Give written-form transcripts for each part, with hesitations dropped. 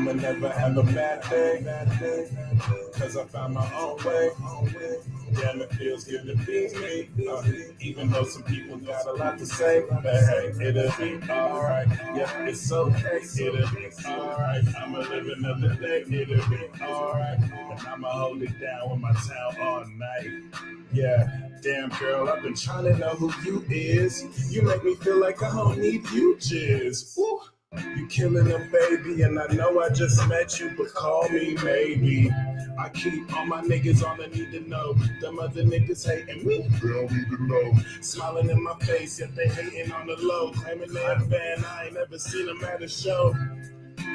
I'ma never have a bad day, cause I found my own way. Damn, it feels good to be me. Even though some people got a lot to say, but hey, it'll be alright. Yeah, it's okay. It'll be alright. I'ma live another day. It'll be alright. And I'ma hold it down with my town all night. Yeah, damn girl, I've been trying to know who you is. You make me feel like I don't need you jizz. Ooh. You killing them, baby, and I know I just met you, but call me maybe. I keep all my niggas on the need to know. Them other niggas hating me, they don't need to know. Smiling in my face, yet they hating on the low. Claiming they a fan, I ain't never seen them at a show.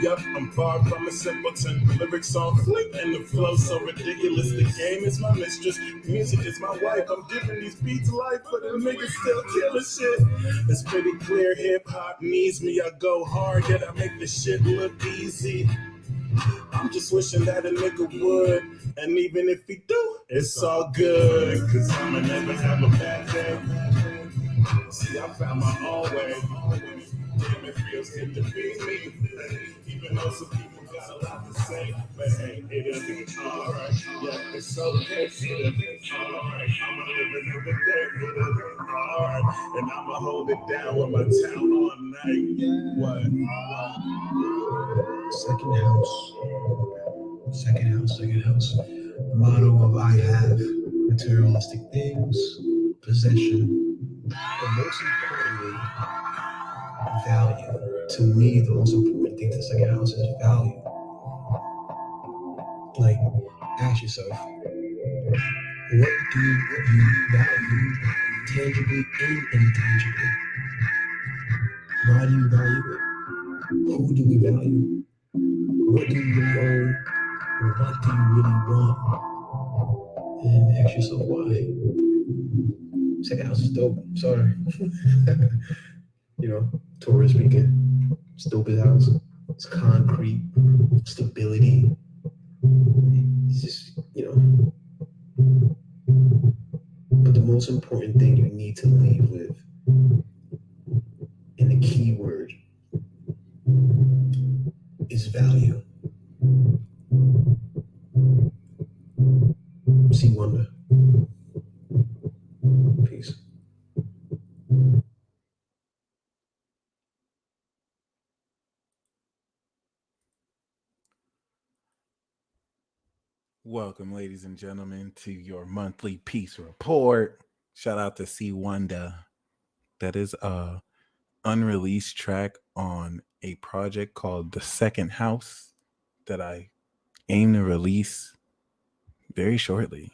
Yup, I'm far from a simpleton. Lyrics on fleek and the flow so ridiculous. The game is my mistress, music is my wife. I'm giving these beats life, but the niggas still killing shit. It's pretty clear hip hop needs me. I go hard, yet I make the shit look easy. I'm just wishing that a nigga would, and even if he do, it's all good. Cause I'ma never have a bad day. See, I found my own way. Damn, it feels good to be me. Even though some people got a lot to say, but hey, it'll be alright. Yeah, it's okay. It'll be alright. I'ma live another day. It'll be alright. And I'ma hold it down with my town all night. What? Second house. Motto of I have materialistic things, possession, but most importantly, value. To me, the most important thing to the second house is value. Like, ask yourself, what do you value tangibly and intangibly? Why do you value it? Who do we value? What do you really own? Or what do you really want? And ask yourself why. Second house is dope. Sorry. Taurus speaking. It's dope as house. It's concrete, stability. It's just, But the most important thing you need to leave with, and the key word, is value. See wonder. Peace. Welcome, ladies and gentlemen, to your monthly peace report. Shout out to C Wanda. That is a unreleased track on a project called The Second House that I aim to release very shortly.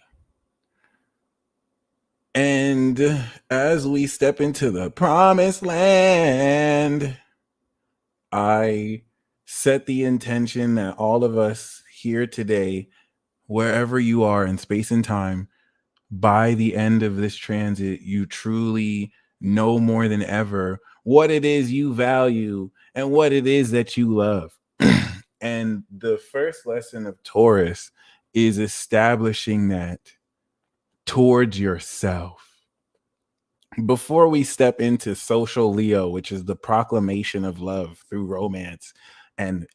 And as we step into the promised land, I set the intention that all of us here today, wherever you are in space and time, by the end of this transit, you truly know more than ever what it is you value and what it is that you love. And the first lesson of Taurus is establishing that towards yourself. Before we step into social Leo, which is the proclamation of love through romance and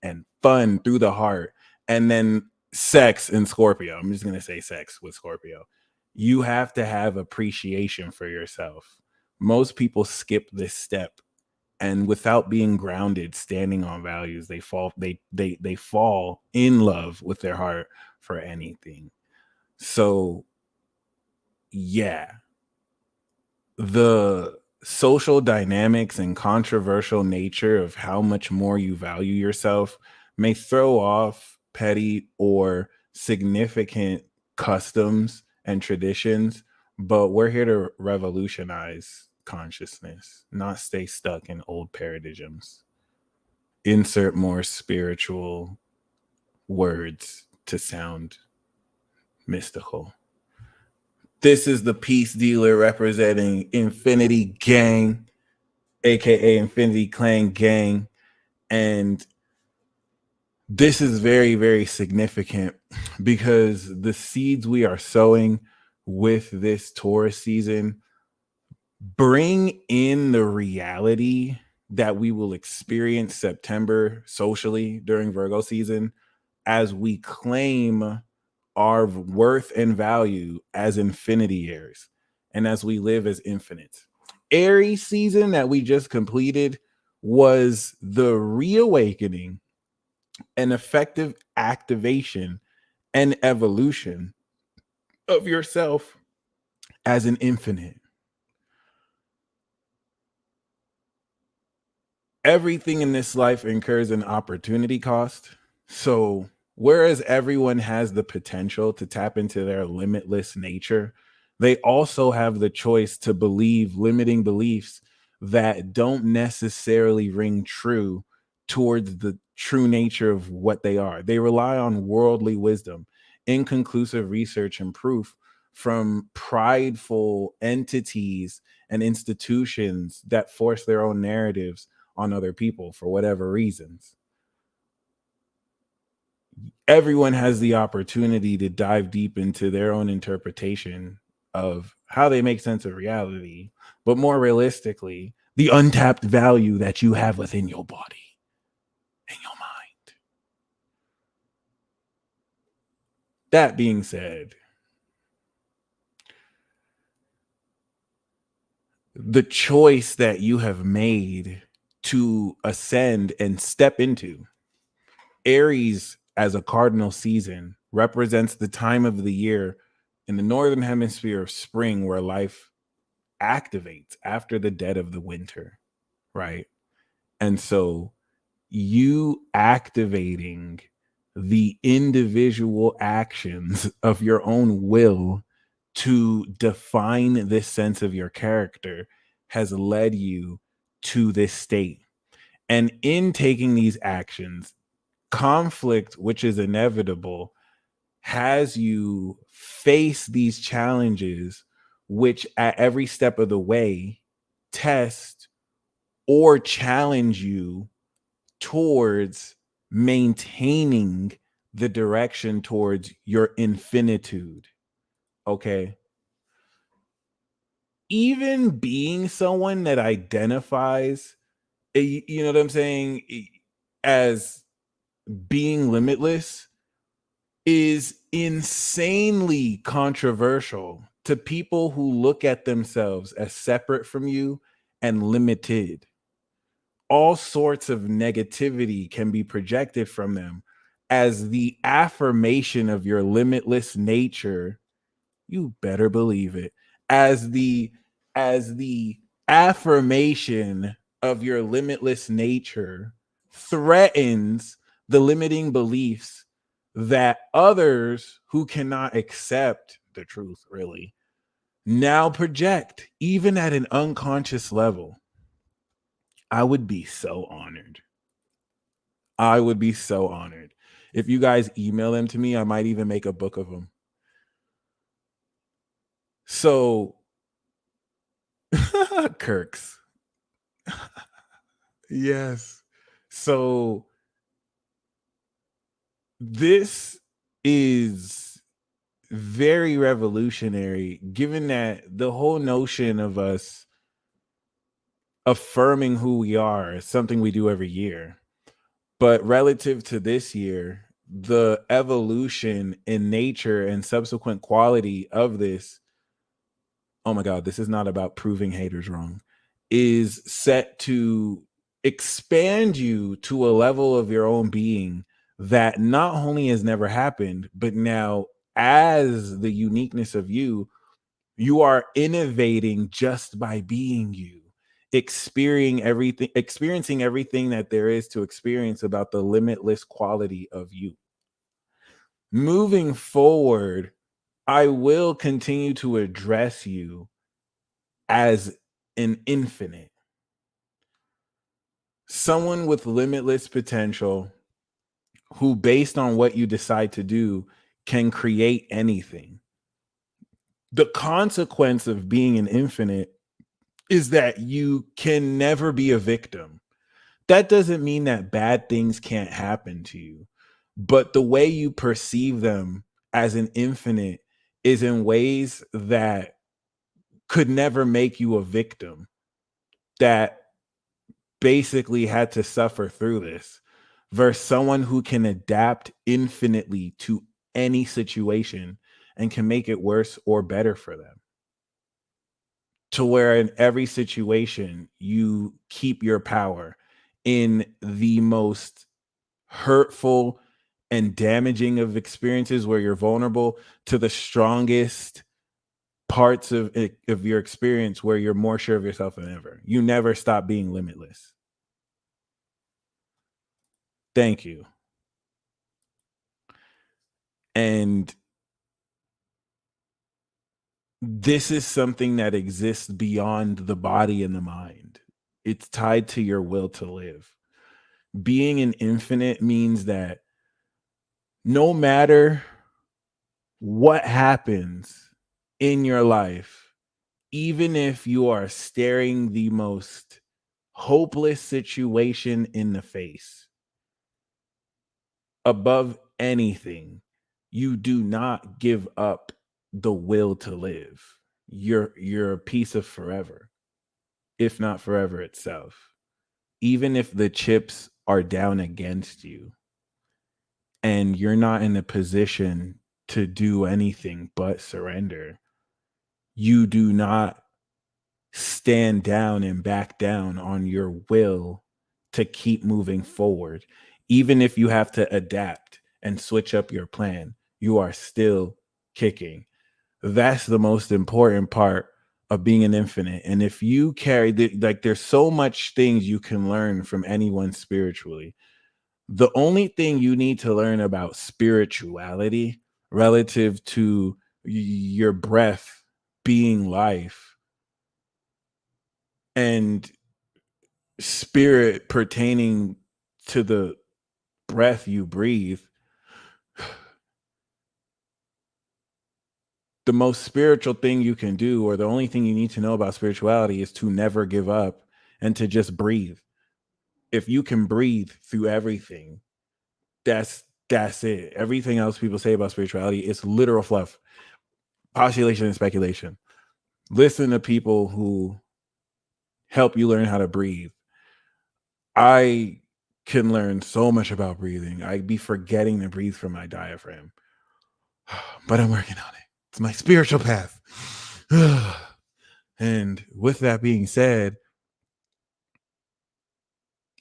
fun through the heart, and then sex in Scorpio. I'm just going to say sex with Scorpio. You have to have appreciation for yourself. Most people skip this step, and without being grounded, standing on values, they fall in love with their heart for anything. So yeah, the social dynamics and controversial nature of how much more you value yourself may throw off petty or significant customs and traditions, but we're here to revolutionize consciousness, not stay stuck in old paradigms. Insert more spiritual words to sound mystical. This is the peace dealer representing Infinity Gang, aka Infinity Clan Gang. And this is very, very significant because the seeds we are sowing with this Taurus season bring in the reality that we will experience September socially during Virgo season as we claim our worth and value as infinity heirs and as we live as infinites. Aries season that we just completed was the reawakening and effective activation and evolution of yourself as an infinite. Everything in this life incurs an opportunity cost. So, whereas everyone has the potential to tap into their limitless nature, they also have the choice to believe limiting beliefs that don't necessarily ring true towards the true nature of what they are. They rely on worldly wisdom, inconclusive research, and proof from prideful entities and institutions that force their own narratives on other people for whatever reasons. Everyone has the opportunity to dive deep into their own interpretation of how they make sense of reality, but more realistically, the untapped value that you have within your body and your mind. That being said, the choice that you have made to ascend and step into Aries as a cardinal season represents the time of the year in the northern hemisphere of spring where life activates after the dead of the winter, right? And so you activating the individual actions of your own will to define this sense of your character has led you to this state. And in taking these actions, conflict, which is inevitable, has you face these challenges, which at every step of the way test or challenge you towards maintaining the direction towards your infinitude. Okay. Even being someone that identifies, you know what I'm saying, as being limitless is insanely controversial to people who look at themselves as separate from you and limited. All sorts of negativity can be projected from them as the affirmation of your limitless nature. You better believe it. As the affirmation of your limitless nature threatens the limiting beliefs that others who cannot accept the truth really now project, even at an unconscious level. I would be so honored. I would be so honored. If you guys email them to me, I might even make a book of them. So, Kirks. Yes. So, this is very revolutionary, given that the whole notion of us affirming who we are is something we do every year. But relative to this year, the evolution in nature and subsequent quality of this, oh my God, this is not about proving haters wrong, is set to expand you to a level of your own being that not only has never happened, but now, as the uniqueness of you, you are innovating just by being you, experiencing everything that there is to experience about the limitless quality of you. Moving forward, I will continue to address you as an infinite, someone with limitless potential who, based on what you decide to do, can create anything. The consequence of being an infinite is that you can never be a victim. That doesn't mean that bad things can't happen to you, but the way you perceive them as an infinite is in ways that could never make you a victim, that basically had to suffer through this, versus someone who can adapt infinitely to any situation and can make it worse or better for them. To where in every situation you keep your power in the most hurtful and damaging of experiences where you're vulnerable to the strongest parts of your experience where you're more sure of yourself than ever. You never stop being limitless. Thank you. And this is something that exists beyond the body and the mind. It's tied to your will to live. Being an infinite means that no matter what happens in your life, even if you are staring the most hopeless situation in the face, above anything, you do not give up the will to live. You're a piece of forever, if not forever itself. Even if the chips are down against you and you're not in a position to do anything but surrender, you do not stand down and back down on your will to keep moving forward. Even if you have to adapt and switch up your plan, you are still kicking. That's the most important part of being an infinite. And if you carry there's so much things you can learn from anyone spiritually. The only thing you need to learn about spirituality relative to your breath being life and spirit pertaining to the breath you breathe, the most spiritual thing you can do, or the only thing you need to know about spirituality, is to never give up and to just breathe. If you can breathe through everything, that's it. Everything else people say about spirituality is literal fluff, postulation and speculation. Listen to people who help you learn how to breathe. I can learn so much about breathing. I'd be forgetting to breathe from my diaphragm, but I'm working on it. It's my spiritual path. And with that being said,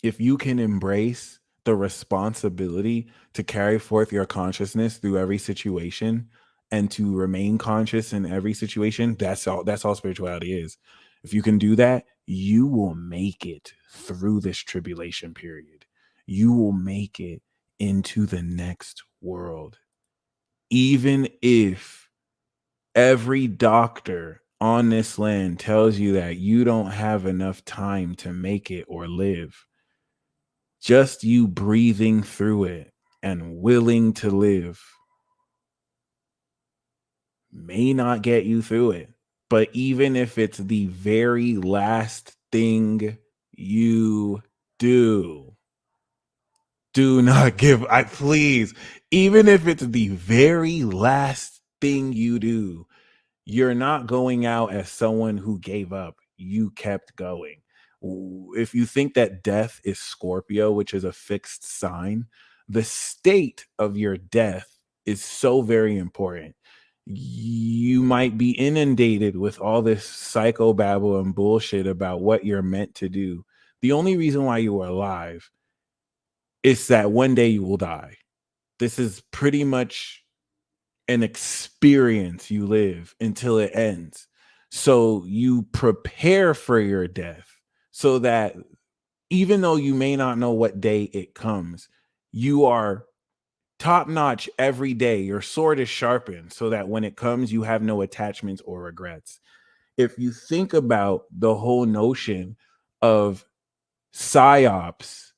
if you can embrace the responsibility to carry forth your consciousness through every situation and to remain conscious in every situation, that's all spirituality is. If you can do that, you will make it through this tribulation period. You will make it into the next world. Even if every doctor on this land tells you that you don't have enough time to make it or live, just you breathing through it and willing to live may not get you through it. But even if it's the very last thing you do not give, please, even if it's the very last thing you do, you're not going out as someone who gave up. You kept going. If you think that death is Scorpio, which is a fixed sign, the state of your death is so very important. You might be inundated with all this psychobabble and bullshit about what you're meant to do. The only reason why you are alive is that one day you will die. This is pretty much an experience you live until it ends. So you prepare for your death so that even though you may not know what day it comes, you are top notch every day. Your sword is sharpened so that when it comes, you have no attachments or regrets. If you think about the whole notion of psyops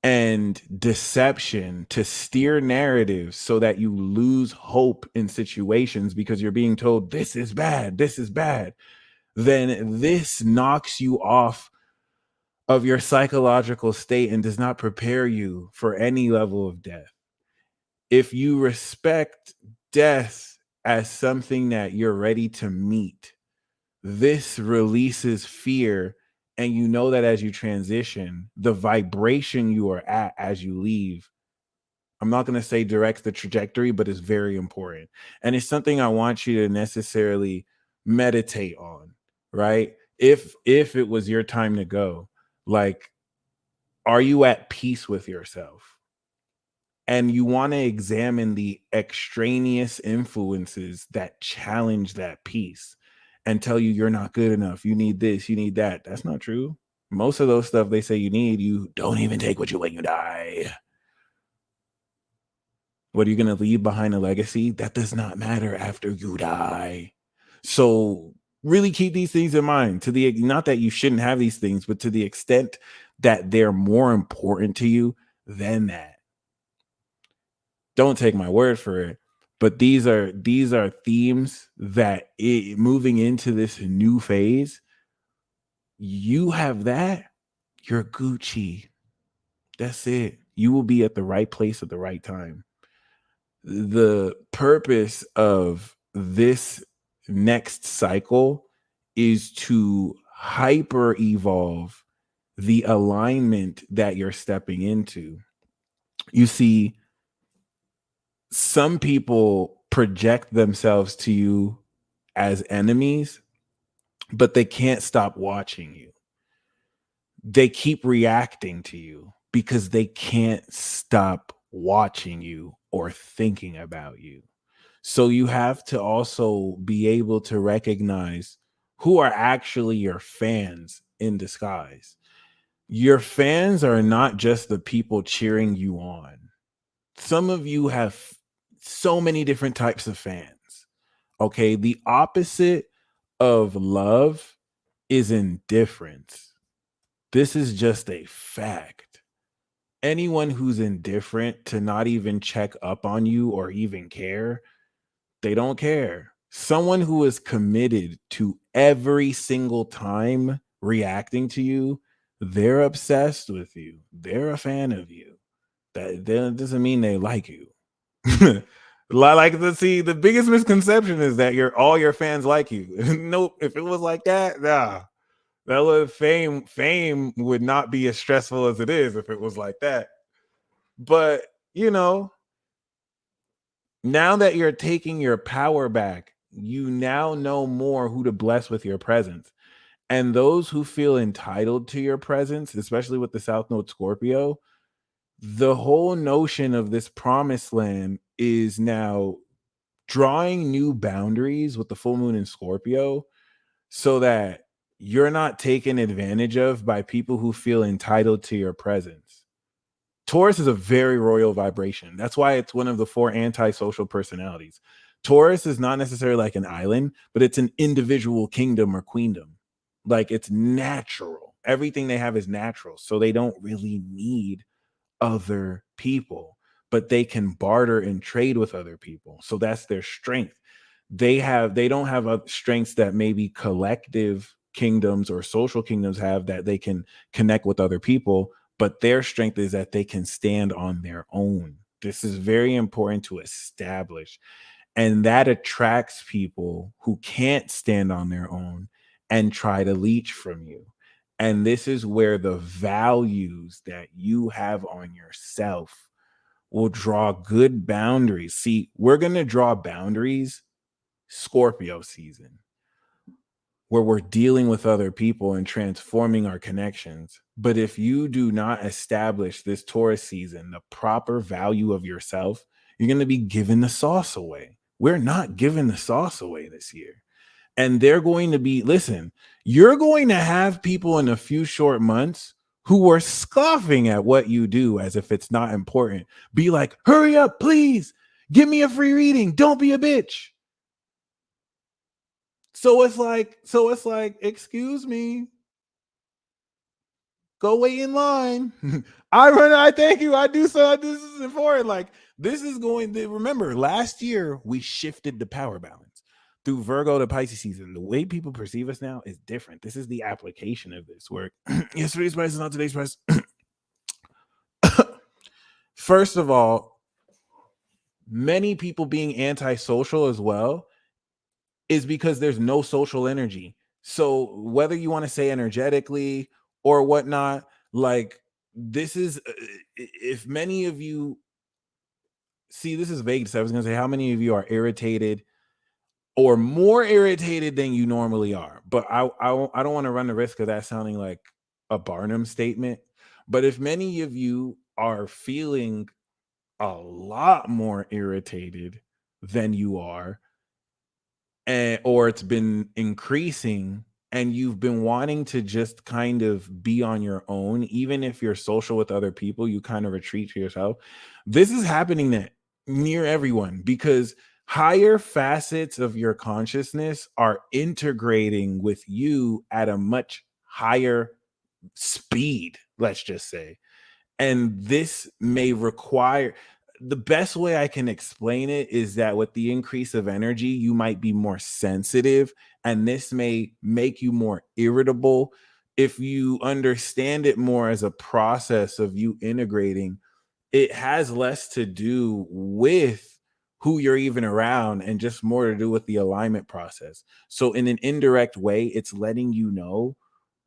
and deception to steer narratives so that you lose hope in situations because you're being told this is bad, then this knocks you off of your psychological state and does not prepare you for any level of death. If you respect death as something that you're ready to meet, this releases fear And you know that as you transition, the vibration you are at as you leave, I'm not going to say directs the trajectory, but it's very important. And it's something I want you to necessarily meditate on, right? If it was your time to go, like, are you at peace with yourself? And you want to examine the extraneous influences that challenge that peace and tell you you're not good enough. You need this, you need that. That's not true. Most of those stuff they say you need, you don't even take with you when you die. What are you going to leave behind a legacy? That does not matter after you die. So really keep these things in mind, to the not that you shouldn't have these things, but to the extent that they're more important to you than that. Don't take my word for it, but these are themes that moving into this new phase, you have that, you're Gucci. That's it. You will be at the right place at the right time. The purpose of this next cycle is to hyper evolve the alignment that you're stepping into. You see, some people project themselves to you as enemies, but they can't stop watching you. They keep reacting to you because they can't stop watching you or thinking about you. So you have to also be able to recognize who are actually your fans in disguise. Your fans are not just the people cheering you on. Some of you have so many different types of fans. Okay. The opposite of love is indifference. This is just a fact. Anyone who's indifferent to not even check up on you or even care, they don't care. Someone who is committed to every single time reacting to you, they're obsessed with you. They're a fan of you. That doesn't mean they like you. Like, the biggest misconception is that all your fans like you. Nope. If it was like that, nah. That would fame would not be as stressful as it is if it was like that. But now that you're taking your power back, you now know more who to bless with your presence. And those who feel entitled to your presence, especially with the South Node Scorpio, the whole notion of this promised land is now drawing new boundaries with the full moon in Scorpio so that you're not taken advantage of by people who feel entitled to your presence. Taurus is a very royal vibration. That's why it's one of the 4 antisocial personalities. Taurus is not necessarily like an island, but it's an individual kingdom or queendom. Like, it's natural. Everything they have is natural. So they don't really need other people, but they can barter and trade with other people. So that's their strength. They don't have strengths that maybe collective kingdoms or social kingdoms have, that they can connect with other people, but their strength is that they can stand on their own. This is very important to establish, and that attracts people who can't stand on their own and try to leech from you. And this is where the values that you have on yourself will draw good boundaries. See, we're going to draw boundaries Scorpio season, where we're dealing with other people and transforming our connections. But if you do not establish this Taurus season the proper value of yourself, you're going to be giving the sauce away. We're not giving the sauce away this year. And they're going to be, listen, you're going to have people in a few short months who are scoffing at what you do as if it's not important. Be like, hurry up, please. Give me a free reading. Don't be a bitch. So it's like, excuse me, go wait in line. I thank you. I do so. This is important. Like, this is going to, remember, last year we shifted the power balance through Virgo to Pisces season. The way people perceive us now is different. This is the application of this work. Yesterday's price is not today's price. First of all, many people being antisocial as well is because there's no social energy. So whether you want to say energetically or whatnot, like this is if many of you see, this is vague. So I was gonna say how many of you are irritated or more irritated than you normally are. But I don't want to run the risk of that sounding like a Barnum statement. But if many of you are feeling a lot more irritated than you are, or it's been increasing, and you've been wanting to just kind of be on your own, even if you're social with other people, you kind of retreat to yourself. This is happening that near everyone because higher facets of your consciousness are integrating with you at a much higher speed, let's just say. And this may require, the best way I can explain it is that with the increase of energy, you might be more sensitive, and this may make you more irritable. If you understand it more as a process of you integrating, it has less to do with who you're even around and just more to do with the alignment process. So, in an indirect way, it's letting you know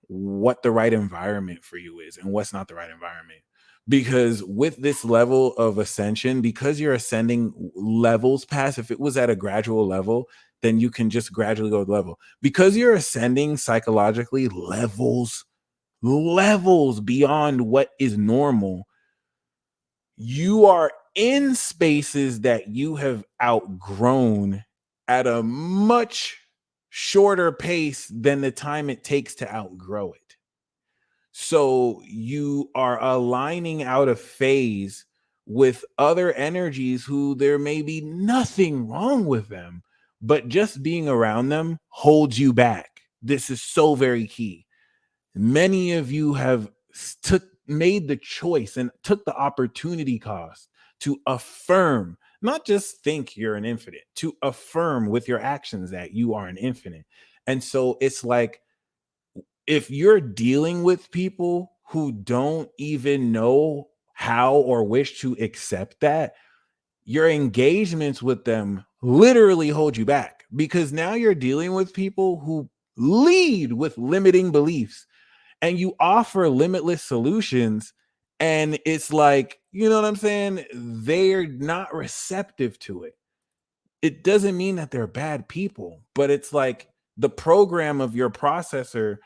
what the right environment for you is and what's not the right environment. Because with this level of ascension, because you're ascending levels past, if it was at a gradual level, then you can just gradually go to level. Because you're ascending psychologically levels beyond what is normal, you are in spaces that you have outgrown at a much shorter pace than the time it takes to outgrow it. So you are aligning out of phase with other energies who there may be nothing wrong with them, but just being around them holds you back. This is so very key. Many of you have made the choice and took the opportunity cost to affirm, not just think you're an infinite, to affirm with your actions that you are an infinite. And so it's like, if you're dealing with people who don't even know how or wish to accept that, your engagements with them literally hold you back, because now you're dealing with people who lead with limiting beliefs, and you offer limitless solutions, and it's like, you know what I'm saying, they're not receptive to it. It doesn't mean that they're bad people, but it's like the program of your processor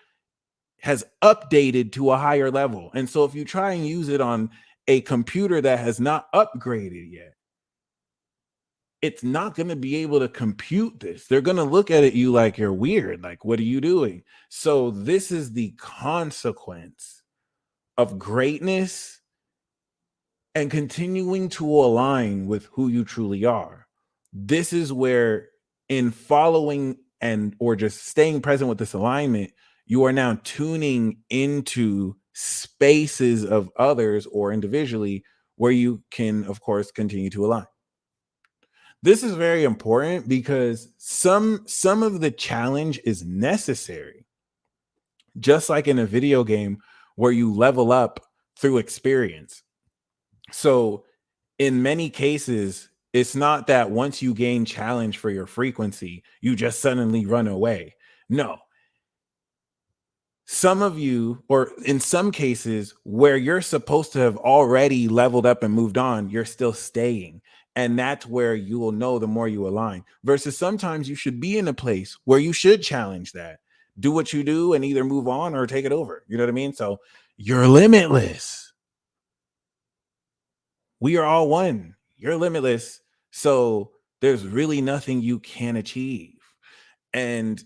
has updated to a higher level. And so if you try and use it on a computer that has not upgraded yet, it's not going to be able to compute this. They're going to look at it you like you're weird. Like, what are you doing? So this is the consequence of greatness and continuing to align with who you truly are. This is where, in following and or just staying present with this alignment, you are now tuning into spaces of others or individually where you can, of course, continue to align. This is very important because some of the challenge is necessary, just like in a video game where you level up through experience. So in many cases, it's not that once you gain challenge for your frequency, you just suddenly run away. No, some of you, or in some cases where you're supposed to have already leveled up and moved on, you're still staying. And that's where you will know the more you align. Versus sometimes you should be in a place where you should challenge that. Do what you do and either move on or take it over. You know what I mean? So you're limitless. We are all one. You're limitless. So there's really nothing you can achieve. And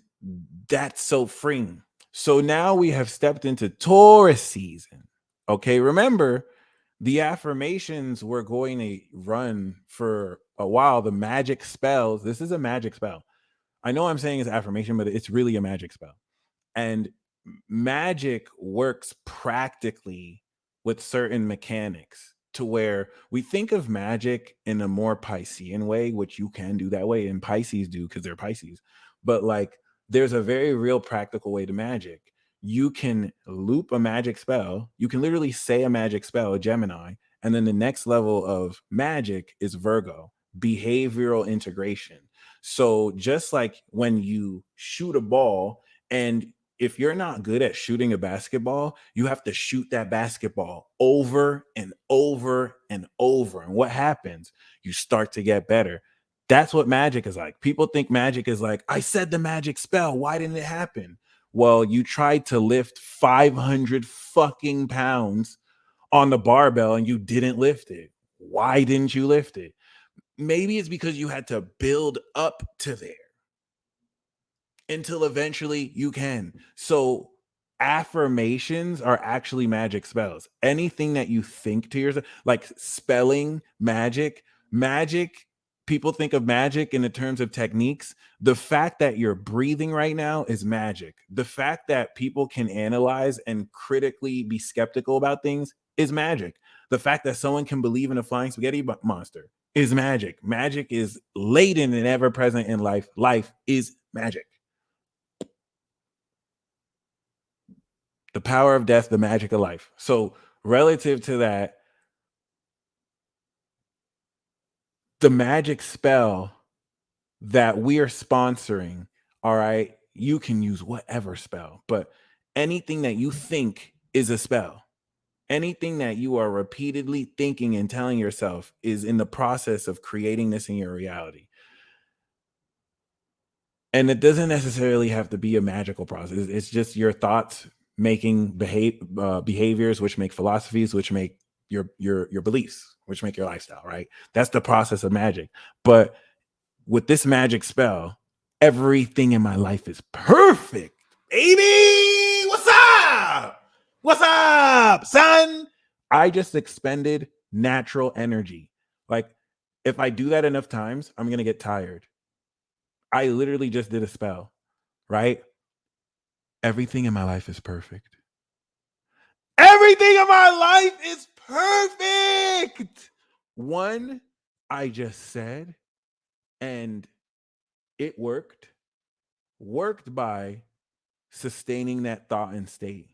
that's so freeing. So now we have stepped into Taurus season. Okay, remember the affirmations we're going to run for a while, the magic spells. This is a magic spell. I know I'm saying it's affirmation, but it's really a magic spell. And magic works practically with certain mechanics to where we think of magic in a more Piscean way, which you can do that way, and Pisces do because they're Pisces. But like, there's a very real practical way to magic. You can loop a magic spell. You can literally say a magic spell, Gemini, and then the next level of magic is Virgo, behavioral integration. So just like when you shoot a ball And if you're not good at shooting a basketball, you have to shoot that basketball over and over and over. And what happens? You start to get better. That's what magic is like. People think magic is like, I said the magic spell. Why didn't it happen? Well, you tried to lift 500 fucking pounds on the barbell and you didn't lift it. Why didn't you lift it? Maybe it's because you had to build up to there until eventually you can. So affirmations are actually magic spells. Anything that you think to yourself, like spelling magic, people think of magic in the terms of techniques. The fact that you're breathing right now is magic. The fact that people can analyze and critically be skeptical about things is magic. The fact that someone can believe in a flying spaghetti monster is magic. Magic is latent and ever present in life. Life is magic. The power of death, the magic of life. So relative to that, the magic spell that we are sponsoring, all right, you can use whatever spell, but anything that you think is a spell, anything that you are repeatedly thinking and telling yourself is in the process of creating this in your reality. And it doesn't necessarily have to be a magical process. It's just your thoughts making behaviors, which make philosophies, which make your beliefs, which make your lifestyle, right? That's the process of magic. But with this magic spell, everything in my life is perfect. Baby, what's up? What's up, son? I just expended natural energy. Like, if I do that enough times, I'm going to get tired. I literally just did a spell, right? Everything in my life is perfect. Everything in my life is perfect. One, I just said, and it worked by sustaining that thought and state.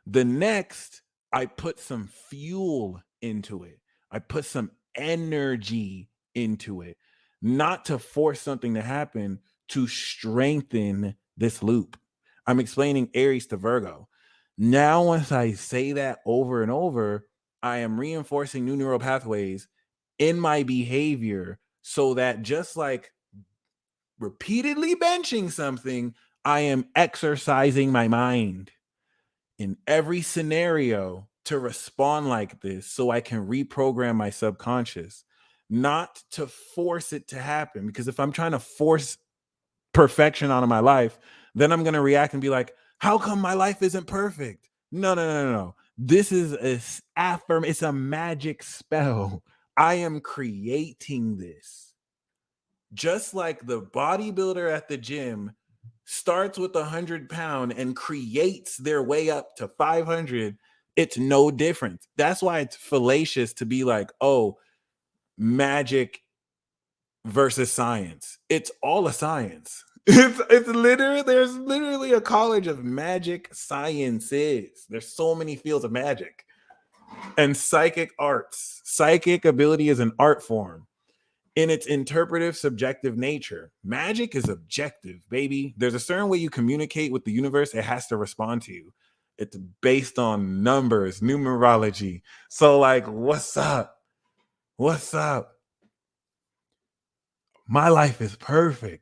The next, I put some fuel into it. I put some energy into it, not to force something to happen, to strengthen this loop. I'm explaining Aries to Virgo. Now, once I say that over and over, I am reinforcing new neural pathways in my behavior so that just like repeatedly benching something, I am exercising my mind in every scenario to respond like this so I can reprogram my subconscious, not to force it to happen. Because if I'm trying to force perfection onto my life, then I'm going to react and be like, how come my life isn't perfect? No. This is it's a magic spell. I am creating this. Just like the bodybuilder at the gym starts with 100-pound and creates their way up to 500, it's no different. That's why it's fallacious to be like, oh, magic versus science. It's all a science. It's literally, there's literally a college of magic sciences. There's so many fields of magic and psychic arts. Psychic ability is an art form in its interpretive, subjective nature. Magic is objective, baby. There's a certain way you communicate with the universe, it has to respond to you. It's based on numbers, numerology. So, like, what's up? What's up? My life is perfect.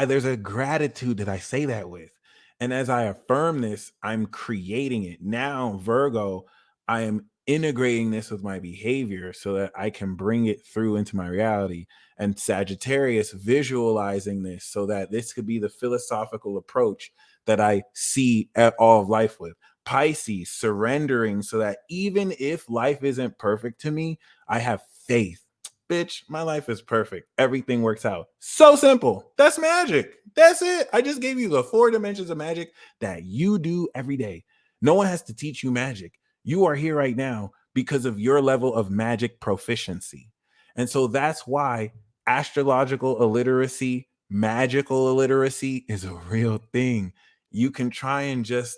There's a gratitude that I say that with. And as I affirm this, I'm creating it. Now, Virgo, I am integrating this with my behavior so that I can bring it through into my reality. And Sagittarius, visualizing this so that this could be the philosophical approach that I see at all of life with. Pisces, surrendering so that even if life isn't perfect to me, I have faith. Bitch, my life is perfect. Everything works out. So simple. That's magic. That's it. I just gave you the 4 dimensions of magic that you do every day. No one has to teach you magic. You are here right now because of your level of magic proficiency. And so that's why astrological illiteracy, magical illiteracy is a real thing. You can try and just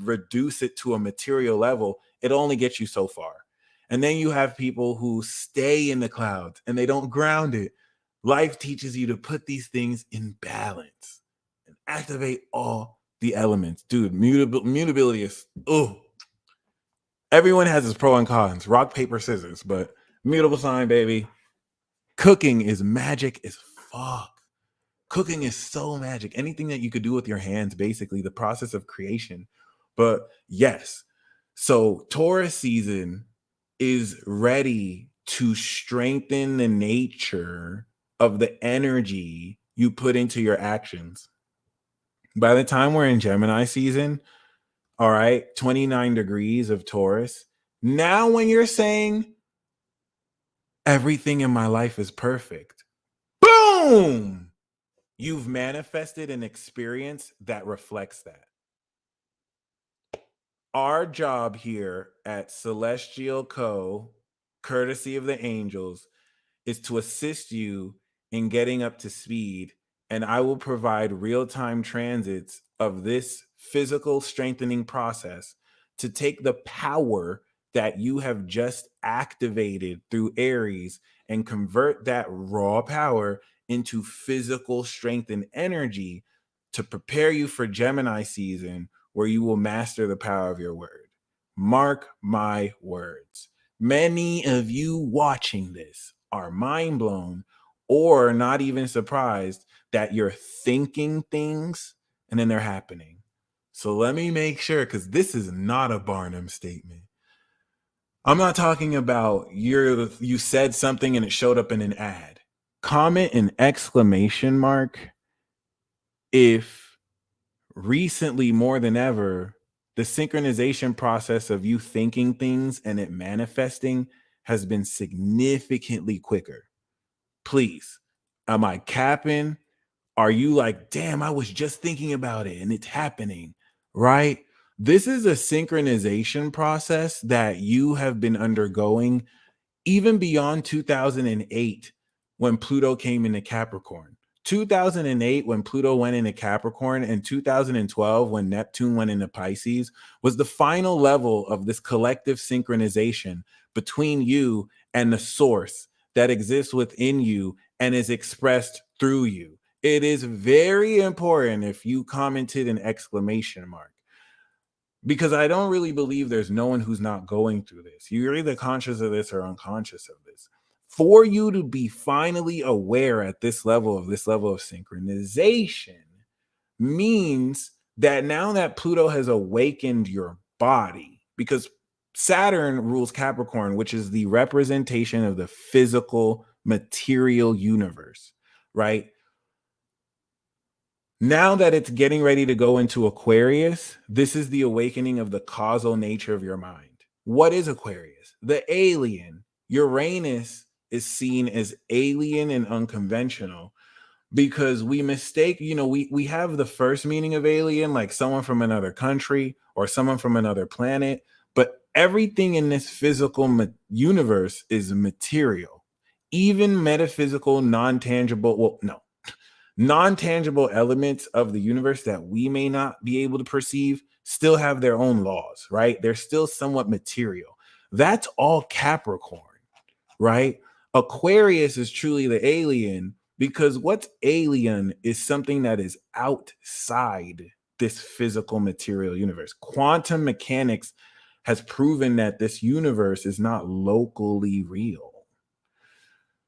reduce it to a material level. It'll only get you so far. And then you have people who stay in the clouds and they don't ground it. Life teaches you to put these things in balance and activate all the elements, dude. Mutability is everyone has its pro and cons. Rock, paper, scissors, but mutable sign, baby. Cooking is magic as fuck. Cooking is so magic. Anything that you could do with your hands, basically, the process of creation. But yes, so Taurus season is ready to strengthen the nature of the energy you put into your actions. By the time we're in Gemini season, all right, 29 degrees of Taurus. Now, when you're saying everything in my life is perfect, boom, you've manifested an experience that reflects that. Our job here at Celestial Co., courtesy of the angels, is to assist you in getting up to speed, and I will provide real-time transits of this physical strengthening process to take the power that you have just activated through Aries and convert that raw power into physical strength and energy to prepare you for Gemini season, where you will master the power of your word. Mark my words. Many of you watching this are mind blown or not even surprised that you're thinking things and then they're happening. So let me make sure, because this is not a Barnum statement. I'm not talking about you said something and it showed up in an ad. Comment an exclamation mark if recently, more than ever, the synchronization process of you thinking things and it manifesting has been significantly quicker. Please, am I capping? Are you like, damn, I was just thinking about it and it's happening, right? This is a synchronization process that you have been undergoing even beyond 2008 when Pluto came into Capricorn. 2008 when Pluto went into Capricorn and 2012 when Neptune went into Pisces was the final level of this collective synchronization between you and the source that exists within you and is expressed through you. It is very important if you commented an exclamation mark, because I don't really believe there's no one who's not going through this. You're either conscious of this or unconscious of this. For you to be finally aware at this level of synchronization means that now that Pluto has awakened your body, because Saturn rules Capricorn, which is the representation of the physical material universe, right? Now that it's getting ready to go into Aquarius, this is the awakening of the causal nature of your mind. What is Aquarius? The alien. Uranus is seen as alien and unconventional because we mistake, we have the first meaning of alien, like someone from another country or someone from another planet, but everything in this physical universe is material, even metaphysical, non-tangible elements of the universe that we may not be able to perceive still have their own laws, right? They're still somewhat material. That's all Capricorn, right? Aquarius is truly the alien, because what's alien is something that is outside this physical material universe. Quantum mechanics has proven that this universe is not locally real.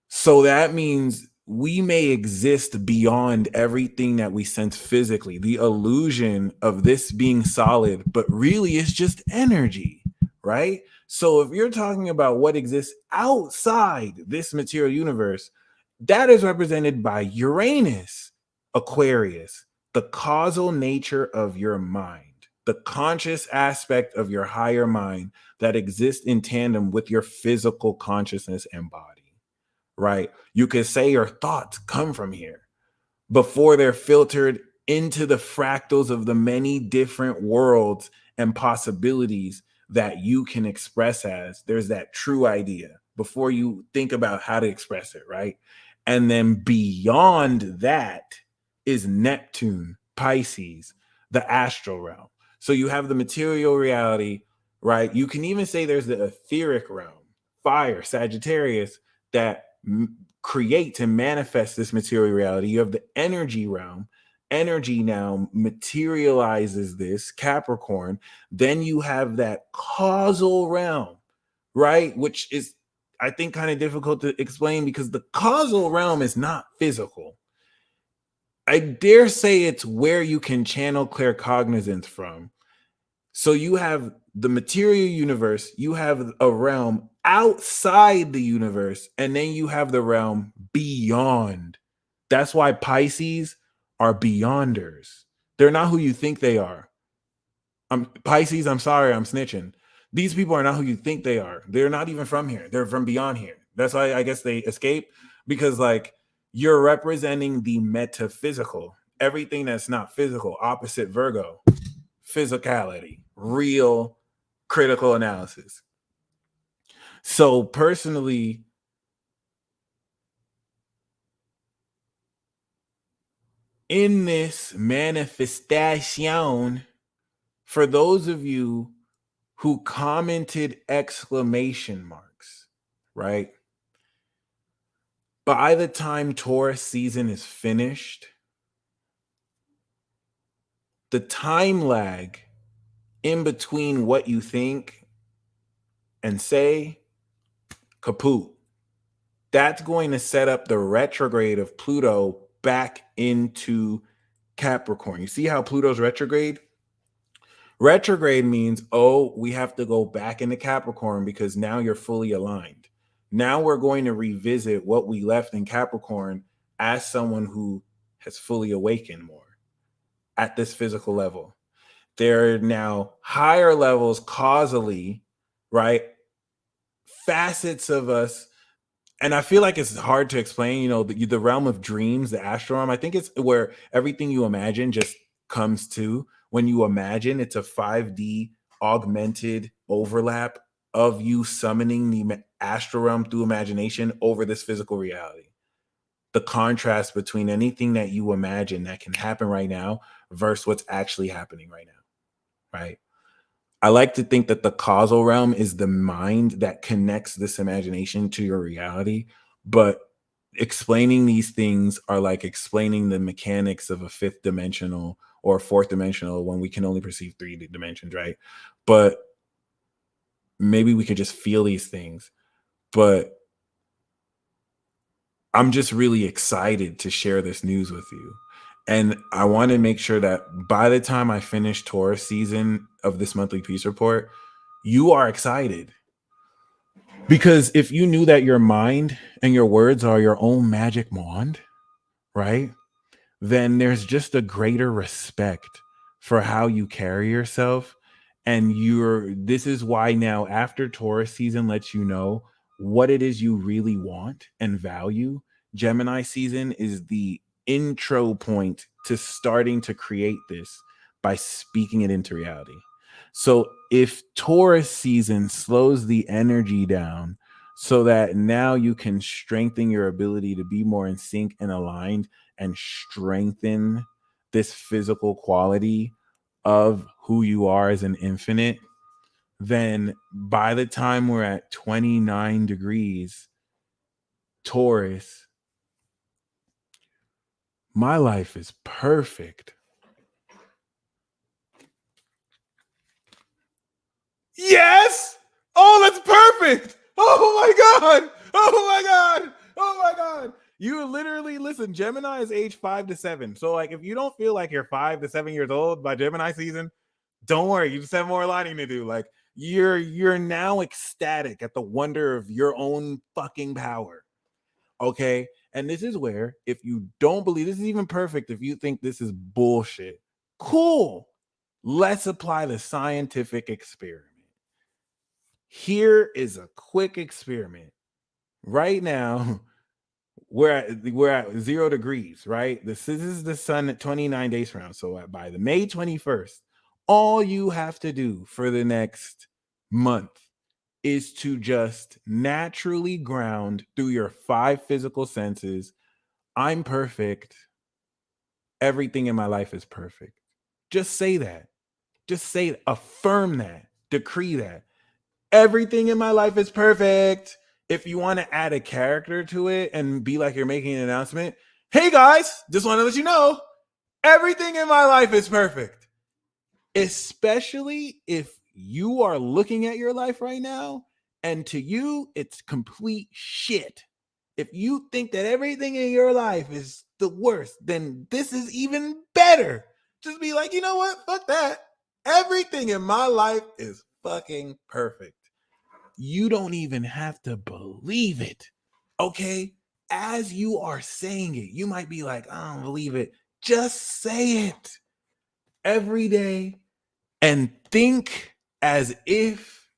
So that means we may exist beyond everything that we sense physically. The illusion of this being solid, but really it's just energy, right? So if you're talking about what exists outside this material universe, that is represented by Uranus, Aquarius, the causal nature of your mind, the conscious aspect of your higher mind that exists in tandem with your physical consciousness and body. Right? You could say your thoughts come from here before they're filtered into the fractals of the many different worlds and possibilities that you can express as. There's that true idea before you think about how to express it, right? And then beyond that is Neptune, Pisces, the astral realm. So you have the material reality, right? You can even say there's the etheric realm, fire, Sagittarius, that create and manifest this material reality. You have the energy realm, energy now materializes this Capricorn, then you have that causal realm, right? Which is, I think, kind of difficult to explain because the causal realm is not physical. I dare say it's where you can channel claircognizance from. So you have the material universe, you have a realm outside the universe, and then you have the realm beyond. That's why Pisces are beyonders. They're not who you think they are. Pisces, I'm sorry, I'm snitching. These people are not who you think they are. They're not even from here. They're from beyond here. That's why I guess they escape, because like you're representing the metaphysical, everything that's not physical, opposite Virgo, physicality, real critical analysis. So personally, in this manifestation, for those of you who commented exclamation marks, right? By the time Taurus season is finished, the time lag in between what you think and say, kaput. That's going to set up the retrograde of Pluto back into Capricorn. You see how Pluto's retrograde? Retrograde means, oh, we have to go back into Capricorn because now you're fully aligned. Now we're going to revisit what we left in Capricorn as someone who has fully awakened more at this physical level. There are now higher levels causally, right? Facets of us. And I feel like it's hard to explain, the realm of dreams, the astral realm. I think it's where everything you imagine just comes to. When you imagine, it's a 5D augmented overlap of you summoning the astral realm through imagination over this physical reality. The contrast between anything that you imagine that can happen right now versus what's actually happening right now, right? I like to think that the causal realm is the mind that connects this imagination to your reality, but explaining these things are like explaining the mechanics of a fifth dimensional or fourth dimensional when we can only perceive three dimensions, right? But maybe we could just feel these things. But I'm just really excited to share this news with you. And I want to make sure that by the time I finish Taurus season of this monthly peace report, you are excited. Because if you knew that your mind and your words are your own magic wand, right? Then there's just a greater respect for how you carry yourself. And this is why now, after Taurus season lets you know what it is you really want and value, Gemini season is the intro point to starting to create this by speaking it into reality. So if Taurus season slows the energy down so that now you can strengthen your ability to be more in sync and aligned and strengthen this physical quality of who you are as an infinite, then by the time we're at 29 degrees Taurus, my life is perfect. Yes! Oh, that's perfect! Oh my God! Oh my God! Oh my God! You literally, listen, Gemini is age 5 to 7. So like if you don't feel like you're 5 to 7 years old by Gemini season, don't worry, you just have more aligning to do. Like you're now ecstatic at the wonder of your own fucking power. Okay? And this is where, if you don't believe this is even perfect, if you think this is bullshit, cool. Let's apply the scientific experiment. Here is a quick experiment. Right now, we're at 0 degrees, right? This is the sun at 29 days from now. So by the May 21st, all you have to do for the next month is to just naturally ground through your 5 physical senses. I'm perfect. Everything in my life is perfect. Just say that. Just say, affirm that, decree that. Everything in my life is perfect. If you want to add a character to it and be like you're making an announcement, hey guys, just want to let you know, Everything in my life is perfect. Especially if you are looking at your life right now and to you, it's complete shit. If you think that everything in your life is the worst, then this is even better. Just be like, you know what? Fuck that. Everything in my life is fucking perfect. You don't even have to believe it. Okay? As you are saying it, you might be like, I don't believe it. Just say it every day and think as if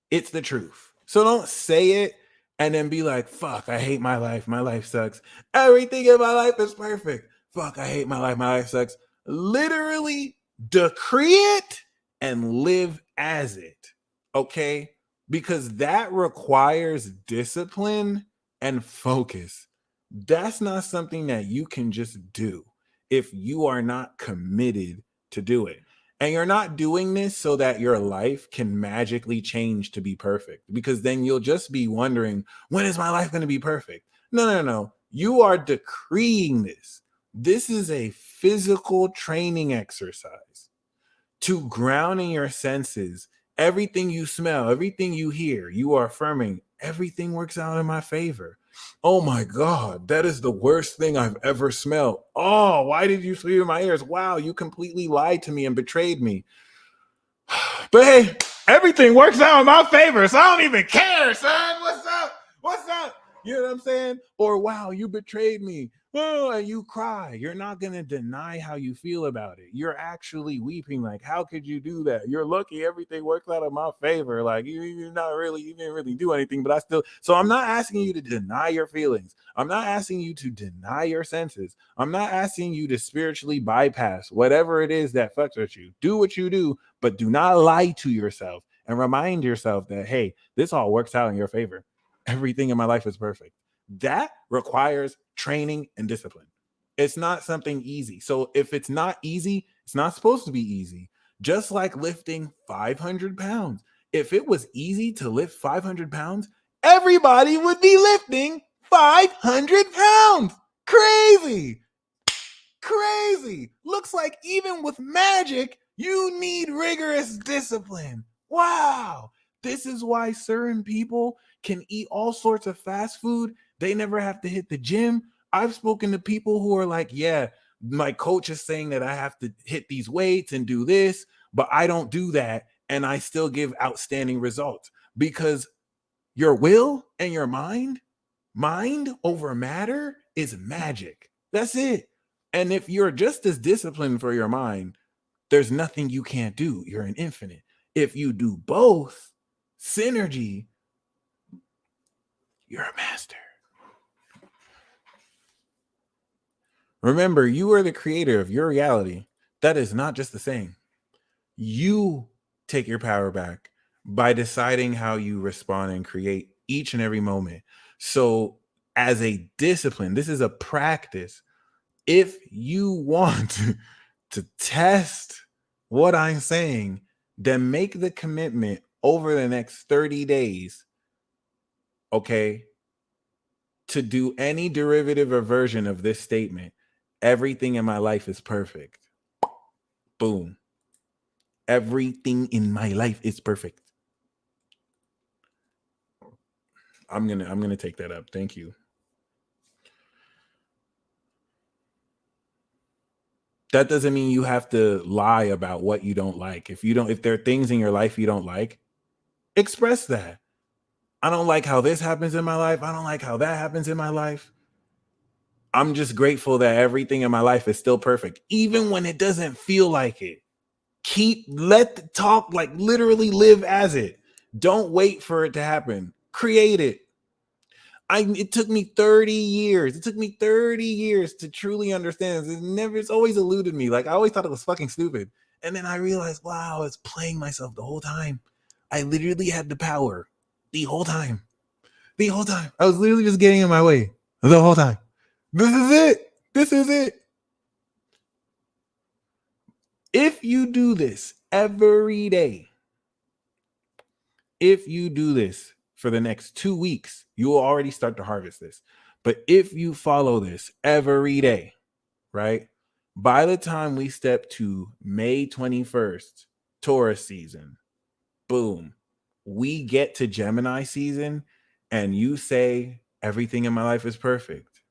it's the truth. So don't say it and then be like, fuck, I hate my life. My life sucks. Everything in my life is perfect. Fuck, I hate my life. My life sucks. Literally decree it and live as it. Okay? Because that requires discipline and focus. That's not something that you can just do if you are not committed to do it. And you're not doing this so that your life can magically change to be perfect, because then you'll just be wondering, when is my life going to be perfect? No. You are decreeing this. This is a physical training exercise to ground in your senses. Everything you smell, everything you hear, you are affirming everything works out in my favor. Oh my God, that is the worst thing I've ever smelled. Oh, why did you sleep in my ears? Wow, you completely lied to me and betrayed me. But hey, everything works out in my favor, so I don't even care, son. What's up? What's up? You know what I'm saying? Or wow, you betrayed me. Oh, and you cry. You're not going to deny how you feel about it. You're actually weeping. Like, how could you do that? You're lucky everything works out in my favor. Like, you didn't really do anything, but I still. So I'm not asking you to deny your feelings. I'm not asking you to deny your senses. I'm not asking you to spiritually bypass whatever it is that fucks with you. Do what you do, but do not lie to yourself and remind yourself that, hey, this all works out in your favor. Everything in my life is perfect. That requires training and discipline. It's not something easy. So if it's not easy, it's not supposed to be easy. Just like lifting 500 pounds. If it was easy to lift 500 pounds, everybody would be lifting 500 pounds. Crazy. Crazy. Looks like even with magic, you need rigorous discipline. Wow. This is why certain people can eat all sorts of fast food. They never have to hit the gym. I've spoken to people who are like, yeah, my coach is saying that I have to hit these weights and do this, but I don't do that. And I still give outstanding results because your will and your mind over matter is magic. That's it. And if you're just as disciplined for your mind, there's nothing you can't do. You're an infinite. If you do both, synergy, you're a master. Remember, you are the creator of your reality. That is not just the saying. You take your power back by deciding how you respond and create each and every moment. So, as a discipline, this is a practice. If you want to test what I'm saying, then make the commitment over the next 30 days, okay, to do any derivative or version of this statement. Everything in my life is perfect. Boom. Everything in my life is perfect. I'm gonna take that up. Thank you. That doesn't mean you have to lie about what you don't like. If there are things in your life you don't like, express that. I don't like how this happens in my life. I don't like how that happens in my life. I'm just grateful that everything in my life is still perfect, even when it doesn't feel like it. Let the talk, like, literally live as it. Don't wait for it to happen. Create it. It took me 30 years. It took me 30 years to truly understand this. It's always eluded me. Like, I always thought it was fucking stupid. And then I realized, wow, I was playing myself the whole time. I literally had the power the whole time. The whole time. I was literally just getting in my way the whole time. This is it. This is it. If you do this every day, if you do this for the next 2 weeks, you will already start to harvest this. But if you follow this every day, right? By the time we step to May 21st, Taurus season, boom, we get to Gemini season, and you say everything in my life is perfect.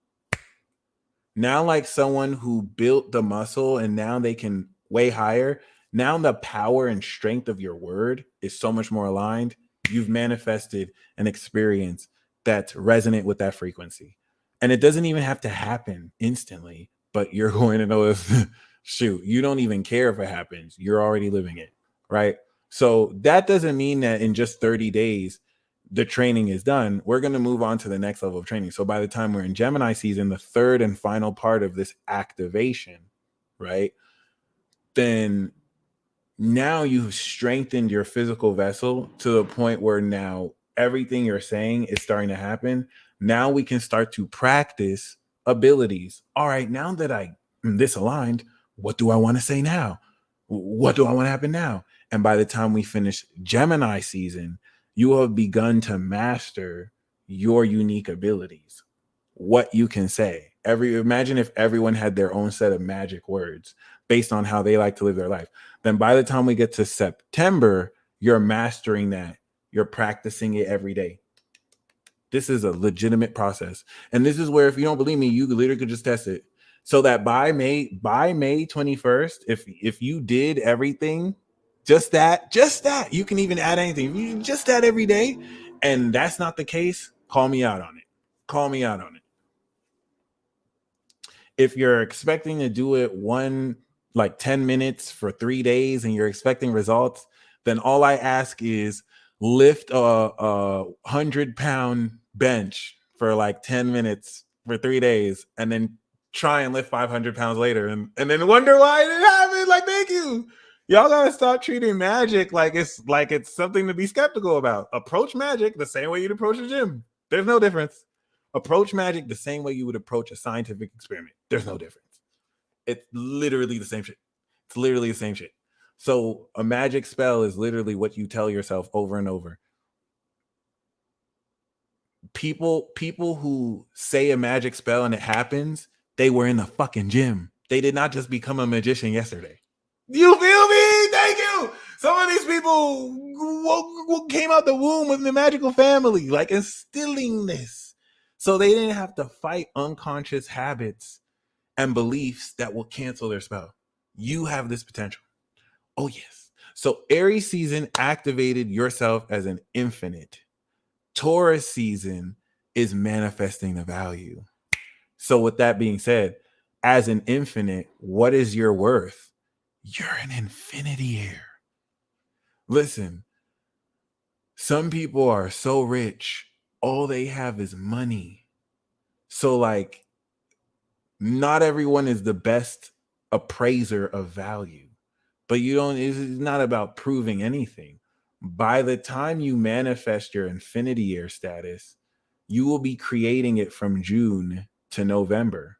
Now, like someone who built the muscle and now they can way higher, now the power and strength of your word is so much more aligned. You've manifested an experience that's resonant with that frequency. And it doesn't even have to happen instantly, but you're going to notice, shoot, you don't even care if it happens. You're already living it, right? So that doesn't mean that in just 30 days, the training is done. We're going to move on to the next level of training. So by the time we're in Gemini season, the third and final part of this activation, right? Then now you've strengthened your physical vessel to the point where now everything you're saying is starting to happen. Now we can start to practice abilities. All right, now that I'm this aligned, what do I want to say now? What do I want to happen now? And by the time we finish Gemini season, you have begun to master your unique abilities, what you can say. Imagine if everyone had their own set of magic words based on how they like to live their life. Then by the time we get to September, you're mastering that. You're practicing it every day. This is a legitimate process. And this is where, if you don't believe me, you literally could just test it. So that by May 21st, if you did everything, just that, you can even add anything. If you just that every day, and that's not the case, call me out on it. Call me out on it. If you're expecting to do it 10 minutes for 3 days and you're expecting results, then all I ask is lift a 100-pound bench for like 10 minutes for 3 days, and then try and lift 500 pounds later, and then wonder why it didn't happen. Like, thank you. Y'all gotta stop treating magic like it's something to be skeptical about. Approach magic the same way you'd approach a gym. There's no difference. Approach magic the same way you would approach a scientific experiment. There's no difference. It's literally the same shit. It's literally the same shit. So a magic spell is literally what you tell yourself over and over. People who say a magic spell and it happens, they were in the fucking gym. They did not just become a magician yesterday. You feel me? Thank you. Some of these people came out the womb with the magical family, like instilling this. So they didn't have to fight unconscious habits and beliefs that will cancel their spell. You have this potential. Oh, yes. So Aries season activated yourself as an infinite. Taurus season is manifesting the value. So with that being said, as an infinite, what is your worth? You're an infinity-aire. Listen, some people are so rich, all they have is money. So like, not everyone is the best appraiser of value, but it's not about proving anything. By the time you manifest your infinity-aire status, you will be creating it from June to November.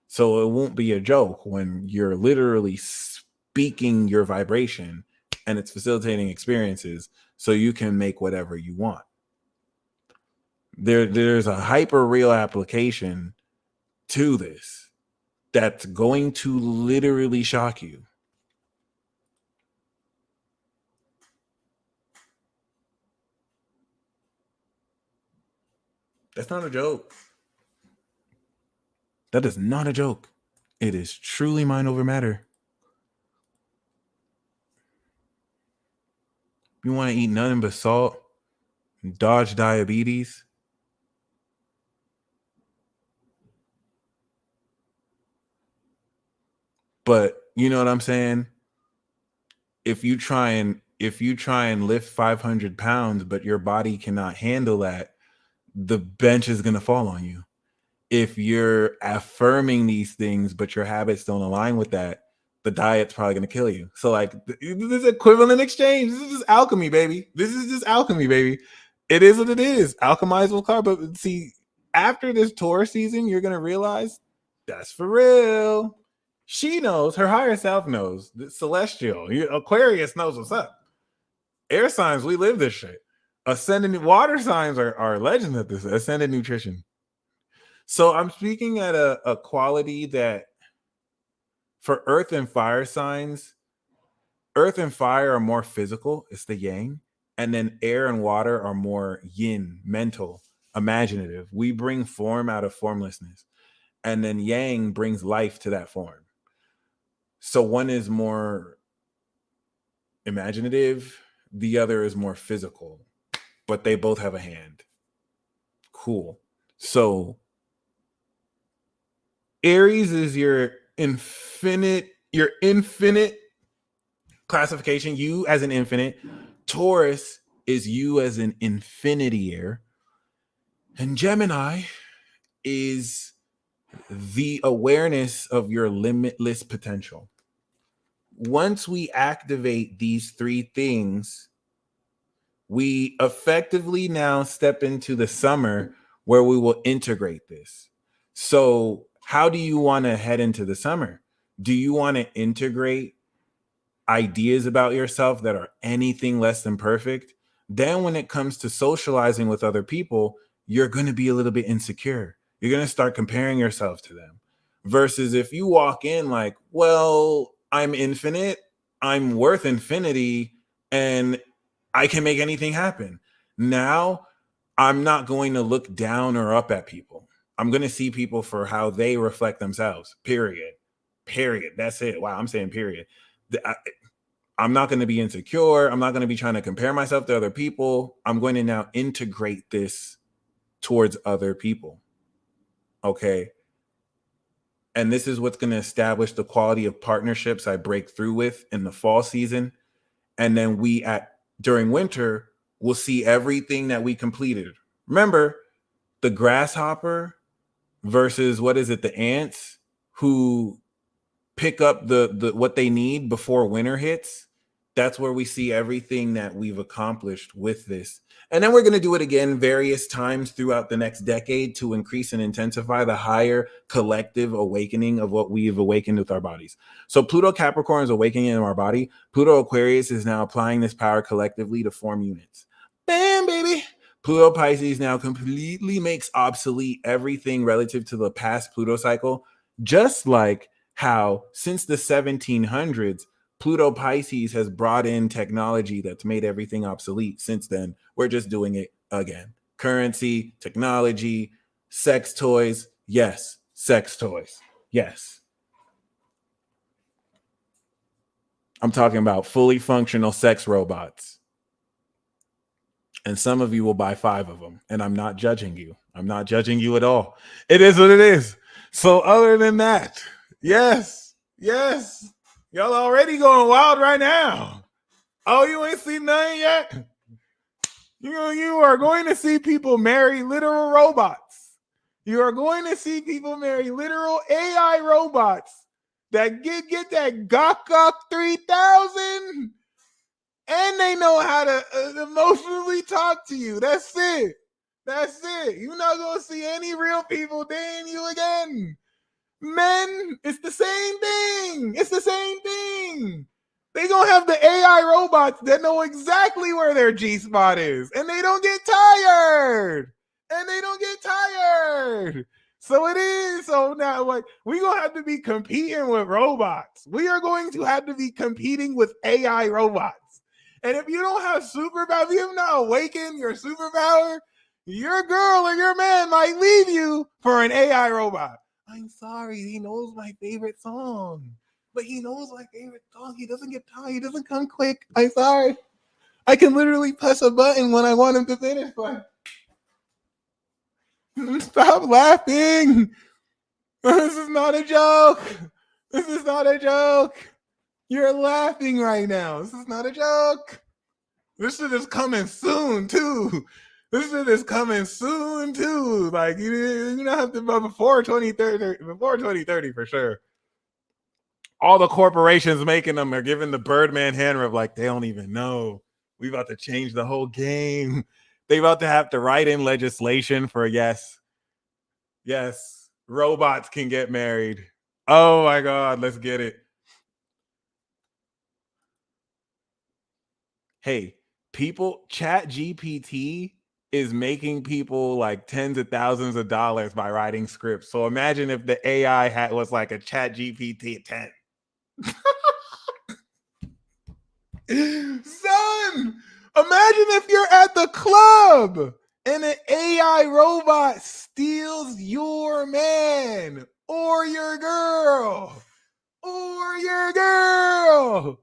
So it won't be a joke when you're literally speaking your vibration and it's facilitating experiences so you can make whatever you want. There's a hyper real application to this that's going to literally shock you. That's not a joke. That is not a joke. It is truly mind over matter. You want to eat nothing but salt, dodge diabetes. But you know what I'm saying? If you try and lift 500 pounds, but your body cannot handle that, the bench is going to fall on you. If you're affirming these things, but your habits don't align with that, the diet's probably going to kill you. So like, this is equivalent exchange. This is just alchemy, baby. This is just alchemy, baby. It is what it is. Alchemize with carb. But see, after this Taurus season, you're going to realize that's for real. She knows, her higher self knows. The celestial, Aquarius knows what's up. Air signs, we live this shit. Ascendant water signs are legends at this. Ascendant nutrition. So I'm speaking at a quality that For earth and fire signs, earth and fire are more physical, it's the yang, and then air and water are more yin, mental, imaginative. We bring form out of formlessness, and then yang brings life to that form. So one is more imaginative, the other is more physical, but they both have a hand. Cool. So Aries is your infinite classification, you as an infinite. Taurus is you as an infinitier. And Gemini is the awareness of your limitless potential. Once we activate these three things, we effectively now step into the summer where we will integrate this. So, how do you want to head into the summer? Do you want to integrate ideas about yourself that are anything less than perfect? Then when it comes to socializing with other people, you're going to be a little bit insecure. You're going to start comparing yourself to them. Versus if you walk in like, well, I'm infinite, I'm worth infinity, and I can make anything happen. Now, I'm not going to look down or up at people. I'm going to see people for how they reflect themselves. Period. Period. That's it. Wow, I'm saying period. I'm not going to be insecure. I'm not going to be trying to compare myself to other people. I'm going to now integrate this towards other people. Okay. And this is what's going to establish the quality of partnerships I break through with in the fall season. And then during winter, we'll see everything that we completed. Remember, the grasshopper versus the ants who pick up the what they need before winter hits. That's where we see everything that we've accomplished with this. And then we're going to do it again various times throughout the next decade to increase and intensify the higher collective awakening of what we've awakened with our bodies. So Pluto Capricorn is awakening in our body. Pluto Aquarius is now applying this power collectively to form units. Bam, baby. Pluto Pisces now completely makes obsolete everything relative to the past Pluto cycle, just like how since the 1700s, Pluto Pisces has brought in technology that's made everything obsolete. Since then, we're just doing it again. Currency, technology, sex toys. Yes, sex toys. Yes. I'm talking about fully functional sex robots. And some of you will buy 5 of them. And I'm not judging you. I'm not judging you at all. It is what it is. So other than that, yes. Y'all already going wild right now. Oh, you ain't seen nothing yet? You are going to see people marry literal robots. You are going to see people marry literal AI robots that get that Gok 3000, and they know how to emotionally talk to you. That's it. You're not going to see any real people dating you again. Men, it's the same thing. They gonna have the AI robots that know exactly where their G-spot is, and they don't get tired. So it is. So now, like, we gonna have to be competing with robots. We are going to have to be competing with AI robots. And if you don't have superpower, if you have not awakened your superpower, your girl or your man might leave you for an AI robot. I'm sorry, he knows my favorite song. But he knows my favorite song. He doesn't get tired. He doesn't come quick. I'm sorry. I can literally press a button when I want him to finish. But stop laughing. This is not a joke. You're laughing right now. This is not a joke. This shit is coming soon, too. Like, you don't have to, before 2030 for sure. All the corporations making them are giving the Birdman hand rub like they don't even know. We about to change the whole game. They about to have to write in legislation for yes, robots can get married. Oh my God, let's get it. Hey, Chat GPT is making people like tens of thousands of dollars by writing scripts. So imagine if the AI was like a Chat GPT 10. Son, imagine if you're at the club and an AI robot steals your man or your girl. Or your girl.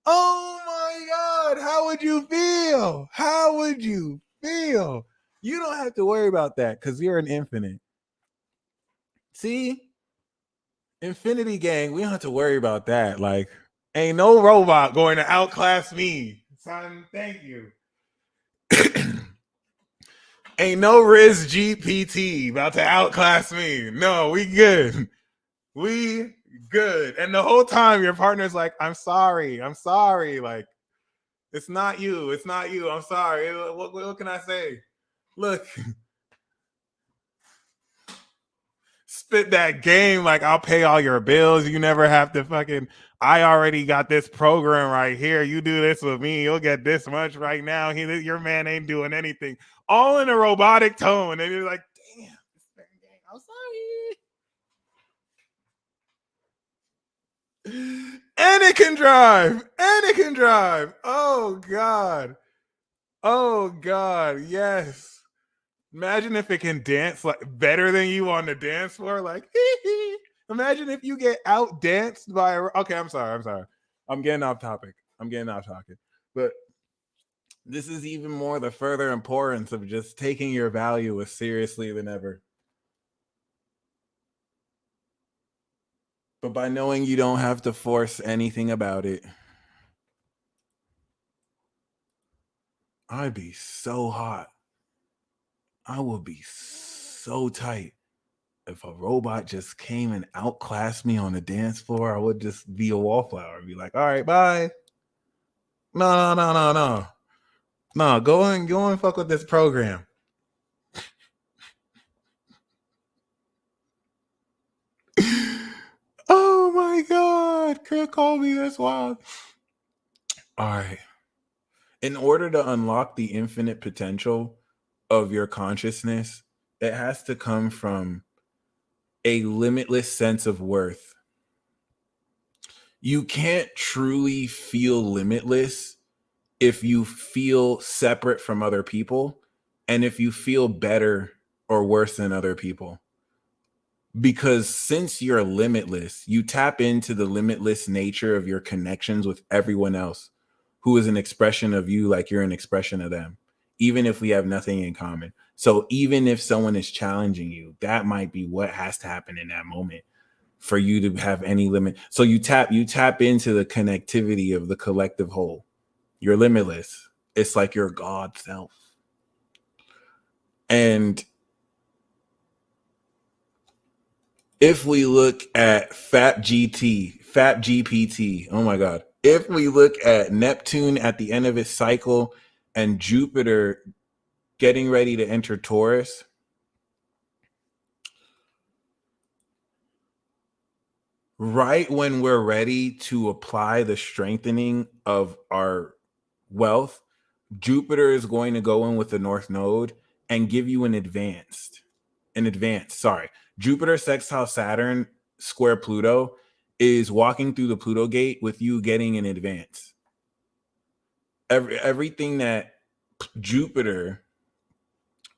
Oh my God. How would you feel? How would you feel? You don't have to worry about that because you're an infinite. See? Infinity gang, we don't have to worry about that. Like, ain't no robot going to outclass me. Son, thank you. Ain't no Riz GPT about to outclass me. No, we good. We good. And the whole time your partner's like, I'm sorry. I'm sorry. Like, it's not you. It's not you. I'm sorry. What can I say? Look, spit that game like I'll pay all your bills. You never have to fucking, I already got this program right here. You do this with me, you'll get this much right now. Your man ain't doing anything. All in a robotic tone. And you're like, damn, I'm sorry. And it can drive. And it can drive. Oh God. Oh God. Yes. Imagine if it can dance like better than you on the dance floor. Like, imagine if you get out danced by. Okay, I'm sorry. I'm getting off topic. But this is even more the further importance of just taking your value as seriously than ever. But by knowing you don't have to force anything about it, I'd be so hot. I would be so tight. If a robot just came and outclassed me on the dance floor, I would just be a wallflower and be like, all right, bye. No. No, go and fuck with this program. Oh my God. Kurt called me. That's wild. All right. In order to unlock the infinite potential of your consciousness, it has to come from a limitless sense of worth. You can't truly feel limitless if you feel separate from other people and if you feel better or worse than other people. Because since you're limitless, you tap into the limitless nature of your connections with everyone else who is an expression of you, like you're an expression of them, even if we have nothing in common. So even if someone is challenging you, that might be what has to happen in that moment for you to have any limit. So you tap into the connectivity of the collective whole. You're limitless. It's like your God self. And if we look at FAP GPT, oh my God. If we look at Neptune at the end of its cycle and Jupiter getting ready to enter Taurus, right when we're ready to apply the strengthening of our wealth, Jupiter is going to go in with the North Node and give you an advance. Jupiter sextile Saturn square Pluto is walking through the Pluto gate with you getting an advance. Everything that Jupiter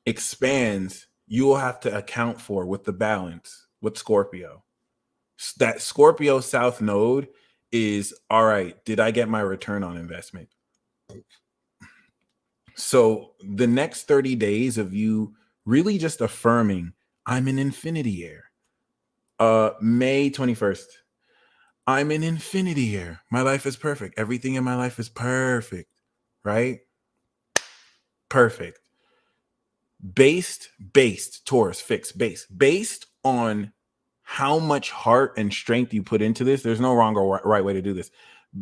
expands, you will have to account for with the balance with Scorpio. That Scorpio South Node is, all right, did I get my return on investment? So the next 30 days of you really just affirming, I'm an infinity year. May 21st, I'm an infinity year. My life is perfect. Everything in my life is perfect, right? Perfect. Based, Taurus, fixed, based on how much heart and strength you put into this. There's no wrong or right way to do this.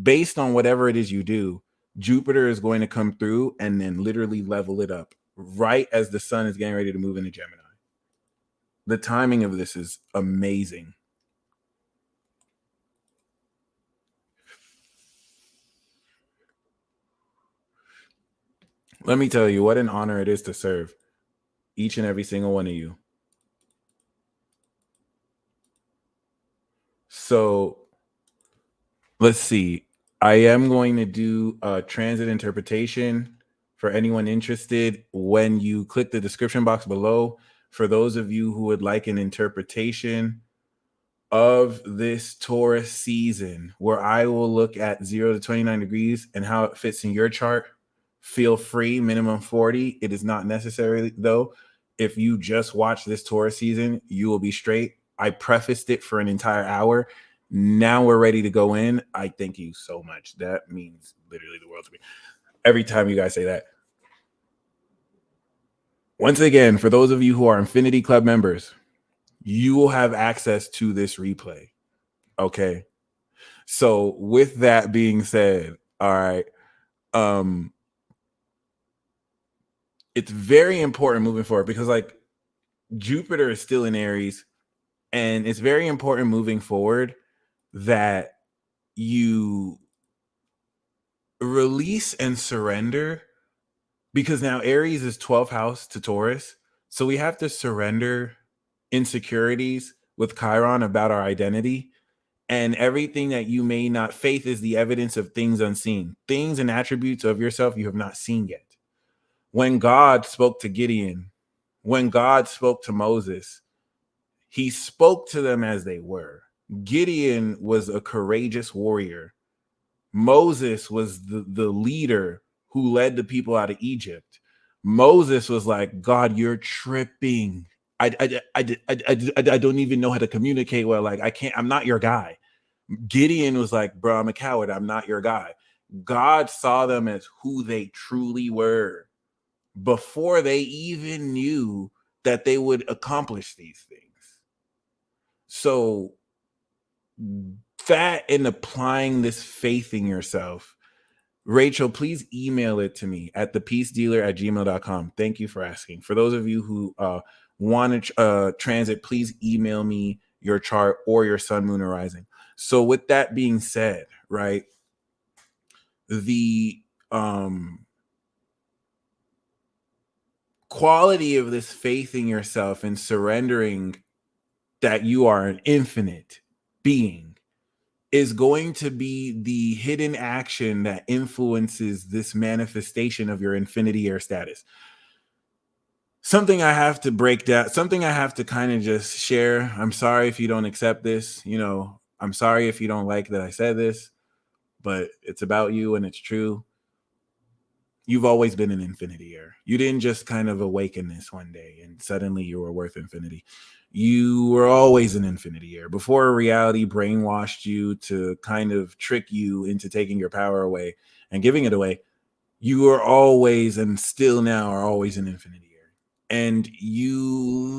Based on whatever it is you do, Jupiter is going to come through and then literally level it up right as the sun is getting ready to move into Gemini. The timing of this is amazing. Let me tell you what an honor it is to serve each and every single one of you. So let's see. I am going to do a transit interpretation for anyone interested. When you click the description box below, for those of you who would like an interpretation of this Taurus season, where I will look at 0 to 29 degrees and how it fits in your chart, feel free. Minimum 40. It is not necessary, though. If you just watch this Taurus season, you will be straight. I prefaced it for an entire hour. Now we're ready to go in. I thank you so much. That means literally the world to me. Every time you guys say that. Once again, for those of you who are Infinity Club members, you will have access to this replay. Okay. So with that being said, all right, it's very important moving forward because like Jupiter is still in Aries, and it's very important moving forward that you release and surrender, because now Aries is 12th house to Taurus. So we have to surrender insecurities with Chiron about our identity and everything that you may not. Faith is the evidence of things unseen, things and attributes of yourself you have not seen yet. When God spoke to Gideon, when God spoke to Moses, he spoke to them as they were. Gideon was a courageous warrior. Moses was the leader who led the people out of Egypt. Moses was like, God, you're tripping. I don't even know how to communicate well. Like, I can't, I'm not your guy. Gideon was like, bro, I'm a coward. I'm not your guy. God saw them as who they truly were before they even knew that they would accomplish these things. So that, and applying this faith in yourself, Rachel, please email it to me at thepeacedealer@gmail.com. Thank you for asking. For those of you who want to transit, please email me your chart or your sun, moon, or rising. So with that being said, right, the quality of this faith in yourself and surrendering that you are an infinite being is going to be the hidden action that influences this manifestation of your infinity air status. Something I have to break down, something I have to kind of just share. I'm sorry if you don't accept this. You know, I'm sorry if you don't like that I said this, but it's about you and it's true. You've always been an infinity air. You didn't just kind of awaken this one day and suddenly you were worth infinity. You were always an infinity air. Before reality brainwashed you to kind of trick you into taking your power away and giving it away, you are always, and still now are always, an infinity air. And you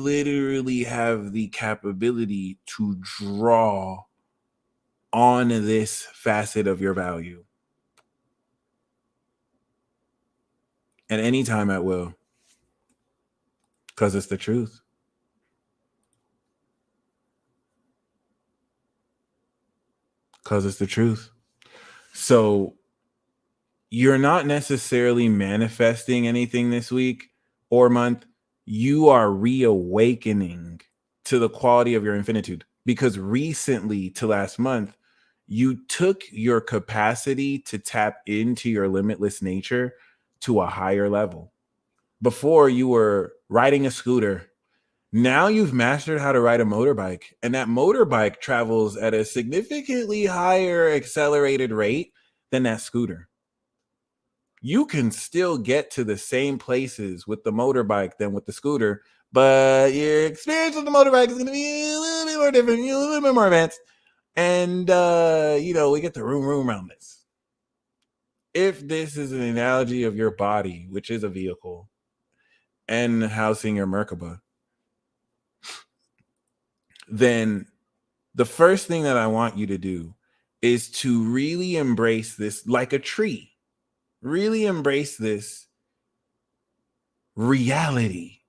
literally have the capability to draw on this facet of your value at any time at will, because it's the truth. Because it's the truth. So you're not necessarily manifesting anything this week or month. You are reawakening to the quality of your infinitude, because recently to last month, you took your capacity to tap into your limitless nature to a higher level. Before, you were riding a scooter. Now you've mastered how to ride a motorbike, and that motorbike travels at a significantly higher accelerated rate than that scooter. You can still get to the same places with the motorbike than with the scooter, but your experience with the motorbike is going to be a little bit more different, a little bit more advanced. And, we get the room around this. If this is an analogy of your body, which is a vehicle, and housing your Merkaba, then the first thing that I want you to do is to really embrace this like a tree. Really embrace this reality.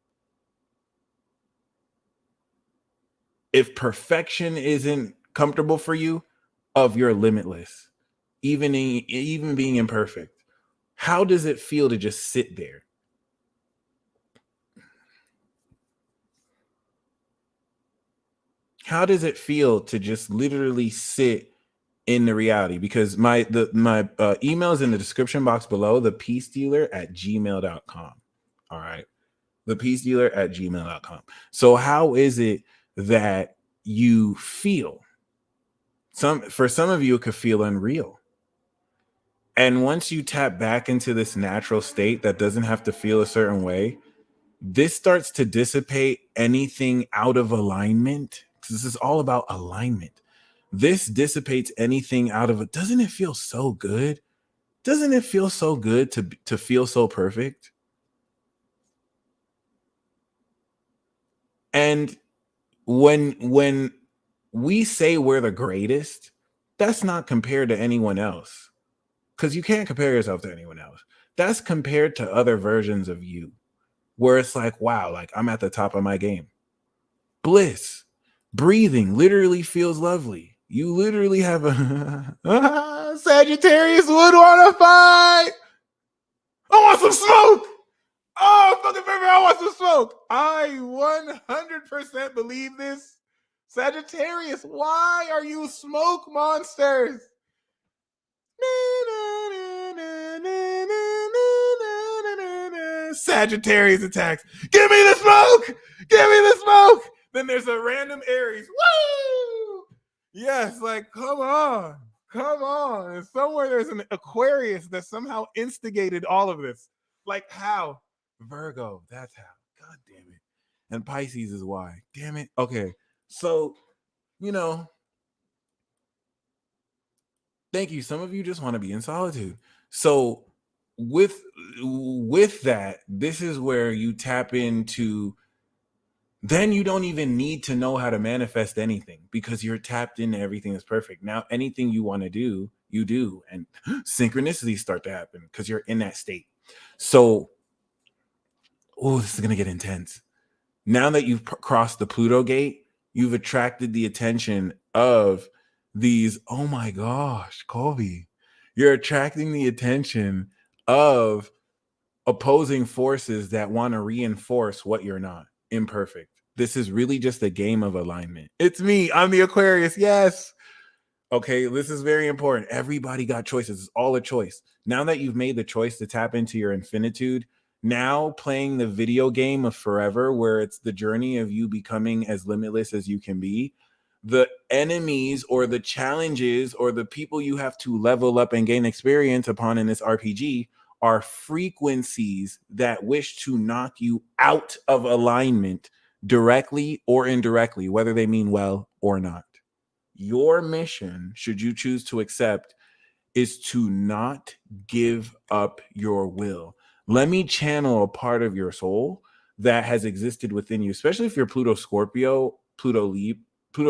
If perfection isn't comfortable for you, of your limitless, even being imperfect, how does it feel to just sit there? How does it feel to just literally sit in the reality, because my email is in the description box below, thepeacedealer@gmail.com. All right. Thepeacedealer@gmail.com. So how is it that you feel? For some of you, it could feel unreal. And once you tap back into this natural state that doesn't have to feel a certain way, this starts to dissipate anything out of alignment. Because this is all about alignment. This dissipates anything out of it. Doesn't it feel so good? Doesn't it feel so good to feel so perfect? And when we say we're the greatest, that's not compared to anyone else. Because you can't compare yourself to anyone else. That's compared to other versions of you, where it's like, wow, like I'm at the top of my game. Bliss. Breathing literally feels lovely. You literally have a Sagittarius would want to fight. I want some smoke. Oh, fucking baby, I want some smoke. I 100% believe this. Sagittarius, why are you smoke monsters? Sagittarius attacks. Give me the smoke. Give me the smoke. Then there's a random Aries. Woo! Yes, like, come on. Come on. And somewhere there's an Aquarius that somehow instigated all of this. Like, how? Virgo. That's how. God damn it. And Pisces is why. Damn it. Okay. So, thank you. Some of you just want to be in solitude. So with that, this is where you tap into, then you don't even need to know how to manifest anything, because you're tapped into everything that's perfect. Now, anything you want to do, you do. And synchronicities start to happen because you're in that state. So, this is going to get intense. Now that you've crossed the Pluto gate, you've attracted the attention of these, oh my gosh, Colby, you're attracting the attention of opposing forces that want to reinforce what you're not, imperfect. This is really just a game of alignment. It's me. I'm the Aquarius. Yes. Okay, this is very important. Everybody got choices. It's all a choice. Now that you've made the choice to tap into your infinitude, now playing the video game of forever, where it's the journey of you becoming as limitless as you can be, the enemies or the challenges or the people you have to level up and gain experience upon in this RPG are frequencies that wish to knock you out of alignment directly or indirectly, whether they mean well or not. Your mission, should you choose to accept, is to not give up your will. Let me channel a part of your soul that has existed within you, especially if you're Pluto Scorpio, Pluto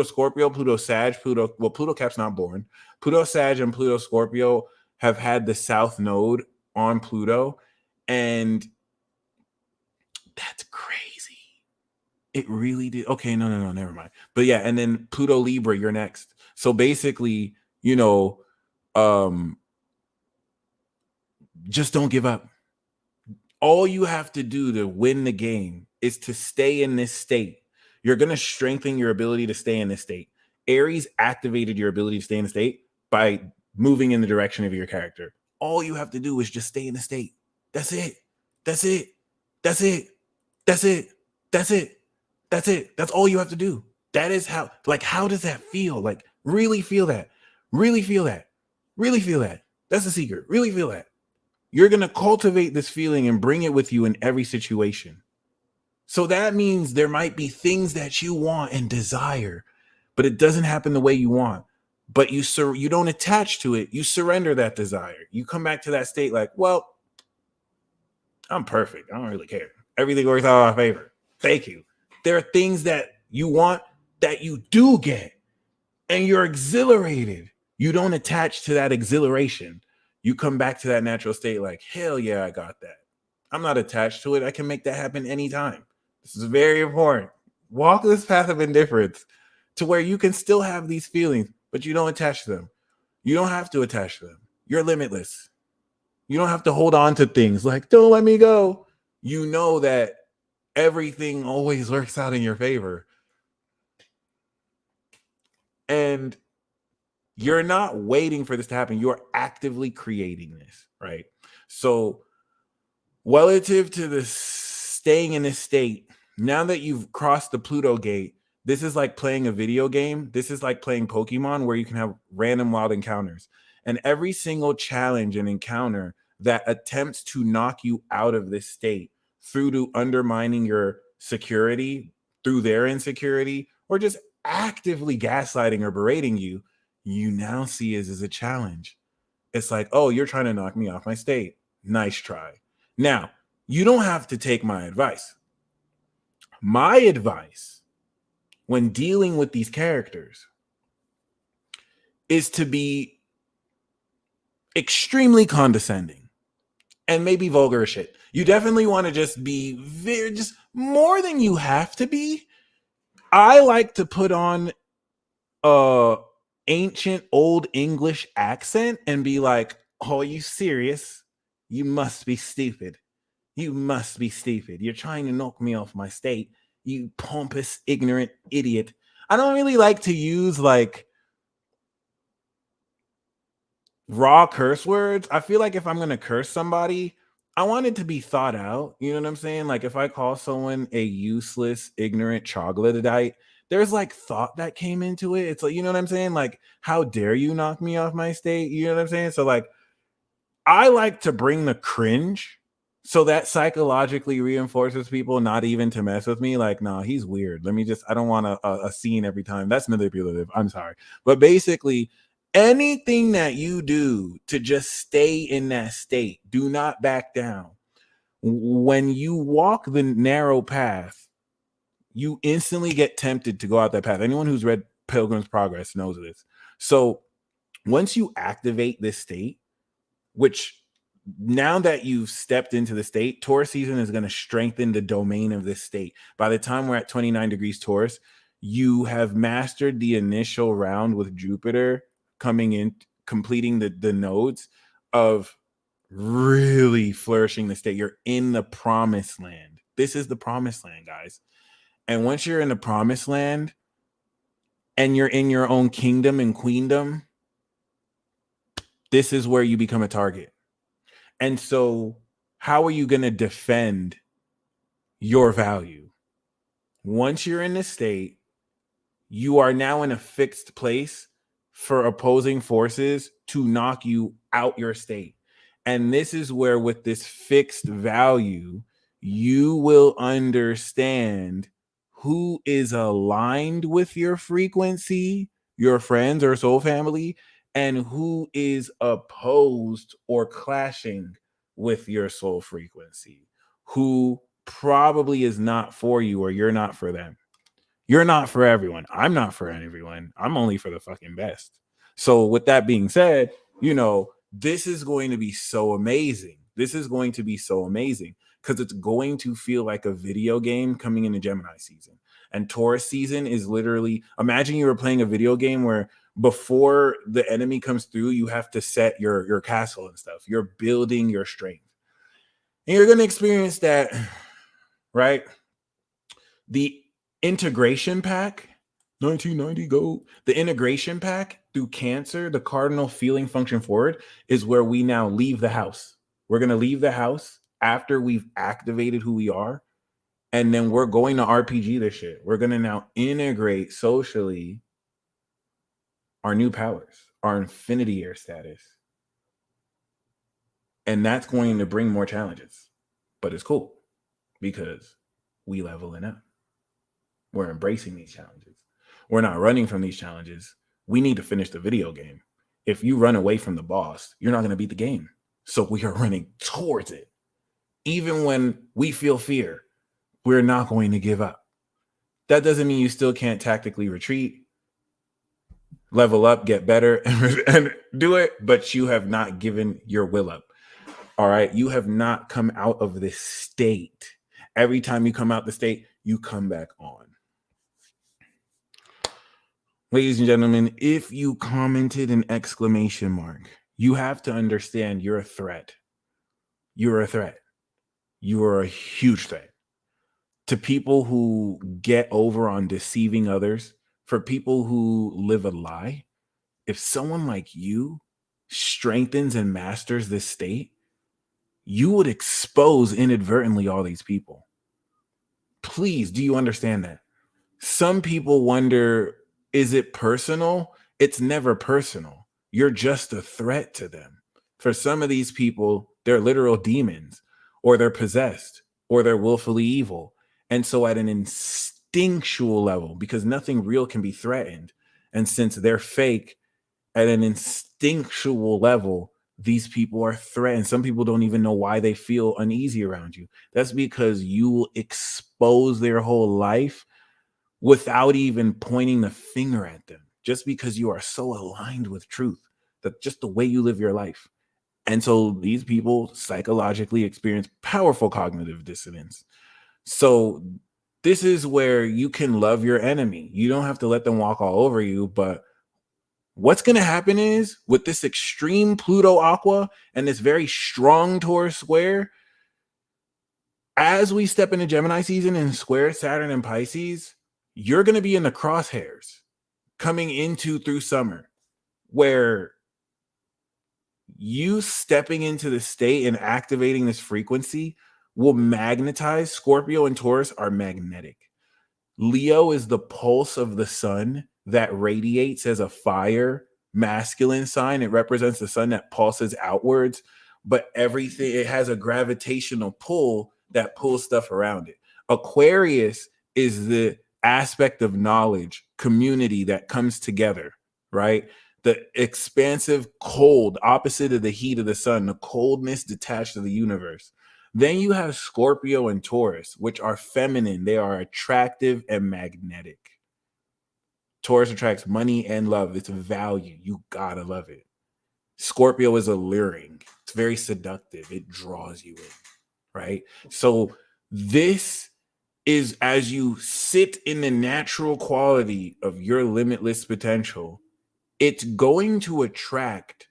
Scorpio, Pluto Sag, Pluto Cap's not born. Pluto Sag and Pluto Scorpio have had the South Node on Pluto, and that's crazy. It really did. Okay, no, never mind. But yeah, and then Pluto Libra, you're next. So basically, just don't give up. All you have to do to win the game is to stay in this state. You're going to strengthen your ability to stay in this state. Aries activated your ability to stay in the state by moving in the direction of your character. All you have to do is just stay in the state. That's it. That's it. That's it. That's it. That's it. That's it. That's all you have to do. That is how, like, how does that feel? Like, really feel that. Really feel that. Really feel that. That's the secret. Really feel that. You're going to cultivate this feeling and bring it with you in every situation. So that means there might be things that you want and desire, but it doesn't happen the way you want. But you don't attach to it. You surrender that desire. You come back to that state like, well, I'm perfect. I don't really care. Everything works out in my favor. Thank you. There are things that you want that you do get, and you're exhilarated. You don't attach to that exhilaration. You come back to that natural state like, hell yeah, I got that. I'm not attached to it. I can make that happen anytime. This is very important. Walk this path of indifference to where you can still have these feelings, but you don't attach to them. You don't have to attach to them. You're limitless. You don't have to hold on to things like, don't let me go. You know that everything always works out in your favor. And You're not waiting for this to happen. You're actively creating this, right? So relative to the staying in this state, now that you've crossed the Pluto gate, this is like playing a video game. This is like playing Pokemon where you can have random wild encounters. And every single challenge and encounter that attempts to knock you out of this state through to undermining your security, through their insecurity, or just actively gaslighting or berating you, you now see as a challenge. It's like, oh, you're trying to knock me off my state. Nice try. Now, you don't have to take my advice. My advice when dealing with these characters is to be extremely condescending and maybe vulgar as shit. You definitely want to just be just more than you have to be. I like to put on a ancient old English accent and be like, "Oh, are you serious? You must be stupid. You must be stupid. You're trying to knock me off my state, you pompous, ignorant idiot." I don't really like to use like raw curse words. I feel like if I'm going to curse somebody, I want it to be thought out. You know what I'm saying? Like if I call someone a useless, ignorant troglodyte, there's like thought that came into it. It's like, you know what I'm saying? Like, how dare you knock me off my state? You know what I'm saying? So like, I like to bring the cringe so that psychologically reinforces people not even to mess with me. Like, nah, he's weird. Let me just, I don't want a scene every time. That's manipulative. I'm sorry. But basically, anything that you do to just stay in that state, do not back down. When you walk the narrow path, you instantly get tempted to go out that path. Anyone who's read Pilgrim's Progress knows this. So once you activate this state, which now that you've stepped into the state, Taurus season is going to strengthen the domain of this state. By the time we're at 29 degrees Taurus, you have mastered the initial round with Jupiter coming in, completing the nodes of really flourishing the state. You're in the promised land. This is the promised land, guys. And once you're in the promised land and you're in your own kingdom and queendom, this is where you become a target. And so, how are you going to defend your value? Once you're in this state, you are now in a fixed place for opposing forces to knock you out your state. And this is where, with this fixed value, you will understand who is aligned with your frequency, your friends or soul family, and who is opposed or clashing with your soul frequency, who probably is not for you or you're not for them. You're not for everyone. I'm not for everyone. I'm only for the fucking best. So with that being said, you know, this is going to be so amazing. This is going to be so amazing because it's going to feel like a video game coming into Gemini season. And Taurus season is literally, imagine you were playing a video game where before the enemy comes through, you have to set your castle and stuff. You're building your strength. And you're going to experience that, right? The integration pack, 1990 go. The integration pack through Cancer, the cardinal feeling function forward, is where we now leave the house. We're going to leave the house after we've activated who we are. And then we're going to RPG this shit. We're going to now integrate socially our new powers, our infinity air status. And that's going to bring more challenges. But it's cool because we leveling up. We're embracing these challenges. We're not running from these challenges. We need to finish the video game. If you run away from the boss, you're not going to beat the game. So we are running towards it. Even when we feel fear, we're not going to give up. That doesn't mean you still can't tactically retreat, level up, get better, and do it, but you have not given your will up. All right? You have not come out of this state. Every time you come out the state, you come back on. Ladies and gentlemen, if you commented an exclamation mark, you have to understand you're a threat. You're a threat. You are a huge threat to people who get over on deceiving others, for people who live a lie, if someone like you strengthens and masters this state, you would expose inadvertently all these people. Please, do you understand that? Some people wonder, is it personal? It's never personal. You're just a threat to them. For some of these people, they're literal demons, or they're possessed, or they're willfully evil. And so, at an instinctual level, because nothing real can be threatened, and since they're fake, at an instinctual level, these people are threatened. Some people don't even know why they feel uneasy around you. That's because you will expose their whole life without even pointing the finger at them, just because you are so aligned with truth, that just the way you live your life. And so these people psychologically experience powerful cognitive dissonance. So this is where you can love your enemy. You don't have to let them walk all over you, but what's going to happen is, with this extreme Pluto Aqua and this very strong Taurus square, as we step into Gemini season and square Saturn and Pisces, you're going to be in the crosshairs coming into through summer, where you stepping into the state and activating this frequency will magnetize. Scorpio and Taurus are magnetic. Leo is the pulse of the sun that radiates as a fire masculine sign. It represents the sun that pulses outwards, but everything, it has a gravitational pull that pulls stuff around it. Aquarius is the aspect of knowledge, community that comes together, right? The expansive cold, opposite of the heat of the sun, the coldness detached of the universe. Then you have Scorpio and Taurus, which are feminine. They are attractive and magnetic. Taurus attracts money and love. It's a value. You gotta love it. Scorpio is alluring. It's very seductive. It draws you in, right? So this is, as you sit in the natural quality of your limitless potential, it's going to attract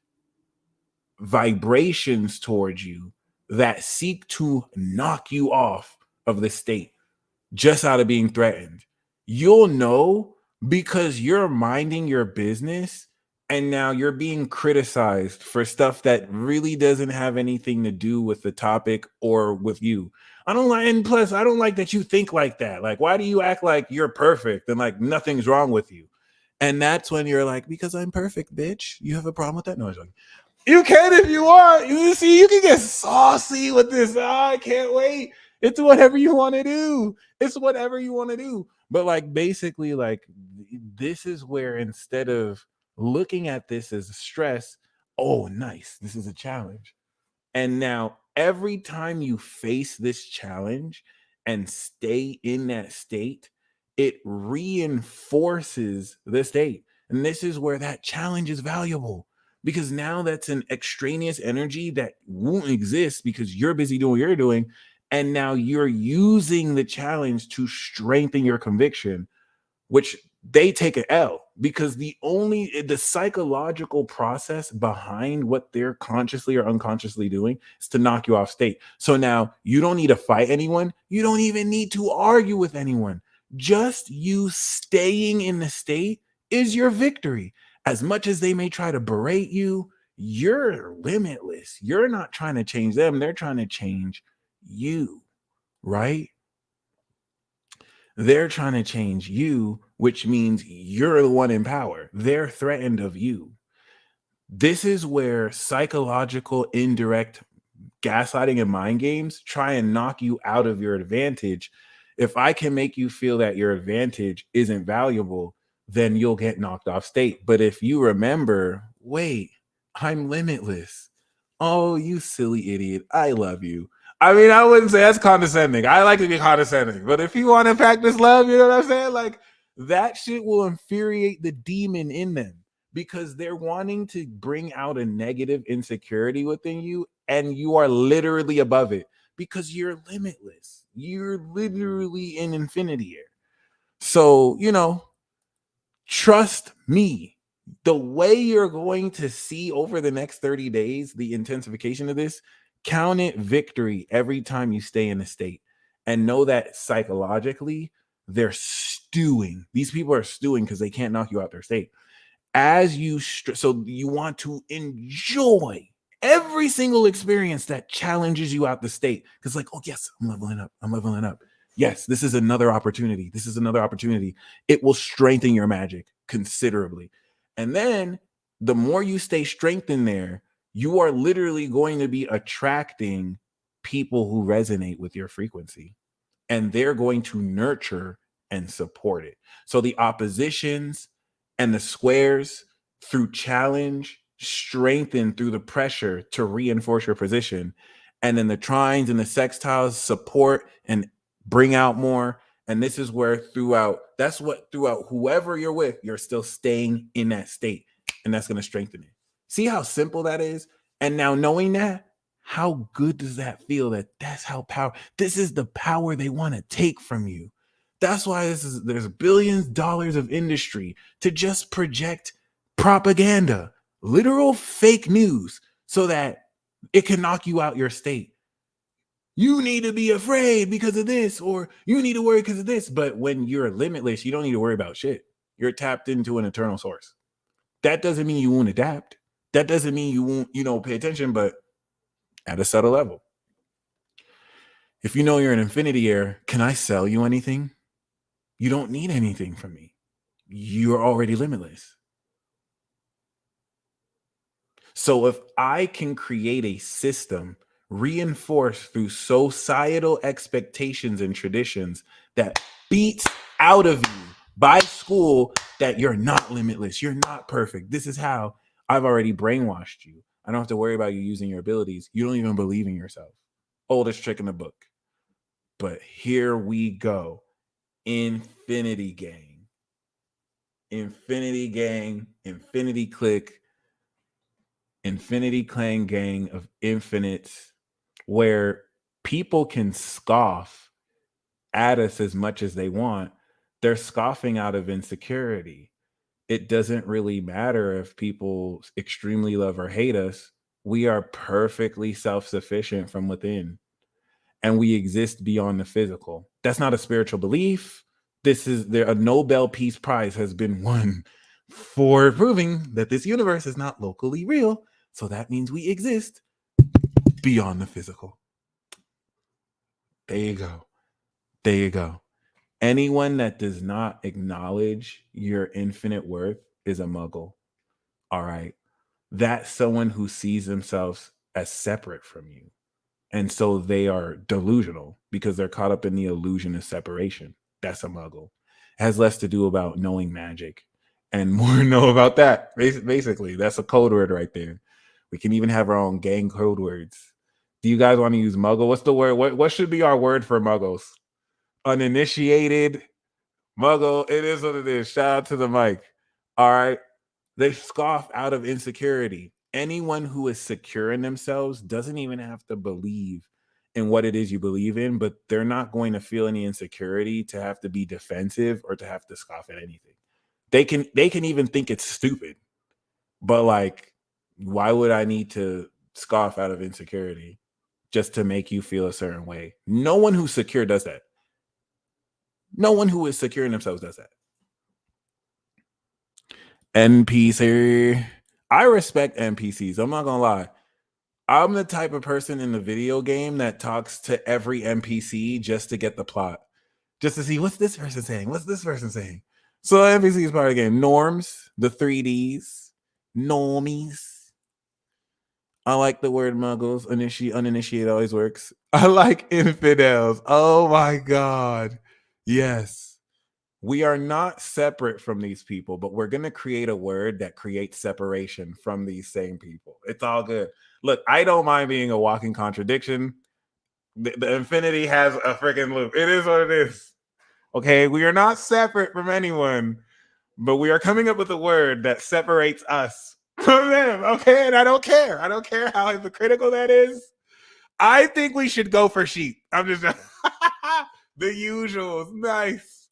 vibrations towards you that seek to knock you off of the state just out of being threatened. You'll know because you're minding your business and now you're being criticized for stuff that really doesn't have anything to do with the topic or with you. I don't like, and plus, I don't like that you think like that. Like, why do you act like you're perfect and like nothing's wrong with you? And that's when you're like, because I'm perfect, bitch. You have a problem with that? No, I was like, you can if you want. You see, you can get saucy with this. Oh, I can't wait. It's whatever you want to do. It's whatever you want to do. But like basically, like this is where instead of looking at this as stress, oh, nice. This is a challenge. And now every time you face this challenge and stay in that state, it reinforces the state. And this is where that challenge is valuable, because now that's an extraneous energy that won't exist because you're busy doing what you're doing. And now you're using the challenge to strengthen your conviction, which they take an L, because the psychological process behind what they're consciously or unconsciously doing is to knock you off state. So now you don't need to fight anyone. You don't even need to argue with anyone. Just you staying in the state is your victory. As much as they may try to berate you, you're limitless. You're not trying to change them. They're trying to change you, right? They're trying to change you, which means you're the one in power. They're threatened of you. This is where psychological indirect gaslighting and mind games try and knock you out of your advantage. If I can make you feel that your advantage isn't valuable, then you'll get knocked off state. But if you remember, wait, I'm limitless. Oh, you silly idiot. I love you. I mean, I wouldn't say that's condescending. I like to be condescending. But if you want to practice love, you know what I'm saying? Like, that shit will infuriate the demon in them, because they're wanting to bring out a negative insecurity within you, and you are literally above it because you're limitless. You're literally in infinity here. So, trust me, the way you're going to see over the next 30 days, the intensification of this, count it victory every time you stay in a state, and know that psychologically they're stewing. These people are stewing because they can't knock you out their state. as you so you want to enjoy every single experience that challenges you out the state, because like, oh yes, I'm leveling up, yes, this is another opportunity, it will strengthen your magic considerably. And then the more you stay strengthened there, you are literally going to be attracting people who resonate with your frequency, and they're going to nurture and support it. So the oppositions and the squares, through challenge, strengthen through the pressure to reinforce your position. And then the trines and the sextiles support and bring out more. And this is where throughout whoever you're with, you're still staying in that state. And that's going to strengthen it. See how simple that is? And now knowing that, how good does that feel? That's how this is the power they want to take from you. That's why there's billions of dollars of industry to just project propaganda, literal fake news, so that it can knock you out your state. You need to be afraid because of this, or you need to worry because of this. But when you're limitless, you don't need to worry about shit. You're tapped into an eternal source. That doesn't mean you won't adapt. That doesn't mean you won't, pay attention, but at a subtle level. If you know you're an infinity heir, can I sell you anything? You don't need anything from me. You're already limitless. So if I can create a system reinforced through societal expectations and traditions that beats out of you by school that you're not limitless, you're not perfect, this is how I've already brainwashed you. I don't have to worry about you using your abilities. You don't even believe in yourself. Oldest trick in the book. But here we go. Infinity Gang. Infinity Gang, Infinity Click, Infinity Clan Gang of infinites, where people can scoff at us as much as they want. They're scoffing out of insecurity. It doesn't really matter if people extremely love or hate us. We are perfectly self-sufficient from within, and we exist beyond the physical. That's not a spiritual belief. A Nobel Peace Prize has been won for proving that this universe is not locally real. So that means we exist beyond the physical. There you go. There you go. Anyone that does not acknowledge your infinite worth is a muggle. All right. That's someone who sees themselves as separate from you. And so they are delusional because they're caught up in the illusion of separation. That's a muggle. It has less to do about knowing magic and more know about that. Basically, that's a code word right there. We can even have our own gang code words. Do you guys want to use muggle? What's the word? What should be our word for muggles? Uninitiated muggle. It is what it is. Shout out to the mic. All right. They scoff out of insecurity. Anyone who is secure in themselves doesn't even have to believe in what it is you believe in, but they're not going to feel any insecurity to have to be defensive or to have to scoff at anything. They can even think it's stupid. But like, why would I need to scoff out of insecurity just to make you feel a certain way? No one who's secure does that. No one who is secure in themselves does that. NPC. I respect NPCs. I'm not gonna lie. I'm the type of person in the video game that talks to every NPC just to get the plot, just to see what's this person saying, what's this person saying. So NPC is part of the game. Norms, the 3Ds, normies. I like the word muggles. Uninitiated always works. I like infidels. Oh my God. Yes. We are not separate from these people, but we're going to create a word that creates separation from these same people. It's all good. Look, I don't mind being a walking contradiction. The infinity has a freaking loop. It is what it is. Okay, we are not separate from anyone, but we are coming up with a word that separates us from them. Okay, and I don't care. I don't care how hypocritical that is. I think we should go for sheep. I'm just the usuals. Nice.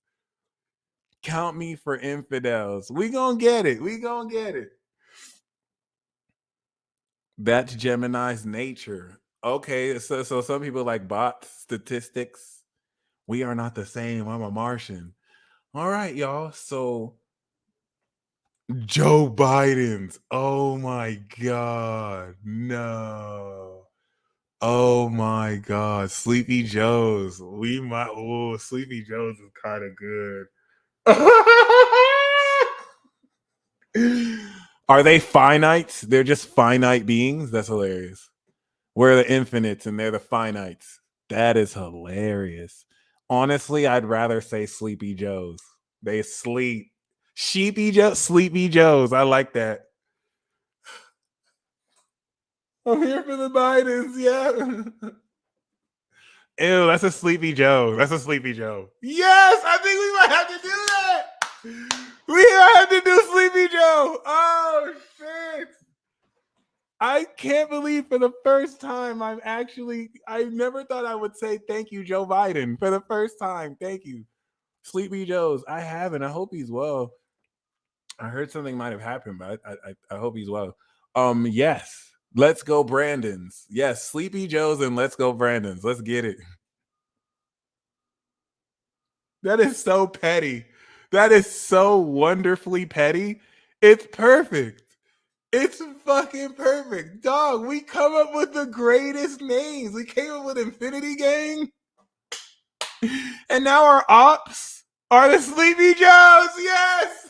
Count me for infidels. We gonna get it. We gonna get it. That's Gemini's nature. Okay, so some people like bot statistics. We are not the same. I'm a Martian. All right, y'all. So Joe Biden's. Oh my God. No. Oh my God. Sleepy Joe's. Sleepy Joe's is kind of good. Are they finites? They're just finite beings? That's hilarious. We're the infinites and they're the finites. That is hilarious. Honestly, I'd rather say Sleepy Joe's. They sleep. Sheepy Joe, Sleepy Joe's. I like that. I'm here for the Bidens. Yeah. Ew, that's a Sleepy Joe. That's a Sleepy Joe. Yes, I think we might have to do that. We might have to do Sleepy Joe. Oh, shit. I can't believe for the first time I never thought I would say thank you, Joe Biden, for the first time. Thank you. Sleepy Joe's. I haven't. I hope he's well. I heard something might have happened, but I hope he's well. Yes. Let's go, Brandon's. Yes, Sleepy Joe's and let's go, Brandon's. Let's get it. That is so petty. That is so wonderfully petty. It's perfect. It's fucking perfect. Dog, we come up with the greatest names. We came up with Infinity Gang. And now our ops are the Sleepy Joes. Yes.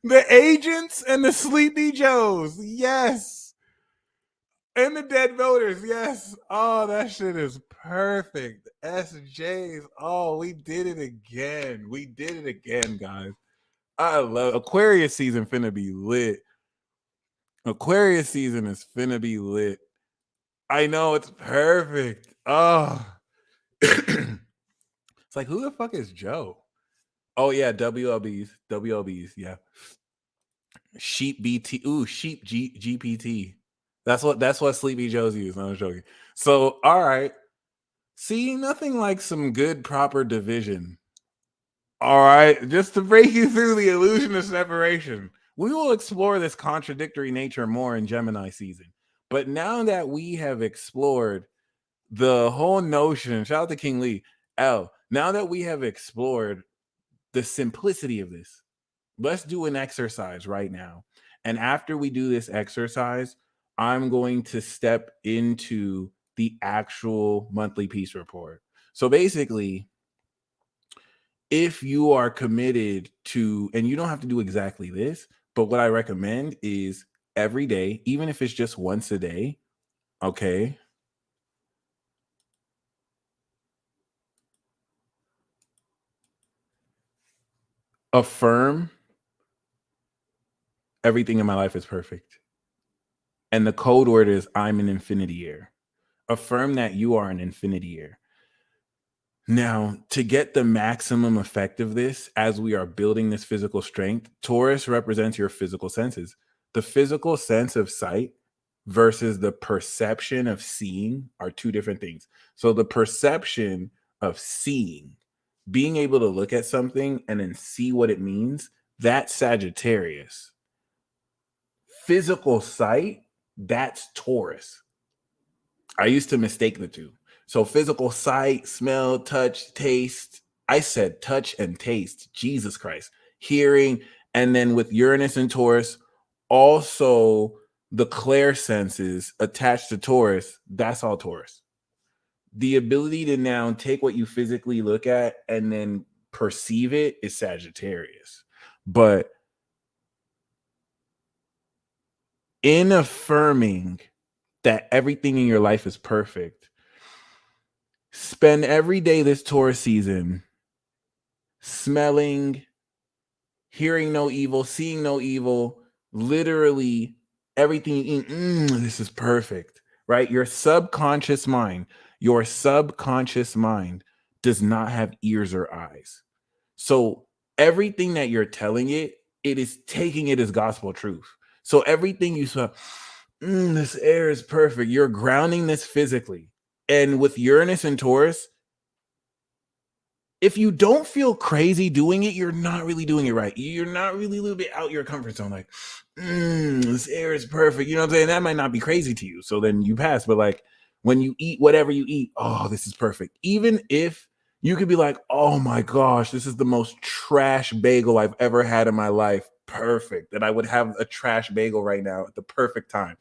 The agents and the Sleepy Joes. Yes. And the dead voters. Yes. Oh, that shit is perfect. SJs. Oh, we did it again. We did it again, guys. I love Aquarius season finna be lit. Aquarius season is finna be lit. I know it's perfect. Oh. It's like, who the fuck is Joe? Oh yeah, WLBs, yeah. Sheep BT. Ooh, sheep GPT. That's what Sleepy Joe's use. No, I'm joking. So, all right. See, nothing like some good proper division. All right, just to break you through the illusion of separation. We will explore this contradictory nature more in Gemini season. But now that we have explored the whole notion, shout out to King Lee, now that we have explored the simplicity of this, let's do an exercise right now. And after we do this exercise, I'm going to step into the actual monthly peace report. So basically, if you are committed to, and you don't have to do exactly this, but what I recommend is every day, even if it's just once a day, okay? Affirm everything in my life is perfect. And the code word is I'm an infinity heir. Affirm that you are an infinity heir. Now, to get the maximum effect of this, as we are building this physical strength, Taurus represents your physical senses. The physical sense of sight versus the perception of seeing are two different things. So the perception of seeing, being able to look at something and then see what it means, that's Sagittarius. Physical sight, that's Taurus. I used to mistake the two. So physical sight, smell, touch, taste. I said touch and taste. Jesus Christ. Hearing, and then with Uranus and Taurus, also the clair senses attached to Taurus, that's all Taurus. The ability to now take what you physically look at and then perceive it is Sagittarius. But in affirming that everything in your life is perfect, spend every day this Taurus season smelling, hearing no evil, seeing no evil, literally everything you eat. This is perfect, right? Your subconscious mind does not have ears or eyes. So everything that you're telling it, it is taking it as gospel truth. So everything you saw, this air is perfect. You're grounding this physically. And with Uranus and Taurus, if you don't feel crazy doing it, you're not really doing it right. You're not really a little bit out your comfort zone. Like, this air is perfect. You know what I'm saying? That might not be crazy to you. So then you pass. But like when you eat whatever you eat, oh, this is perfect. Even if You could be like, oh my gosh, this is the most trash bagel I've ever had in my life. Perfect. And I would have a trash bagel right now at the perfect time.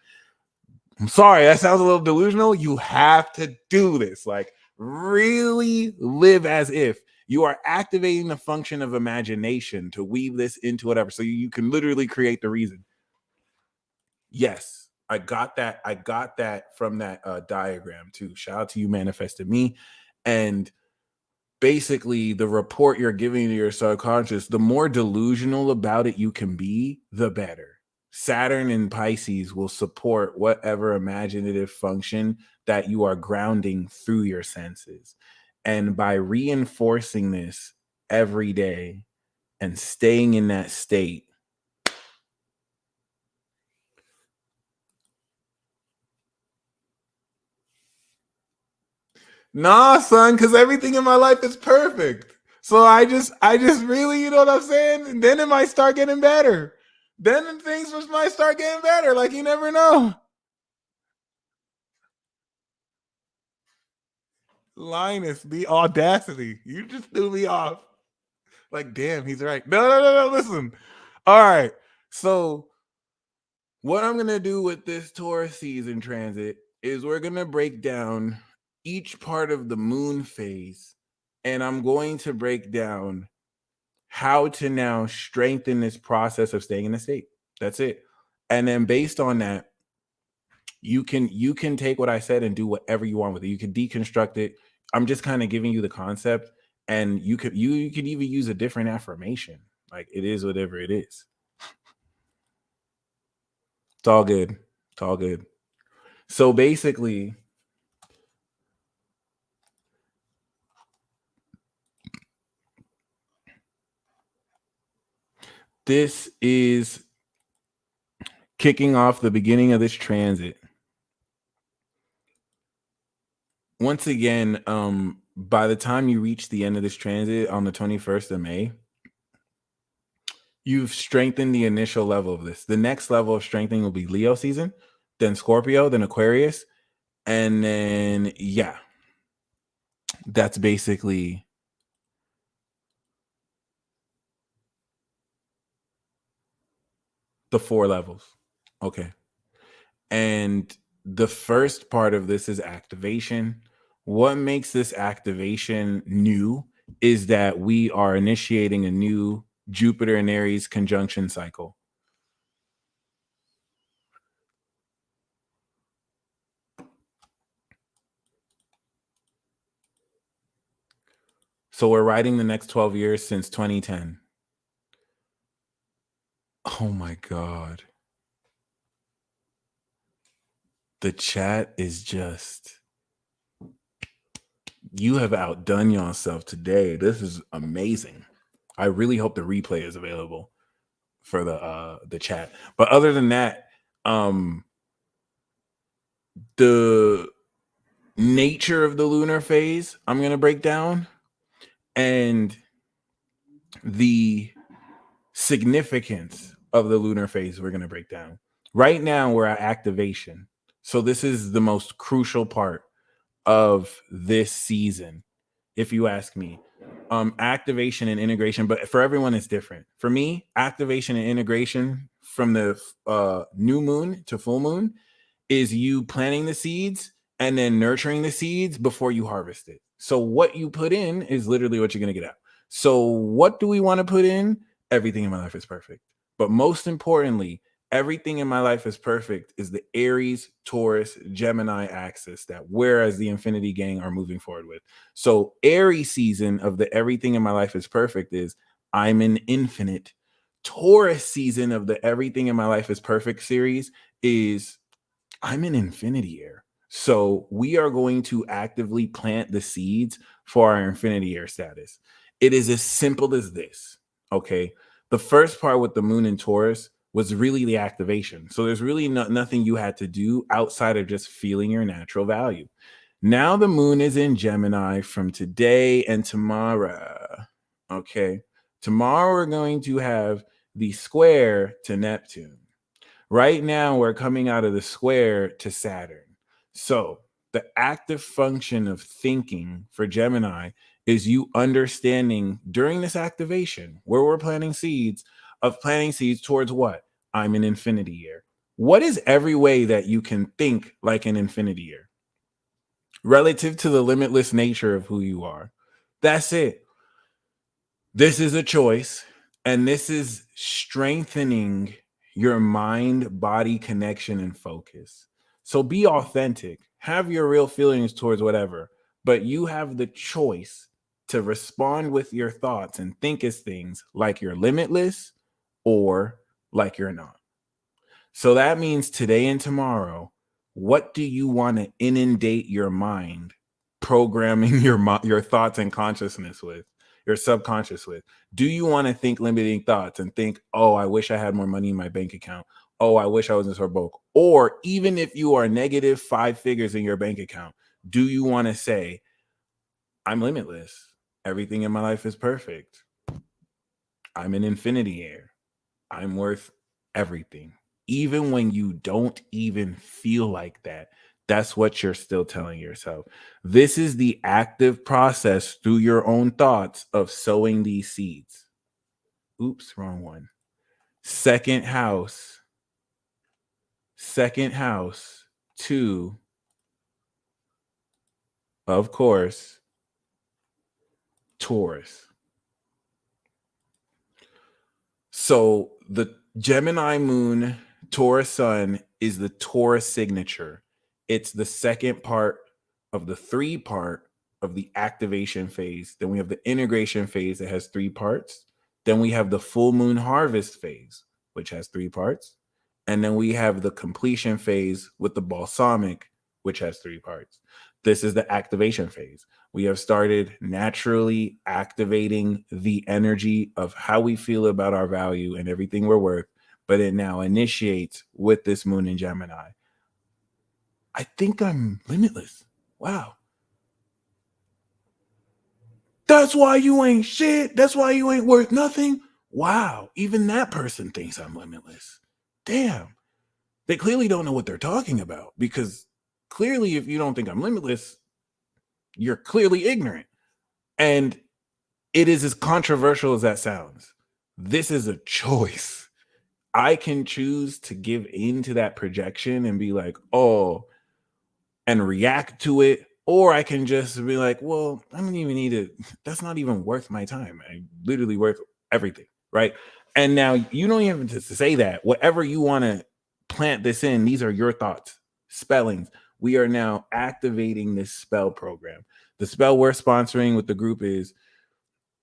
I'm sorry, that sounds a little delusional. You have to do this. Like, really live as if you are activating the function of imagination to weave this into whatever. So you can literally create the reason. Yes, I got that. I got that from that diagram too. Shout out to you, Manifested Me. And basically, the report you're giving to your subconscious, the more delusional about it you can be, the better. Saturn in Pisces will support whatever imaginative function that you are grounding through your senses. And by reinforcing this every day and staying in that state, nah, son, because everything in my life is perfect. So I just really, you know what I'm saying? And then it might start getting better. Then things just might start getting better. Like, you never know. Linus, the audacity. You just threw me off. Like, damn, he's right. No, listen. All right. So what I'm gonna do with this Taurus season transit is we're gonna break down each part of the moon phase, and I'm going to break down how to now strengthen this process of staying in the state. That's it. And then based on that, you can take what I said and do whatever you want with it. You can deconstruct it. I'm just kind of giving you the concept, and you could even use a different affirmation. Like, it is whatever it is. It's all good. It's all good. So basically, this is kicking off the beginning of this transit. Once again, by the time you reach the end of this transit on the 21st of May, you've strengthened the initial level of this. The next level of strengthening will be Leo season, then Scorpio, then Aquarius, and then yeah, that's basically the 4 levels. Okay. And the first part of this is activation. What makes this activation new is that we are initiating a new Jupiter and Aries conjunction cycle. So we're riding the next 12 years since 2010. Oh my God. The chat is just, you have outdone yourself today. This is amazing. I really hope the replay is available for the chat. But other than that, the nature of the lunar phase I'm going to break down, and the significance of the lunar phase we're going to break down. Right now we're at activation. So this is the most crucial part of this season, if you ask me. Activation and integration, but for everyone it's different. For me, activation and integration from the new moon to full moon is you planting the seeds and then nurturing the seeds before you harvest it. So what you put in is literally what you're going to get out. So what do we want to put in? Everything in my life is perfect. But most importantly, everything in my life is perfect is the Aries, Taurus, Gemini axis that whereas the Infinity Gang are moving forward with. So Aries season of the everything in my life is perfect is I'm an infinite. Taurus season of the everything in my life is perfect series is I'm an infinity heir. So we are going to actively plant the seeds for our infinity heir status. It is as simple as this. Okay. The first part with the moon in Taurus was really the activation. So there's really nothing you had to do outside of just feeling your natural value. Now the moon is in Gemini from today and tomorrow. Okay. Tomorrow we're going to have the square to Neptune. Right now, we're coming out of the square to Saturn. So the active function of thinking for Gemini is you understanding during this activation where we're planting seeds towards what? I'm an infinity year. What is every way that you can think like an infinity year relative to the limitless nature of who you are? That's it. This is a choice, and this is strengthening your mind body connection and focus. So be authentic, have your real feelings towards whatever, but you have the choice to respond with your thoughts and think as things like you're limitless or like you're not. So that means today and tomorrow, what do you want to inundate your mind, programming your thoughts and consciousness with, your subconscious with? Do you want to think limiting thoughts and think, oh, I wish I had more money in my bank account? Oh, I wish I wasn't so broke. Or even if you are negative 5 figures in your bank account, do you want to say, I'm limitless. Everything in my life is perfect. I'm an infinity heir. I'm worth everything. Even when you don't even feel like that, that's what you're still telling yourself. This is the active process through your own thoughts of sowing these seeds. Oops, wrong one. Second house, 2, of course, Taurus. So the Gemini moon, Taurus sun is the Taurus signature. It's the second part of the 3-part of the activation phase. Then we have the integration phase that has 3 parts. Then we have the full moon harvest phase, which has 3 parts. And then we have the completion phase with the balsamic, which has 3 parts. This is the activation phase. We have started naturally activating the energy of how we feel about our value and everything we're worth, but it now initiates with this moon in Gemini. I think I'm limitless. Wow. That's why you ain't shit. That's why you ain't worth nothing. Wow. Even that person thinks I'm limitless. Damn. They clearly don't know what they're talking about, because clearly, if you don't think I'm limitless, you're clearly ignorant. And it is as controversial as that sounds. This is a choice. I can choose to give into that projection and be like, oh, and react to it. Or I can just be like, well, I don't even need it. That's not even worth my time. I literally worth everything. Right. And now you don't even have to say that. Whatever you want to plant this in, these are your thoughts, spellings. We are now activating this spell program. The spell we're sponsoring with the group is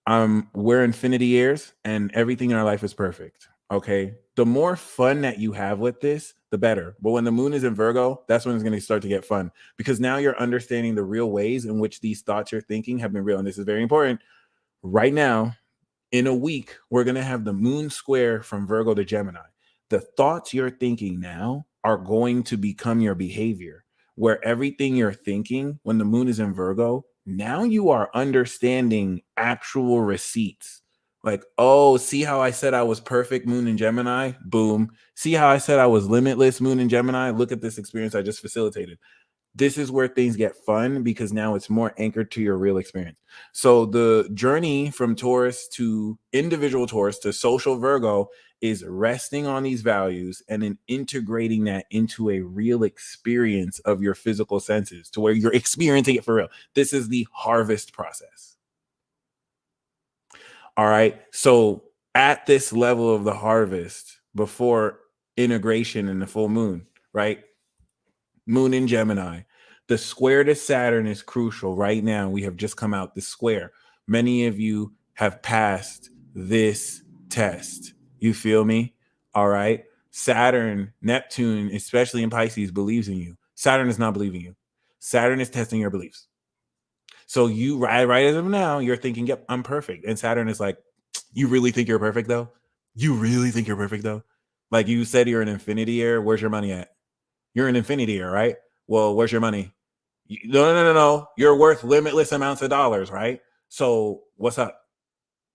we're infinity years and everything in our life is perfect. Okay. The more fun that you have with this, the better. But when the moon is in Virgo, that's when it's going to start to get fun, because now you're understanding the real ways in which these thoughts you're thinking have been real. And this is very important. Right now, in a week, we're going to have the moon square from Virgo to Gemini. The thoughts you're thinking now are going to become your behavior, where everything you're thinking when the moon is in Virgo, now you are understanding actual receipts. Like, oh, see how I said I was perfect, moon in Gemini? Boom. See how I said I was limitless, moon in Gemini? Look at this experience I just facilitated. This is where things get fun, because now it's more anchored to your real experience. So the journey from Taurus to individual Taurus to social Virgo is resting on these values and then integrating that into a real experience of your physical senses to where you're experiencing it for real. This is the harvest process. All right. So at this level of the harvest, before integration in the full moon, right? Moon in Gemini. The square to Saturn is crucial right now. We have just come out the square. Many of you have passed this test. You feel me? All right. Saturn, Neptune, especially in Pisces, believes in you. Saturn is not believing you. Saturn is testing your beliefs. So you, right as of now, you're thinking, yep, I'm perfect. And Saturn is like, you really think you're perfect though? You really think you're perfect though? Like you said, you're an infinity heir. Where's your money at? You're an infinity heir, right? Well, where's your money? No. You're worth limitless amounts of dollars, right? So what's up?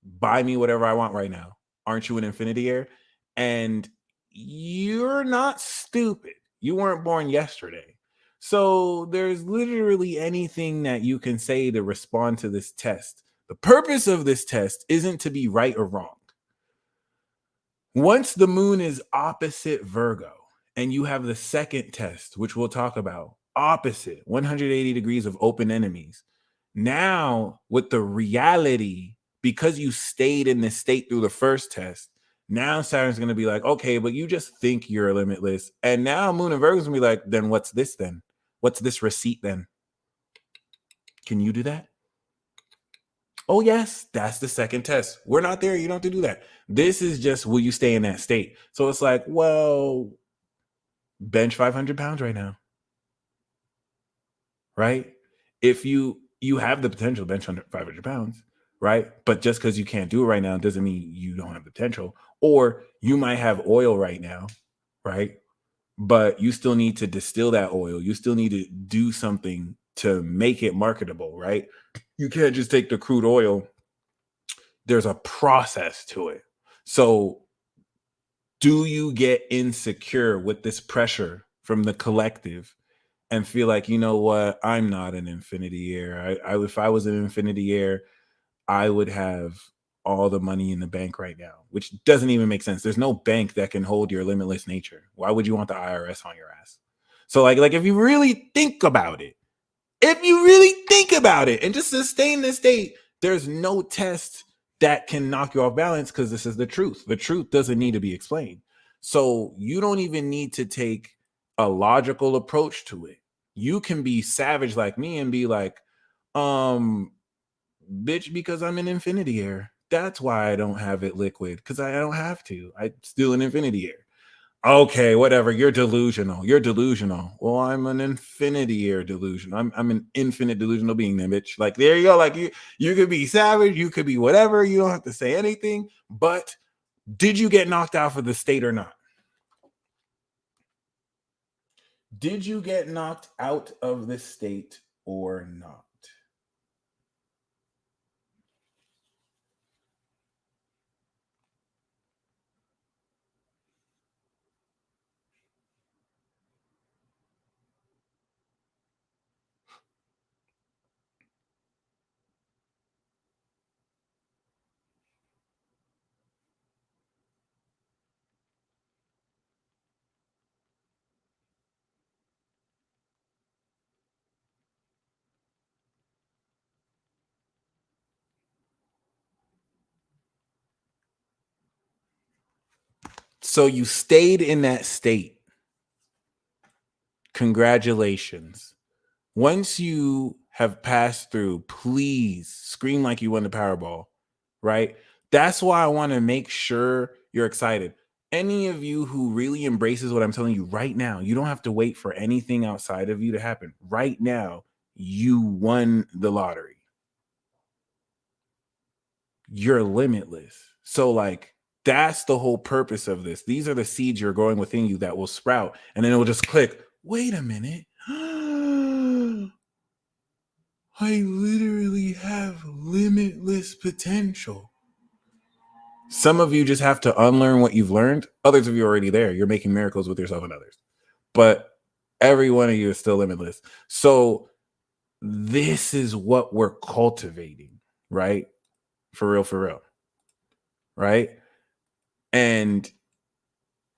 Buy me whatever I want right now. Aren't you an infinity heir? And you're not stupid. You weren't born yesterday. So there's literally anything that you can say to respond to this test. The purpose of this test isn't to be right or wrong. Once the moon is opposite Virgo, and you have the second test, which we'll talk about, opposite 180 degrees of open enemies. Now, with the reality, because you stayed in this state through the first test, now Saturn's going to be like, okay, but you just think you're limitless. And now Moon and Virgo's going to be like, then what's this then? What's this receipt then? Can you do that? Oh, yes, that's the second test. We're not there. You don't have to do that. This is just, will you stay in that state? So it's like, well, bench 500 pounds right now, right? If you have the potential to bench 500 pounds, right? But just because you can't do it right now doesn't mean you don't have the potential. Or you might have oil right now, right? But you still need to distill that oil. You still need to do something to make it marketable, right? You can't just take the crude oil. There's a process to it. So do you get insecure with this pressure from the collective and feel like, you know what, I'm not an infinity heir. If I was an infinity heir, I would have all the money in the bank right now, which doesn't even make sense. There's no bank that can hold your limitless nature. Why would you want the IRS on your ass? So like if you really think about it, and just sustain this state, there's no test that can knock you off balance because this is the truth. The truth doesn't need to be explained. So you don't even need to take a logical approach to it. You can be savage like me and be like, bitch, because I'm an infinity heir. That's why I don't have it liquid, because I don't have to. I'm still an infinity heir. Okay, whatever. You're delusional. Well, I'm an infinity heir delusion. I'm an infinite delusional being, then, bitch. Like, there you go. Like, you could be savage. You could be whatever. You don't have to say anything. But did you get knocked out of the state or not? Did you get knocked out of the state or not? So you stayed in that state. Congratulations. Once you have passed through, please scream like you won the Powerball, right? That's why I want to make sure you're excited. Any of you who really embraces what I'm telling you right now, you don't have to wait for anything outside of you to happen. Right now, you won the lottery. You're limitless. So like, that's the whole purpose of this. These are the seeds you're growing within you that will sprout, and then it will just click. Wait a minute. I literally have limitless potential. Some of you just have to unlearn what you've learned. Others of you are already there. You're making miracles with yourself and others. But every one of you is still limitless. So this is what we're cultivating, right? For real. Right? And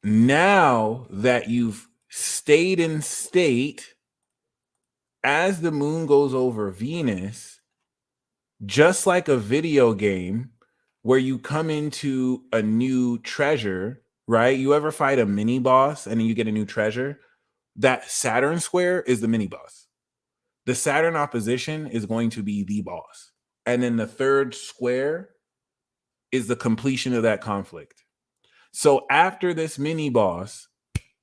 now that you've stayed in state, as the moon goes over Venus, just like a video game where you come into a new treasure, right? You ever fight a mini boss and then you get a new treasure? That Saturn square is the mini boss. The Saturn opposition is going to be the boss. And then the third square is the completion of that conflict. So after this mini boss,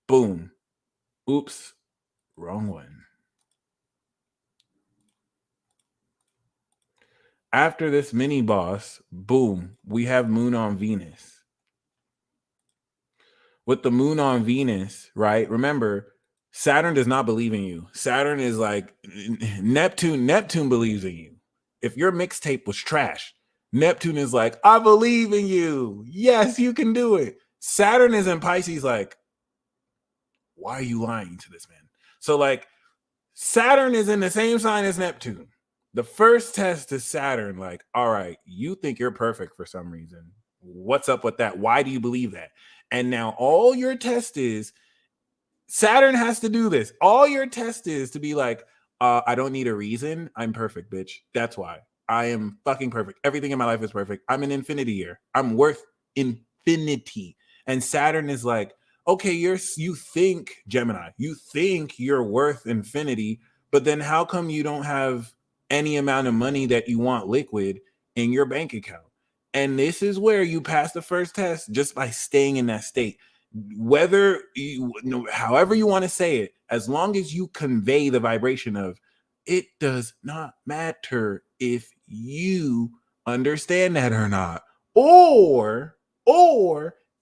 boom. Oops, wrong one. After this mini boss, boom, we have Moon on Venus. With the Moon on Venus, right? Remember, Saturn does not believe in you. Saturn is like Neptune. Neptune believes in you. If your mixtape was trash, Neptune is like, I believe in you. Yes, you can do it. Saturn is in Pisces like, why are you lying to this man? So like, Saturn is in the same sign as Neptune. The first test is Saturn, like, all right, you think you're perfect for some reason. What's up with that? Why do you believe that? And now all your test is Saturn has to do this. All your test is to be like, I don't need a reason. I'm perfect, bitch. That's why. I am fucking perfect. Everything in my life is perfect. I'm an infinity year. I'm worth infinity. And Saturn is like, okay, you think Gemini, you think you're worth infinity, but then how come you don't have any amount of money that you want liquid in your bank account? And this is where you pass the first test just by staying in that state. Whether you, however you want to say it, as long as you convey the vibration of it does not matter if you understand that or not, or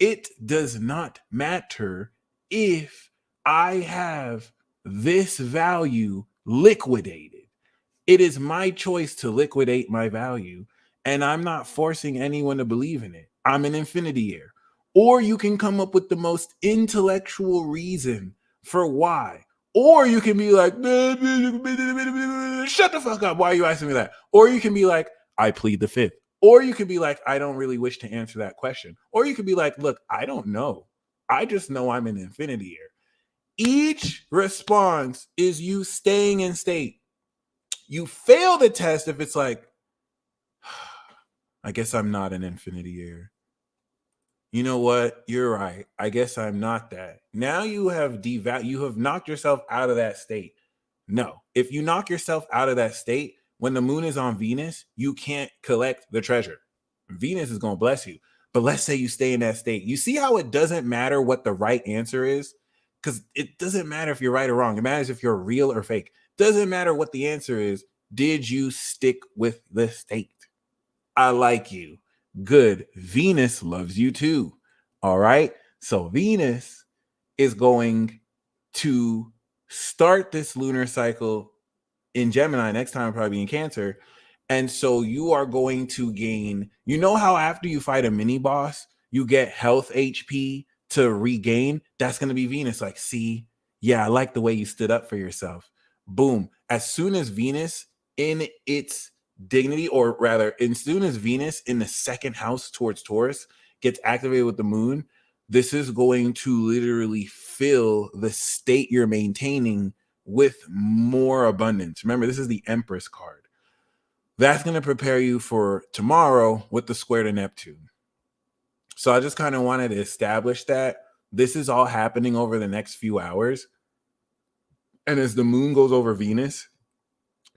it does not matter if I have this value liquidated. It is my choice to liquidate my value, and I'm not forcing anyone to believe in it. I'm an infinity year. Or you can come up with the most intellectual reason for why. Or you can be like, shut the fuck up. Why are you asking me that? Or you can be like, I plead the fifth. Or you could be like, I don't really wish to answer that question. Or you could be like, look, I don't know. I just know I'm an infinity year. Each response is you staying in state. You fail the test if it's like, I guess I'm not an infinity year. You know what? You're right. I guess I'm not that. Now you have you have knocked yourself out of that state. No. If you knock yourself out of that state, when the moon is on Venus, you can't collect the treasure. Venus is going to bless you. But let's say you stay in that state. You see how it doesn't matter what the right answer is? Because it doesn't matter if you're right or wrong. It matters if you're real or fake. Doesn't matter what the answer is. Did you stick with the state? I like you. Good. Venus loves you too. All right. So Venus is going to start this lunar cycle in Gemini. Next time, probably in Cancer. And so you are going to gain, you know how after you fight a mini boss, you get health HP to regain? That's going to be Venus. Like, see, yeah, I like the way you stood up for yourself. Boom. As soon as Venus in its dignity, or rather, as soon as Venus in the second house towards Taurus gets activated with the moon, this is going to literally fill the state you're maintaining with more abundance. Remember, this is the Empress card. That's going to prepare you for tomorrow with the square to Neptune. So I just kind of wanted to establish that this is all happening over the next few hours. And as the moon goes over Venus,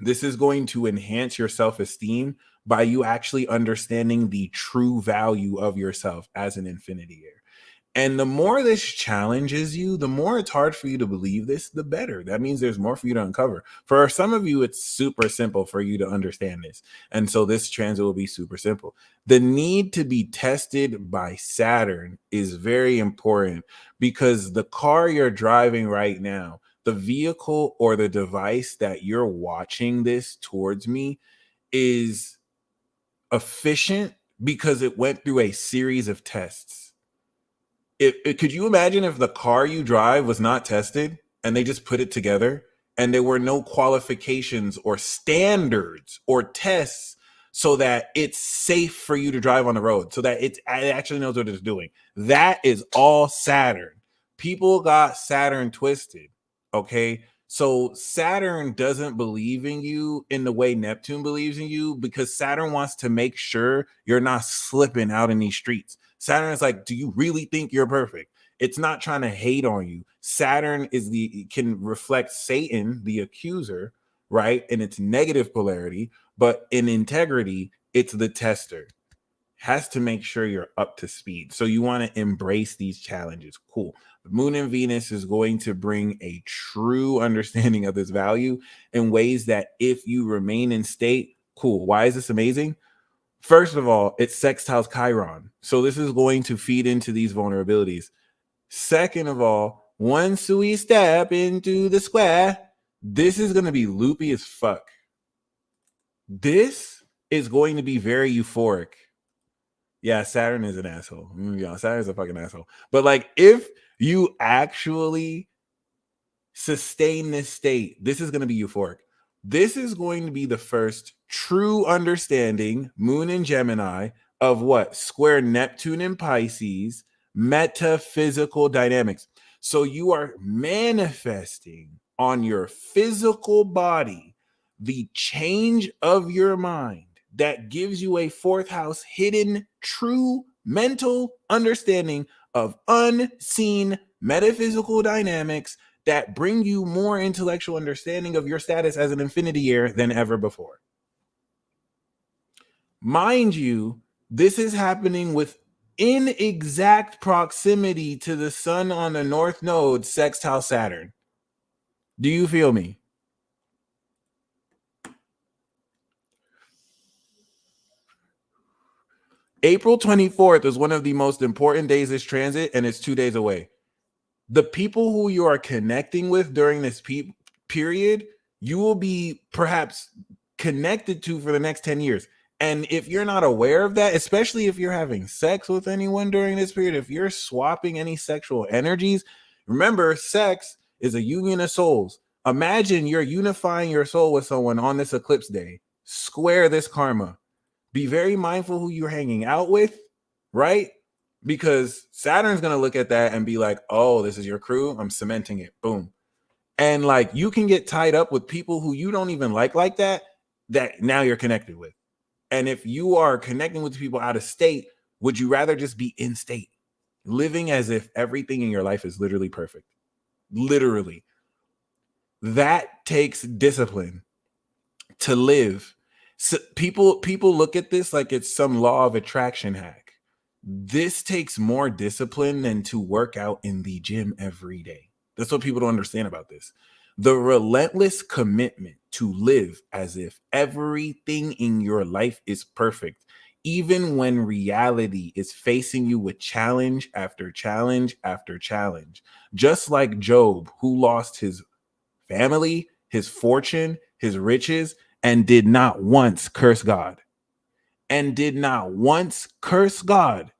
this is going to enhance your self-esteem by you actually understanding the true value of yourself as an infinity year. And the more this challenges you, the more it's hard for you to believe this, the better. That means there's more for you to uncover. For some of you, it's super simple for you to understand this. And so this transit will be super simple. The need to be tested by Saturn is very important because the car you're driving right now, the vehicle or the device that you're watching this towards me is efficient because it went through a series of tests. Could you imagine if the car you drive was not tested and they just put it together and there were no qualifications or standards or tests so that it's safe for you to drive on the road, so that it actually knows what it's doing? That is all Saturn. People got Saturn twisted. Okay. So Saturn doesn't believe in you in the way Neptune believes in you, because Saturn wants to make sure you're not slipping out in these streets. Saturn is like, do you really think you're perfect? It's not trying to hate on you. Saturn can reflect Satan, the accuser, right? In its negative polarity, but in integrity, it's the tester. Has to make sure you're up to speed. So you want to embrace these challenges. Cool. The moon and Venus is going to bring a true understanding of this value in ways that if you remain in state, cool. Why is this amazing? First of all, it's sextiles Chiron. So this is going to feed into these vulnerabilities. Second of all, once we step into the square, this is going to be loopy as fuck. This is going to be very euphoric. Yeah, Saturn is an asshole. Yeah, Saturn is a fucking asshole. But like, if you actually sustain this state. This is going to be euphoric. This is going to be the first true understanding, moon in Gemini, of what? Square Neptune in Pisces, metaphysical dynamics. So you are manifesting on your physical body the change of your mind that gives you a fourth house hidden true mental understanding of unseen metaphysical dynamics that bring you more intellectual understanding of your status as an infinity year than ever before. Mind you, this is happening within exact proximity to the sun on the north node, sextile Saturn. Do you feel me? April 24th is one of the most important days this transit, and it's 2 days away. The people who you are connecting with during this period, you will be perhaps connected to for the next 10 years. And if you're not aware of that, especially if you're having sex with anyone during this period, if you're swapping any sexual energies, remember, sex is a union of souls. Imagine you're unifying your soul with someone on this eclipse day. Square this karma. Be very mindful who you're hanging out with, right? Because Saturn's going to look at that and be like, oh, this is your crew. I'm cementing it. Boom. And like, you can get tied up with people who you don't even like that now you're connected with. And if you are connecting with people out of state, would you rather just be in state, living as if everything in your life is literally perfect? Literally. That takes discipline to live. So people look at this like it's some law of attraction hack. This takes more discipline than to work out in the gym every day. That's what people don't understand about this. The relentless commitment to live as if everything in your life is perfect, even when reality is facing you with challenge after challenge after challenge. Just like Job, who lost his family, his fortune, his riches, and did not once curse God. And did not once curse God.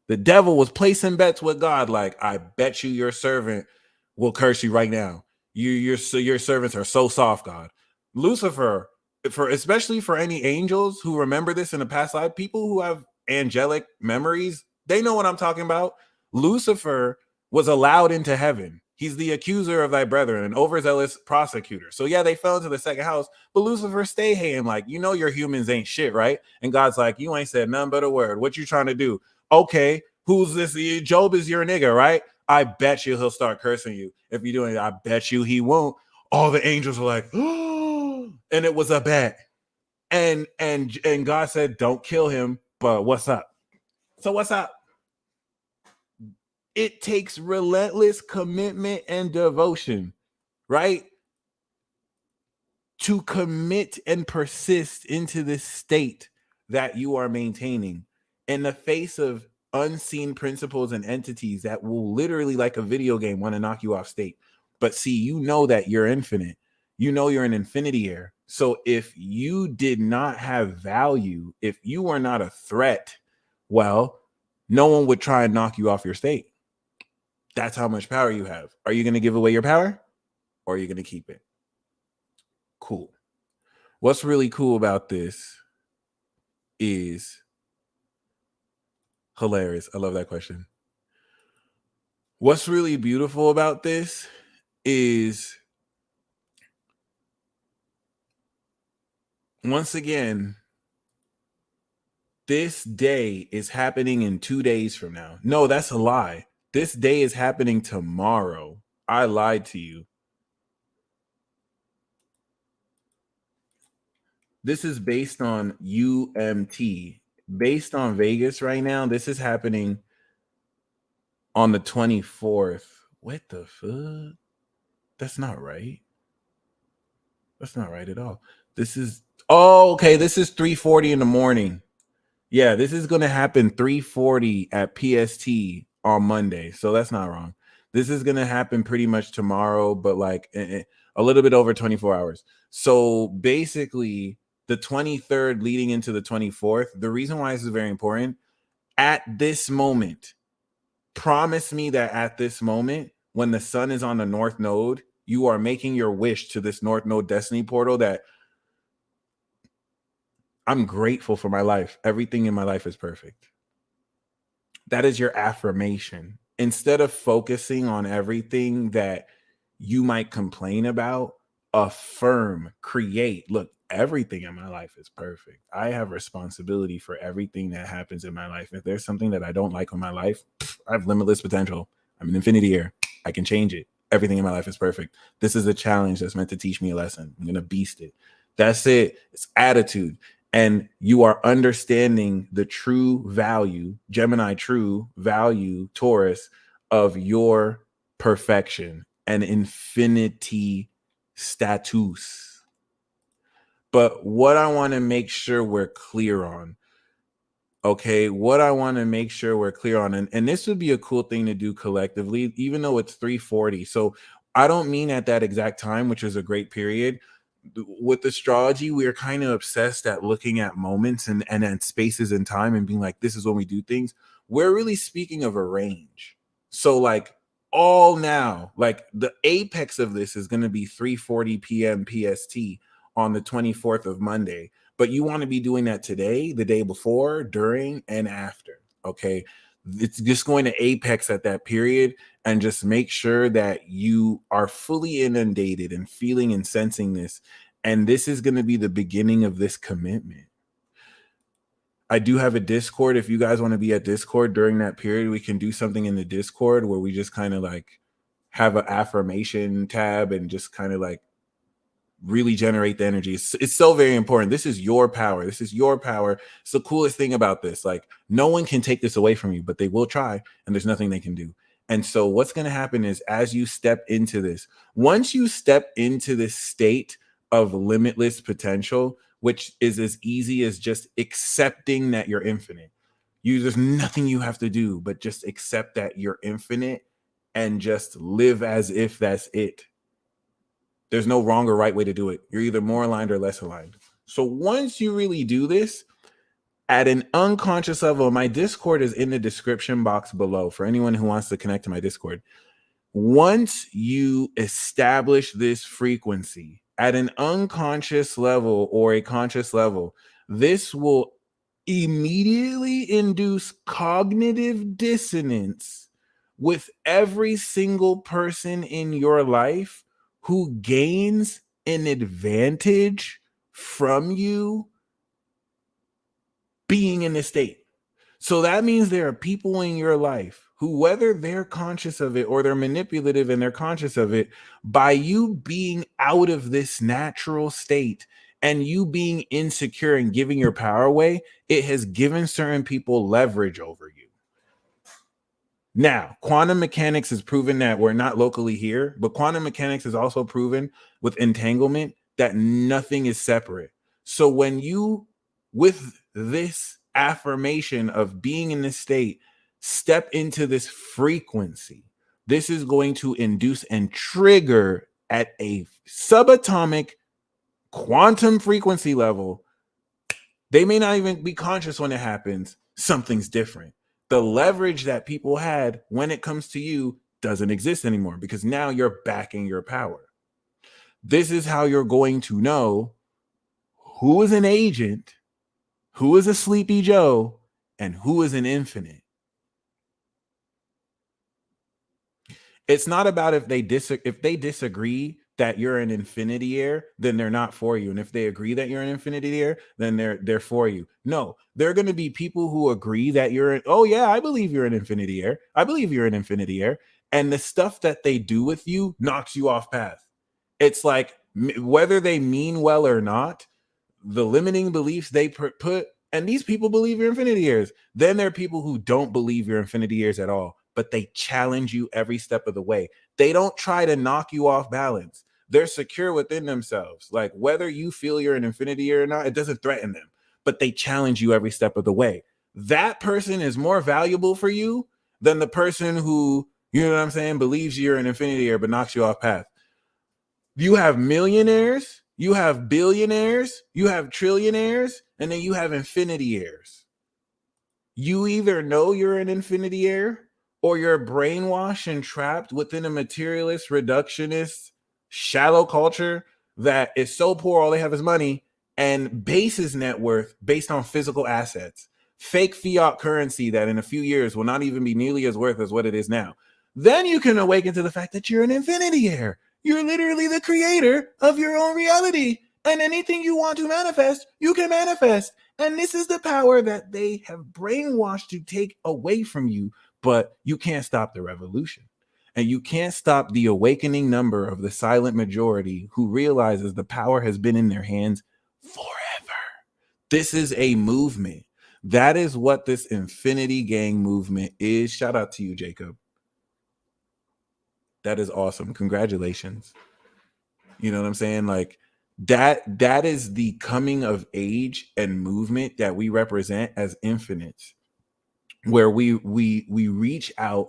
The devil was placing bets with God, like, I bet you your servant will curse you right now. Your servants are so soft, God. Lucifer, especially for any angels who remember this in the past life, people who have angelic memories, they know what I'm talking about. Lucifer was allowed into heaven. He's the accuser of thy brethren, an overzealous prosecutor. So yeah, they fell into the second house, but Lucifer stay hating, like, you know, your humans ain't shit, right? And God's like, you ain't said none but a word. What you trying to do? Okay, who's this? Job is your nigga, right? I bet you he'll start cursing you if you're doing it. I bet you he won't. All the angels were like, oh, and it was a bet. And God said, don't kill him, but what's up? So what's up? It takes relentless commitment and devotion, right? To commit and persist into this state that you are maintaining in the face of unseen principles and entities that will literally, like a video game, want to knock you off state. But see, you know that you're infinite. You know you're an infinity heir. So if you did not have value, if you were not a threat, well, no one would try and knock you off your state. That's how much power you have. Are you going to give away your power, or are you going to keep it? Cool. What's really cool about this is hilarious. I love that question. What's really beautiful about this is, once again, this day is happening in 2 days from now. No, that's a lie. This day is happening tomorrow. I lied to you. This is based on UMT. Based on Vegas right now, this is happening on the 24th. What the fuck? That's not right. That's not right at all. This is, oh, okay. This is 3:40 in the morning. Yeah, this is going to happen 3:40 at PST on Monday. So that's not wrong. This is going to happen pretty much tomorrow, but like a little bit over 24 hours. So basically, the 23rd leading into the 24th, the reason why this is very important, at this moment, promise me that at this moment, when the sun is on the north node, you are making your wish to this north node destiny portal that I'm grateful for my life. Everything in my life is perfect. That is your affirmation. Instead of focusing on everything that you might complain about, affirm, create. Look, everything in my life is perfect. I have responsibility for everything that happens in my life. If there's something that I don't like in my life, I have limitless potential. I'm an infinity heir. I can change it. Everything in my life is perfect. This is a challenge that's meant to teach me a lesson. I'm going to beast it. That's it. It's attitude. And you are understanding the true value, Gemini true value, Taurus, of your perfection and infinity status. But what I want to make sure we're clear on, okay, what I want to make sure we're clear on, and this would be a cool thing to do collectively, even though it's 3:40. So I don't mean at that exact time, which is a great period. With astrology, we are kind of obsessed at looking at moments and at spaces in time and being like, this is when we do things. We're really speaking of a range. So like all now, like the apex of this is going to be 3:40 p.m. PST on the 24th of Monday. But you want to be doing that today, the day before, during, and after. Okay. It's just going to apex at that period, and just make sure that you are fully inundated and feeling and sensing this. And this is going to be the beginning of this commitment. I do have a Discord. If you guys want to be at Discord during that period, we can do something in the Discord where we just kind of like have an affirmation tab and just kind of like really generate the energy. It's so very important. This is your power. This is your power. It's the coolest thing about this. Like, no one can take this away from you, but they will try, and there's nothing they can do. And so what's going to happen is, as you step into this, once you step into this state of limitless potential, which is as easy as just accepting that you're infinite. There's nothing you have to do but just accept that you're infinite and just live as if that's it. There's no wrong or right way to do it. You're either more aligned or less aligned. So once you really do this at an unconscious level, my Discord is in the description box below for anyone who wants to connect to my Discord. Once you establish this frequency at an unconscious level or a conscious level, this will immediately induce cognitive dissonance with every single person in your life who gains an advantage from you being in this state. So that means there are people in your life who, whether they're conscious of it or they're manipulative and they're conscious of it, by you being out of this natural state and you being insecure and giving your power away, it has given certain people leverage over you. Now, quantum mechanics has proven that we're not locally here, but quantum mechanics has also proven with entanglement that nothing is separate. So when you, with this affirmation of being in this state, step into this frequency, this is going to induce and trigger at a subatomic quantum frequency level. They may not even be conscious when it happens. Something's different. The leverage that people had when it comes to you doesn't exist anymore, because now you're backing your power. This is how you're going to know who is an agent, who is a sleepy Joe, and who is an infinite. It's not about if they disagree that you're an infinity heir, then they're not for you. And if they agree that you're an infinity heir, then they're for you. No, there are going to be people who agree that oh yeah, I believe you're an infinity heir. I believe you're an infinity heir. And the stuff that they do with you knocks you off path. It's like, whether they mean well or not, the limiting beliefs they put, and these people believe you're infinity heirs. Then there are people who don't believe you're infinity heirs at all, but they challenge you every step of the way. They don't try to knock you off balance. They're secure within themselves. Like, whether you feel you're an infinity heir or not, it doesn't threaten them, but they challenge you every step of the way. That person is more valuable for you than the person who, you know what I'm saying, believes you're an infinity heir but knocks you off path. You have millionaires, you have billionaires, you have trillionaires, and then you have infinity heirs. You either know you're an infinity heir, or you're brainwashed and trapped within a materialist, reductionist, shallow culture that is so poor all they have is money and bases net worth based on physical assets, fake fiat currency that in a few years will not even be nearly as worth as what it is now. Then you can awaken to the fact that you're an infinity heir. You're literally the creator of your own reality. And anything you want to manifest, you can manifest. And this is the power that they have brainwashed to take away from you. But you can't stop the revolution. And you can't stop the awakening number of the silent majority who realizes the power has been in their hands forever. This is a movement. That is what this Infinity Gang movement is. Shout out to you, Jacob. That is awesome. Congratulations. You know what I'm saying? Like that is the coming of age and movement that we represent as infinites, where we reach out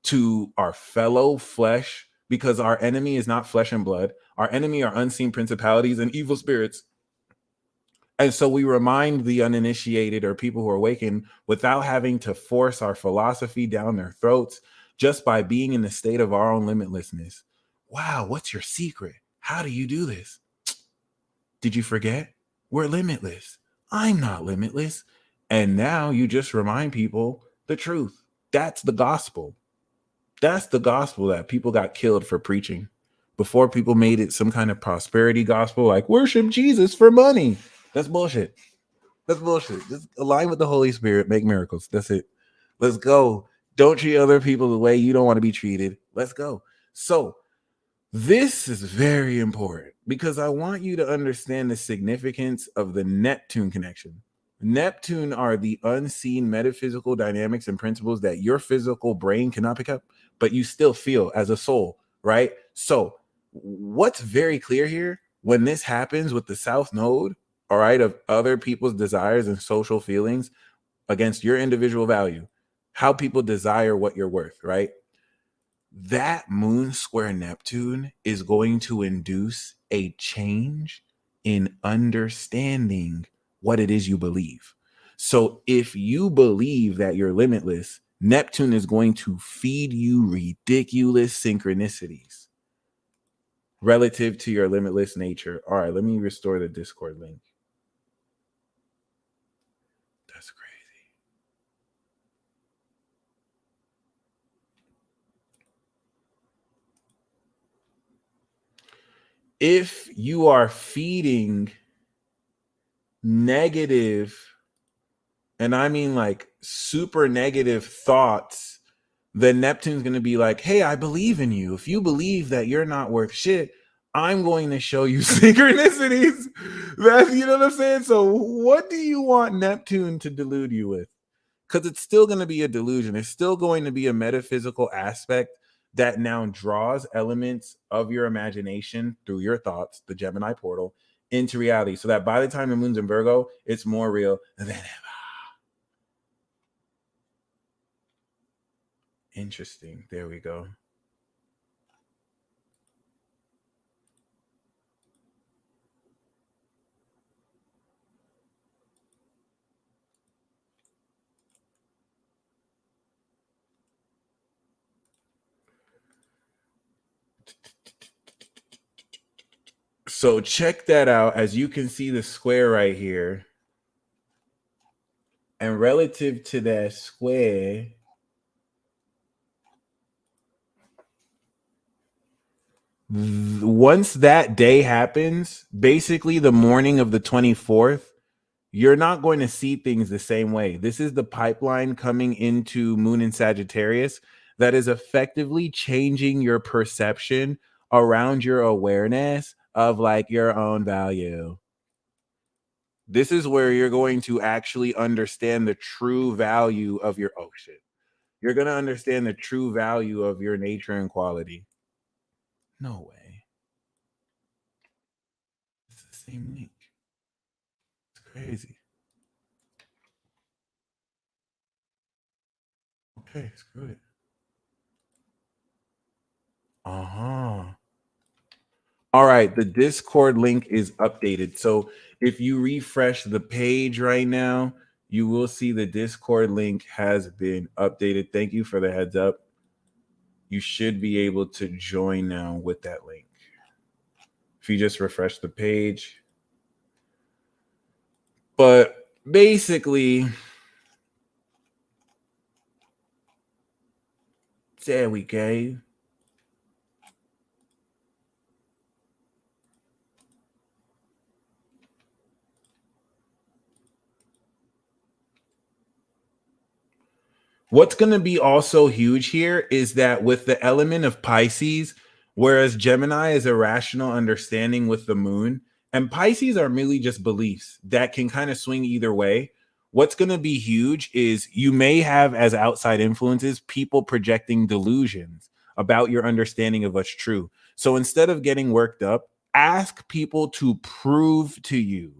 to our fellow flesh, because our enemy is not flesh and blood. Our enemy are unseen principalities and evil spirits. And so we remind the uninitiated or people who are awakened without having to force our philosophy down their throats, just by being in the state of our own limitlessness. Wow, what's your secret? How do you do this? Did you forget? We're limitless. I'm not limitless. And now you just remind people the truth. That's the gospel. That's the gospel that people got killed for preaching. Before people made it some kind of prosperity gospel, like worship Jesus for money. That's bullshit. That's bullshit. Just align with the Holy Spirit, make miracles. That's it. Let's go. Don't treat other people the way you don't want to be treated. Let's go. So, this is very important because I want you to understand the significance of the Neptune connection. Neptune are the unseen metaphysical dynamics and principles that your physical brain cannot pick up, but you still feel as a soul, right? So, what's very clear here when this happens with the South Node, all right, of other people's desires and social feelings against your individual value, how people desire what you're worth, right? That moon square Neptune is going to induce a change in understanding what it is you believe. So if you believe that you're limitless, Neptune is going to feed you ridiculous synchronicities relative to your limitless nature. All right, let me restore the Discord link. That's crazy. If you are feeding negative, and I mean like super negative thoughts, then Neptune's going to be like, hey, I believe in you. If you believe that you're not worth shit, I'm going to show you synchronicities. That's, you know what I'm saying? So what do you want Neptune to delude you with? Because it's still going to be a delusion. It's still going to be a metaphysical aspect that now draws elements of your imagination through your thoughts, the Gemini portal, into reality. So that by the time the moon's in Virgo, it's more real than ever. Interesting. There we go. So check that out. As you can see the square right here. And relative to that square, once that day happens, basically the morning of the 24th, you're not going to see things the same way. This is the pipeline coming into Moon in Sagittarius that is effectively changing your perception around your awareness of like your own value. This is where you're going to actually understand the true value of your, oh shit. You're going to understand the true value of your nature and quality. No way. It's the same link. It's crazy. Okay, screw it. Uh-huh. All right, the Discord link is updated. So if you refresh the page right now, you will see the Discord link has been updated. Thank you for the heads up. You should be able to join now with that link. If you just refresh the page. But basically, there we go. What's going to be also huge here is that with the element of Pisces, whereas Gemini is a rational understanding with the moon, and Pisces are merely just beliefs that can kind of swing either way. What's going to be huge is you may have as outside influences people projecting delusions about your understanding of what's true. So instead of getting worked up, ask people to prove to you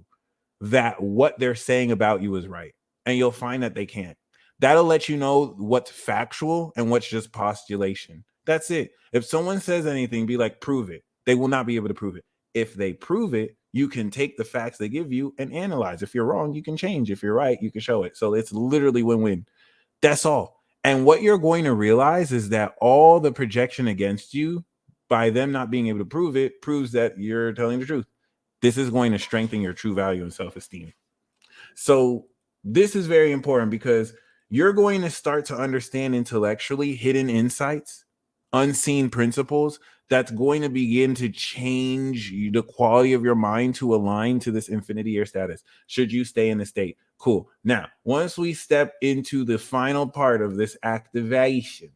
that what they're saying about you is right. And you'll find that they can't. That'll let you know what's factual and what's just postulation. That's it. If someone says anything, be like, prove it. They will not be able to prove it. If they prove it, you can take the facts they give you and analyze. If you're wrong, you can change. If you're right, you can show it. So it's literally win-win. That's all. And what you're going to realize is that all the projection against you, by them not being able to prove it, proves that you're telling the truth. This is going to strengthen your true value and self-esteem. So this is very important because you're going to start to understand intellectually hidden insights, unseen principles that's going to begin to change the quality of your mind to align to this infinity year status. Should you stay in the state? Cool. Now, once we step into the final part of this activation,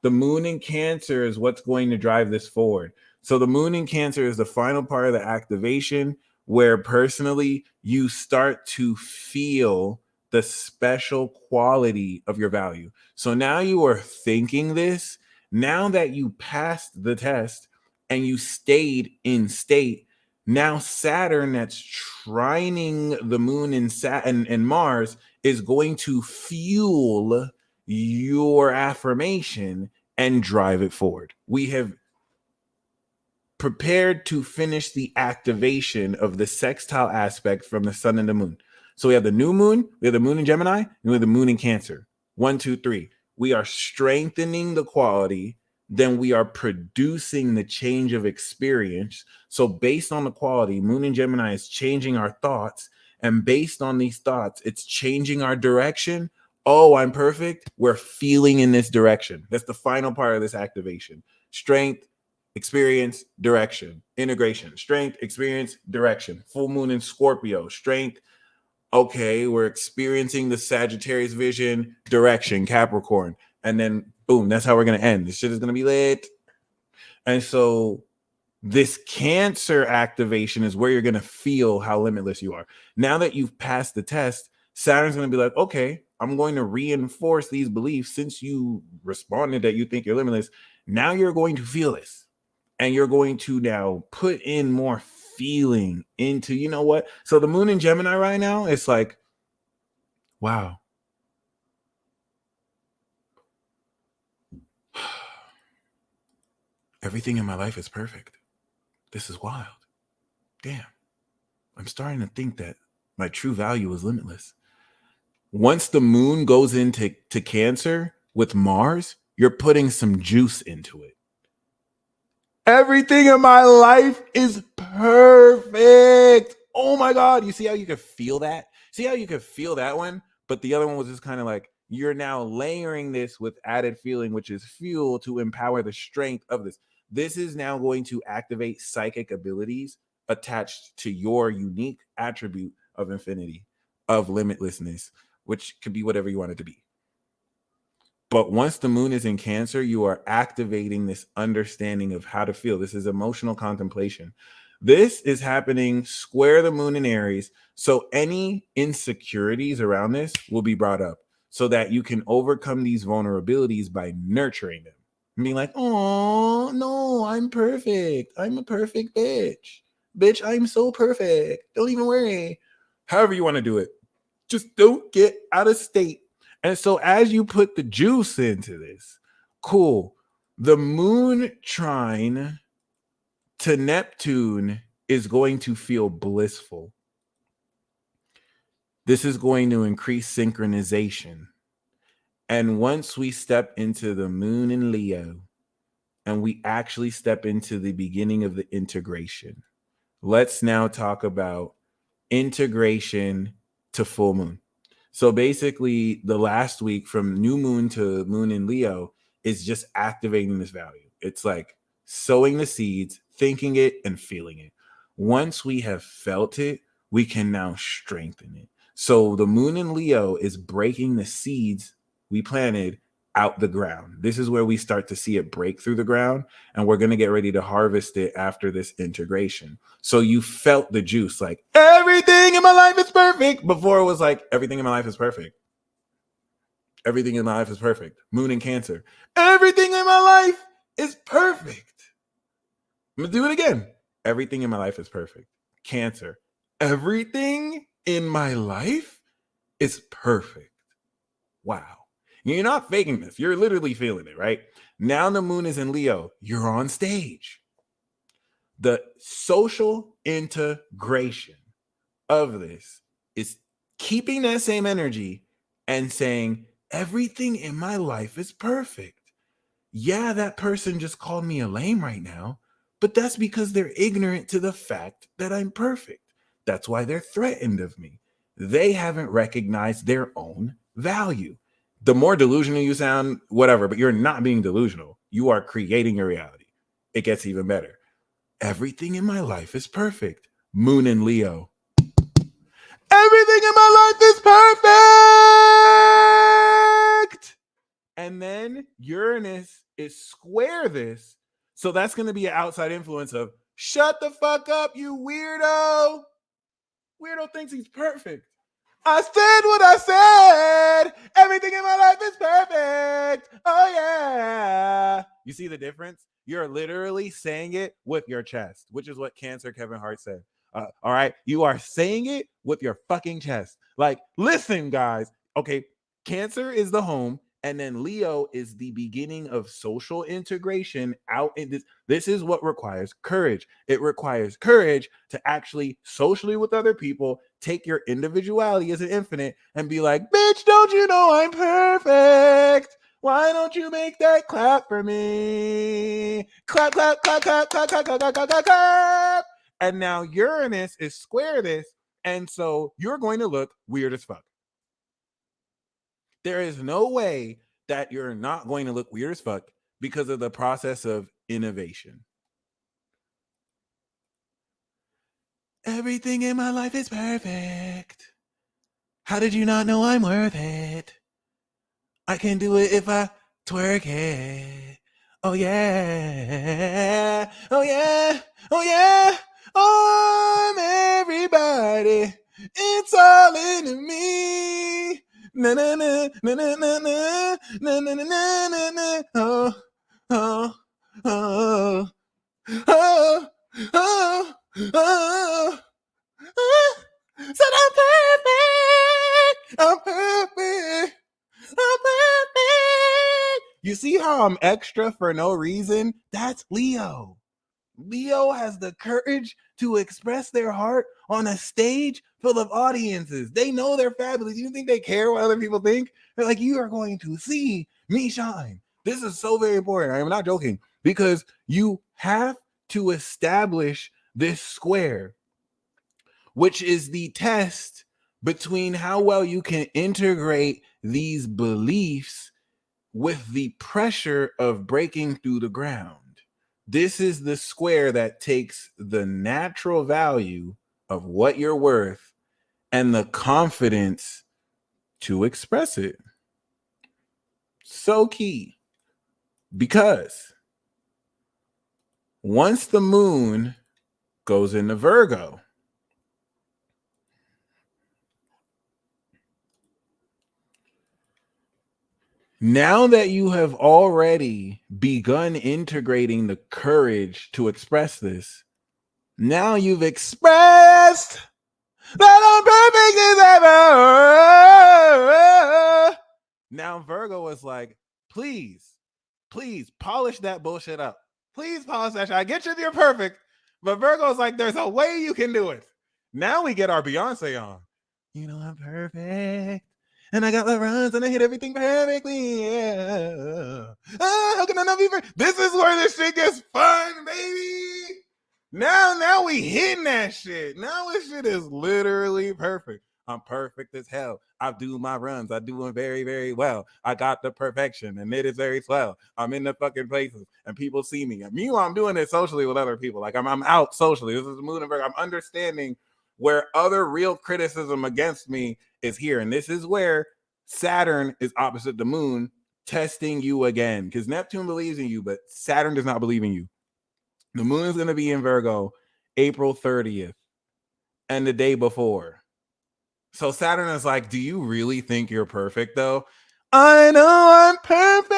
the moon in Cancer is what's going to drive this forward. So the moon in Cancer is the final part of the activation where personally you start to feel the special quality of your value. So now you are thinking this. Now that you passed the test and you stayed in state, now Saturn that's trining the moon and Mars is going to fuel your affirmation and drive it forward. We have prepared to finish the activation of the sextile aspect from the sun and the moon. So we have the new moon, we have the moon in Gemini, and we have the moon in Cancer. 1, 2, 3. We are strengthening the quality, then we are producing the change of experience. So based on the quality, moon in Gemini is changing our thoughts, and based on these thoughts, it's changing our direction. Oh, I'm perfect. We're feeling in this direction. That's the final part of this activation. Strength, experience, direction, integration, strength, experience, direction. Full moon in Scorpio, strength. Okay, we're experiencing the Sagittarius vision, direction, Capricorn. And then boom, that's how we're going to end. This shit is going to be lit. And so this Cancer activation is where you're going to feel how limitless you are. Now that you've passed the test, Saturn's going to be like, okay, I'm going to reinforce these beliefs. Since you responded that you think you're limitless, now you're going to feel this. And you're going to now put in more feeling into, you know what? So the moon in Gemini right now, it's like, wow. Everything in my life is perfect. This is wild. Damn. I'm starting to think that my true value is limitless. Once the moon goes into Cancer with Mars, you're putting some juice into it. Everything in my life is perfect. Oh my God. You see how you could feel that? See how you could feel that one? But the other one was just kind of like, you're now layering this with added feeling, which is fuel to empower the strength of this. This is now going to activate psychic abilities attached to your unique attribute of infinity, of limitlessness, which could be whatever you want it to be. But once the moon is in Cancer, you are activating this understanding of how to feel. This is emotional contemplation. This is happening square the moon in Aries. So any insecurities around this will be brought up so that you can overcome these vulnerabilities by nurturing them. And being like, oh, no, I'm perfect. I'm a perfect bitch. Bitch, I'm so perfect. Don't even worry. However you want to do it. Just don't get out of state. And so as you put the juice into this, cool. The moon trine to Neptune is going to feel blissful. This is going to increase synchronization. And once we step into the moon in Leo and we actually step into the beginning of the integration, let's now talk about integration to full moon. So basically, the last week from new moon to moon in Leo is just activating this value. It's like sowing the seeds, thinking it, and feeling it. Once we have felt it, we can now strengthen it. So the moon in Leo is breaking the seeds we planted out the ground. This is where we start to see it break through the ground, and we're going to get ready to harvest it after this integration. So you felt the juice, like everything in my life is perfect. Before it was like everything in my life is perfect. Everything in my life is perfect. Moon in Cancer. Everything in my life is perfect. I'm going to do it again. Everything in my life is perfect. Cancer. Everything in my life is perfect. Wow. You're not faking this. You're literally feeling it, right? Now the moon is in Leo. You're on stage. The social integration of this is keeping that same energy and saying, everything in my life is perfect. Yeah, that person just called me a lame right now, but that's because they're ignorant to the fact that I'm perfect. That's why they're threatened of me. They haven't recognized their own value. The more delusional you sound, whatever, but you're not being delusional. You are creating your reality. It gets even better. Everything in my life is perfect. Moon in Leo. Everything in my life is perfect. And then Uranus is square this. So that's going to be an outside influence of shut the fuck up, you weirdo. Weirdo thinks he's perfect. I said what I said. Everything in my life is perfect. Oh, yeah. You see the difference? You're literally saying it with your chest, which is what Cancer Kevin Hart said. All right. You are saying it with your fucking chest. Like, listen, guys. Okay. Cancer is the home. And then Leo is the beginning of social integration out in this. This is what requires courage. It requires courage to actually socially with other people, take your individuality as an infinite and be like, bitch, don't you know I'm perfect? Why don't you make that clap for me? Clap, clap, clap, clap, clap, clap, clap, clap, clap, clap, clap. And now Uranus is square this. And so you're going to look weird as fuck. There is no way that you're not going to look weird as fuck because of the process of innovation. Everything in my life is perfect. How did you not know I'm worth it? I can do it if I twerk it. Oh yeah. Oh yeah. Oh yeah. I'm everybody. It's all in me. Na na na na na na na na na na na na. Oh oh oh oh oh oh. Said I'm perfect. I'm perfect. I'm perfect. You see how I'm extra for no reason? That's Leo. Leo has the courage to express their heart on a stage full of audiences. They know they're fabulous. You think they care what other people think? They're like, you are going to see me shine. This is so very important. I am not joking because you have to establish this square, which is the test between how well you can integrate these beliefs with the pressure of breaking through the ground. This is the square that takes the natural value of what you're worth and the confidence to express it. So key. Because once the moon goes into Virgo, now that you have already begun integrating the courage to express this, now you've expressed that I'm perfect as ever. Now Virgo is like, please polish that bullshit up. Please polish that shit. I get you're perfect, but Virgo's like, there's a way you can do it. Now we get our Beyonce on. You know I'm perfect. And I got my runs and I hit everything perfectly. Yeah. How can I not be perfect? This is where this shit gets fun, baby. Now we hitting that shit. Now this shit is literally perfect. I'm perfect as hell. I do my runs. I do them very, very well. I got the perfection, and it is very swell. I'm in the fucking places, and people see me. And meanwhile, I'm doing it socially with other people. Like I'm out socially. This is Moonenberg. I'm understanding where other real criticism against me is here, and this is where Saturn is opposite the Moon, testing you again. Because Neptune believes in you, but Saturn does not believe in you. The Moon is going to be in Virgo April 30th and the day before. So Saturn is like, do you really think you're perfect though? I know I'm perfect.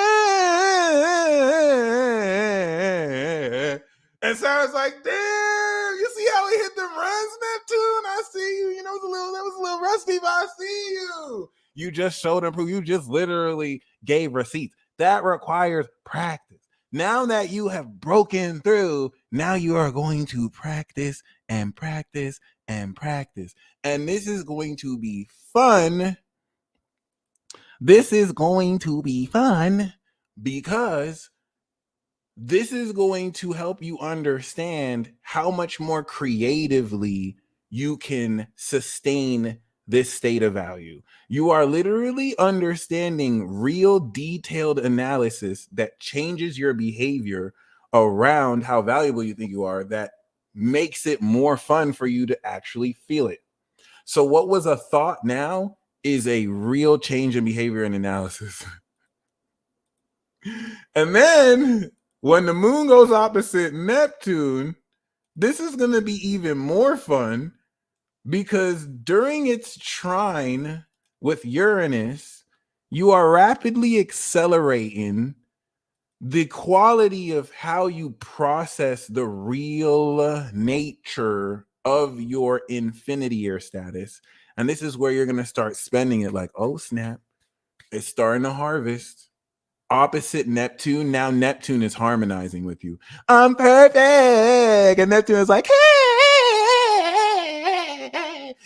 And Saturn's like, damn, you see how he hit the runs, Neptune? I see you. You know, that was a little rusty, but I see you. You just showed and proved. You just literally gave receipts. That requires practice. Now that you have broken through, now you are going to practice and practice and practice. And this is going to be fun. This is going to be fun because this is going to help you understand how much more creatively you can sustain this state of value. You are literally understanding real detailed analysis that changes your behavior around how valuable you think you are, that makes it more fun for you to actually feel it. So what was a thought now is a real change in behavior and analysis. And then when the Moon goes opposite Neptune, this is going to be even more fun because during its trine with Uranus, you are rapidly accelerating the quality of how you process the real nature of your infinity year status. And this is where you're going to start spending it like, oh, snap, it's starting to harvest. Opposite Neptune, now Neptune is harmonizing with you. I'm perfect. And Neptune is like, hey.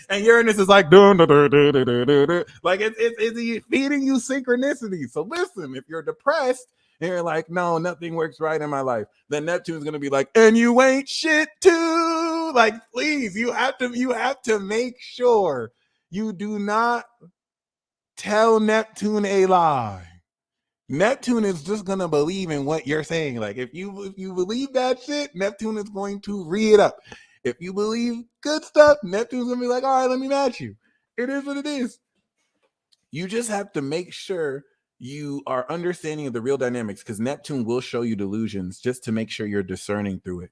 And Uranus is like, dun, dun, dun, dun, dun, dun, dun. Like it's feeding you synchronicity. So listen, if you're depressed and you're like, no, nothing works right in my life, then Neptune's gonna be like, and you ain't shit too. Like, please, you have to make sure you do not tell Neptune a lie. Neptune is just gonna believe in what you're saying. Like if you believe that shit, Neptune is going to read it up. If you believe good stuff, Neptune's gonna be like, all right, let me match you. It is what it is. You just have to make sure you are understanding of the real dynamics, because Neptune will show you delusions just to make sure you're discerning through it.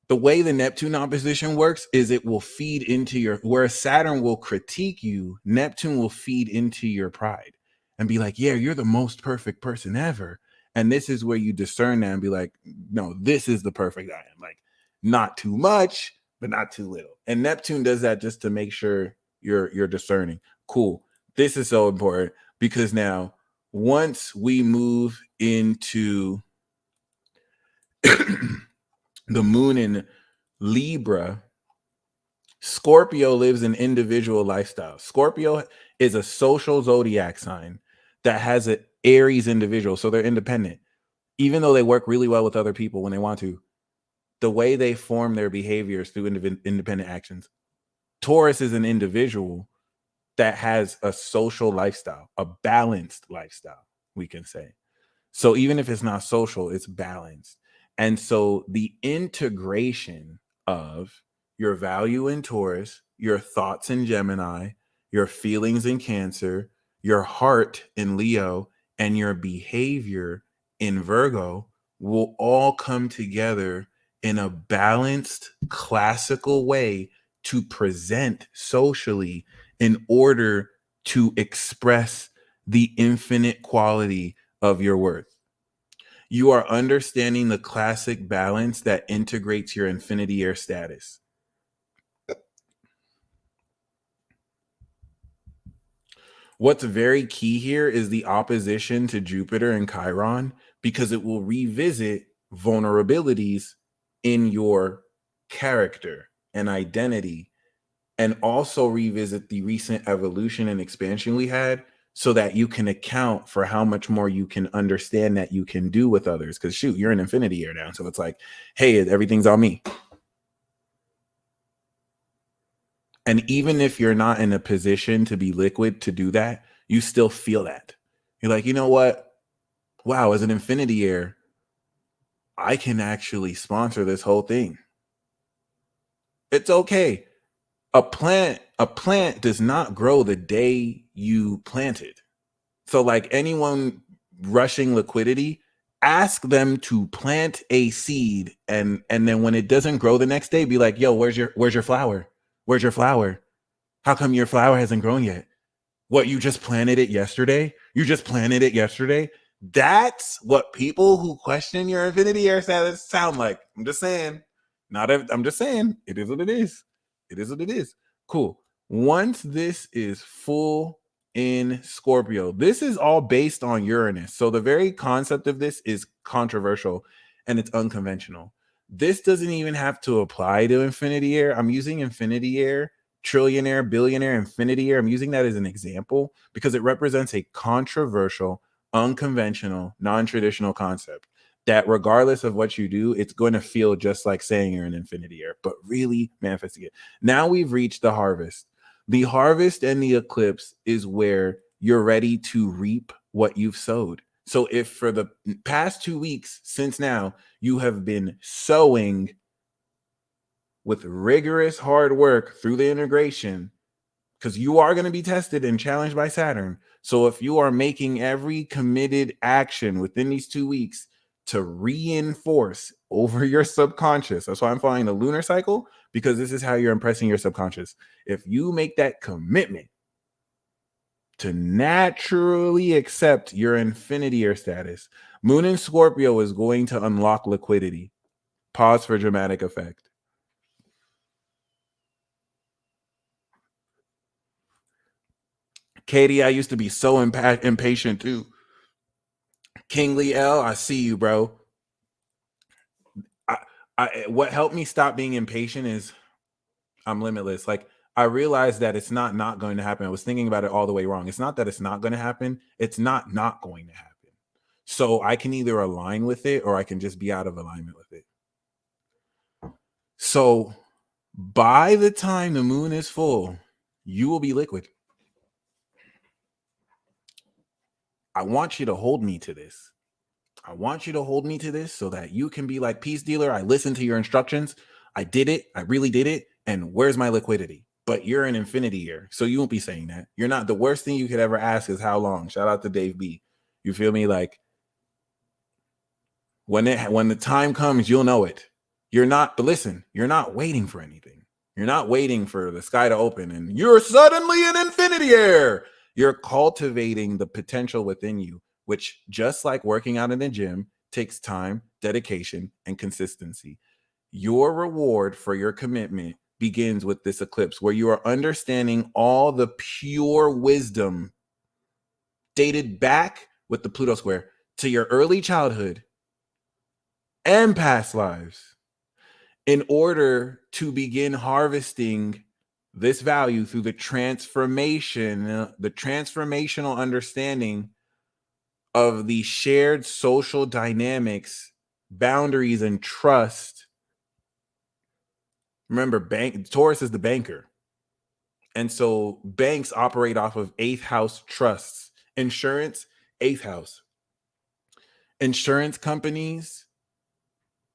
The way the Neptune opposition works is it will feed into your, where Saturn will critique you, Neptune will feed into your pride and be like, yeah, you're the most perfect person ever. And this is where you discern that and be like, no, this is the perfect I am. Like, not too much, but not too little. And Neptune does that just to make sure you're discerning. Cool. This is so important because now once we move into the Moon in Libra, Scorpio lives an individual lifestyle. Scorpio is a social zodiac sign that has an Aries individual, so they're independent. Even though they work really well with other people when they want to, the way they form their behaviors through independent actions. Taurus is an individual that has a social lifestyle, a balanced lifestyle, we can say. So even if it's not social, it's balanced. And so the integration of your value in Taurus, your thoughts in Gemini, your feelings in Cancer, your heart in Leo, and your behavior in Virgo will all come together in a balanced, classical way to present socially in order to express the infinite quality of your worth. You are understanding the classic balance that integrates your infinity year status. What's very key here is the opposition to Jupiter and Chiron, because it will revisit vulnerabilities in your character and identity and also revisit the recent evolution and expansion we had, so that you can account for how much more you can understand that you can do with others. Because shoot, you're an infinity year now, so it's like, hey, everything's on me. And even if you're not in a position to be liquid to do that, you still feel that. You're like, you know what? Wow, as an infinity year, I can actually sponsor this whole thing. It's okay. A plant does not grow the day you plant it. So like anyone rushing liquidity, ask them to plant a seed, and then when it doesn't grow the next day, be like, yo, where's your flower? Where's your flower? How come your flower hasn't grown yet? What, you just planted it yesterday? You just planted it yesterday? That's what people who question your infinity air status sound like. I'm just saying. I'm just saying. It is what it is. It is what it is. Cool. Once this is full in Scorpio, this is all based on Uranus. So the very concept of this is controversial and it's unconventional. This doesn't even have to apply to infinity air. I'm using infinity air, trillionaire, billionaire, infinity year. I'm using that as an example because it represents a controversial, unconventional, non-traditional concept that regardless of what you do, it's going to feel just like saying you're an infinity year, but really manifesting it. Now we've reached the harvest. The harvest and the eclipse is where you're ready to reap what you've sowed. So if for the past 2 weeks since now, you have been sowing with rigorous hard work through the integration, because you are going to be tested and challenged by Saturn. So if you are making every committed action within these 2 weeks to reinforce over your subconscious, that's why I'm following the lunar cycle, because this is how you're impressing your subconscious. If you make that commitment to naturally accept your infinity year status, Moon in Scorpio is going to unlock liquidity. Pause for dramatic effect. Katie, I used to be so impatient too. Kingly L, I see you, bro. What helped me stop being impatient is I'm limitless. Like I realized that it's not going to happen. I was thinking about it all the way wrong. It's not that it's not going to happen. It's not going to happen. So I can either align with it or I can just be out of alignment with it. So by the time the moon is full, you will be liquid. I want you to hold me to this. I want you to hold me to this so that you can be like, peace dealer, I listened to your instructions. I did it. I really did it. And where's my liquidity? But you're an infinity year, so you won't be saying that. You're not. The worst thing you could ever ask is how long. Shout out to Dave B. You feel me? Like when the time comes, you'll know it. You're not, but listen, you're not waiting for anything. You're not waiting for the sky to open and you're suddenly an infinity year. You're cultivating the potential within you, which just like working out in the gym takes time, dedication, and consistency. Your reward for your commitment begins with this eclipse, where you are understanding all the pure wisdom dated back with the Pluto square to your early childhood and past lives in order to begin harvesting this value through the transformation, the transformational understanding of the shared social dynamics, boundaries, and trust. Remember, Taurus is the banker. And so banks operate off of 8th house trusts. Insurance, 8th house. Insurance companies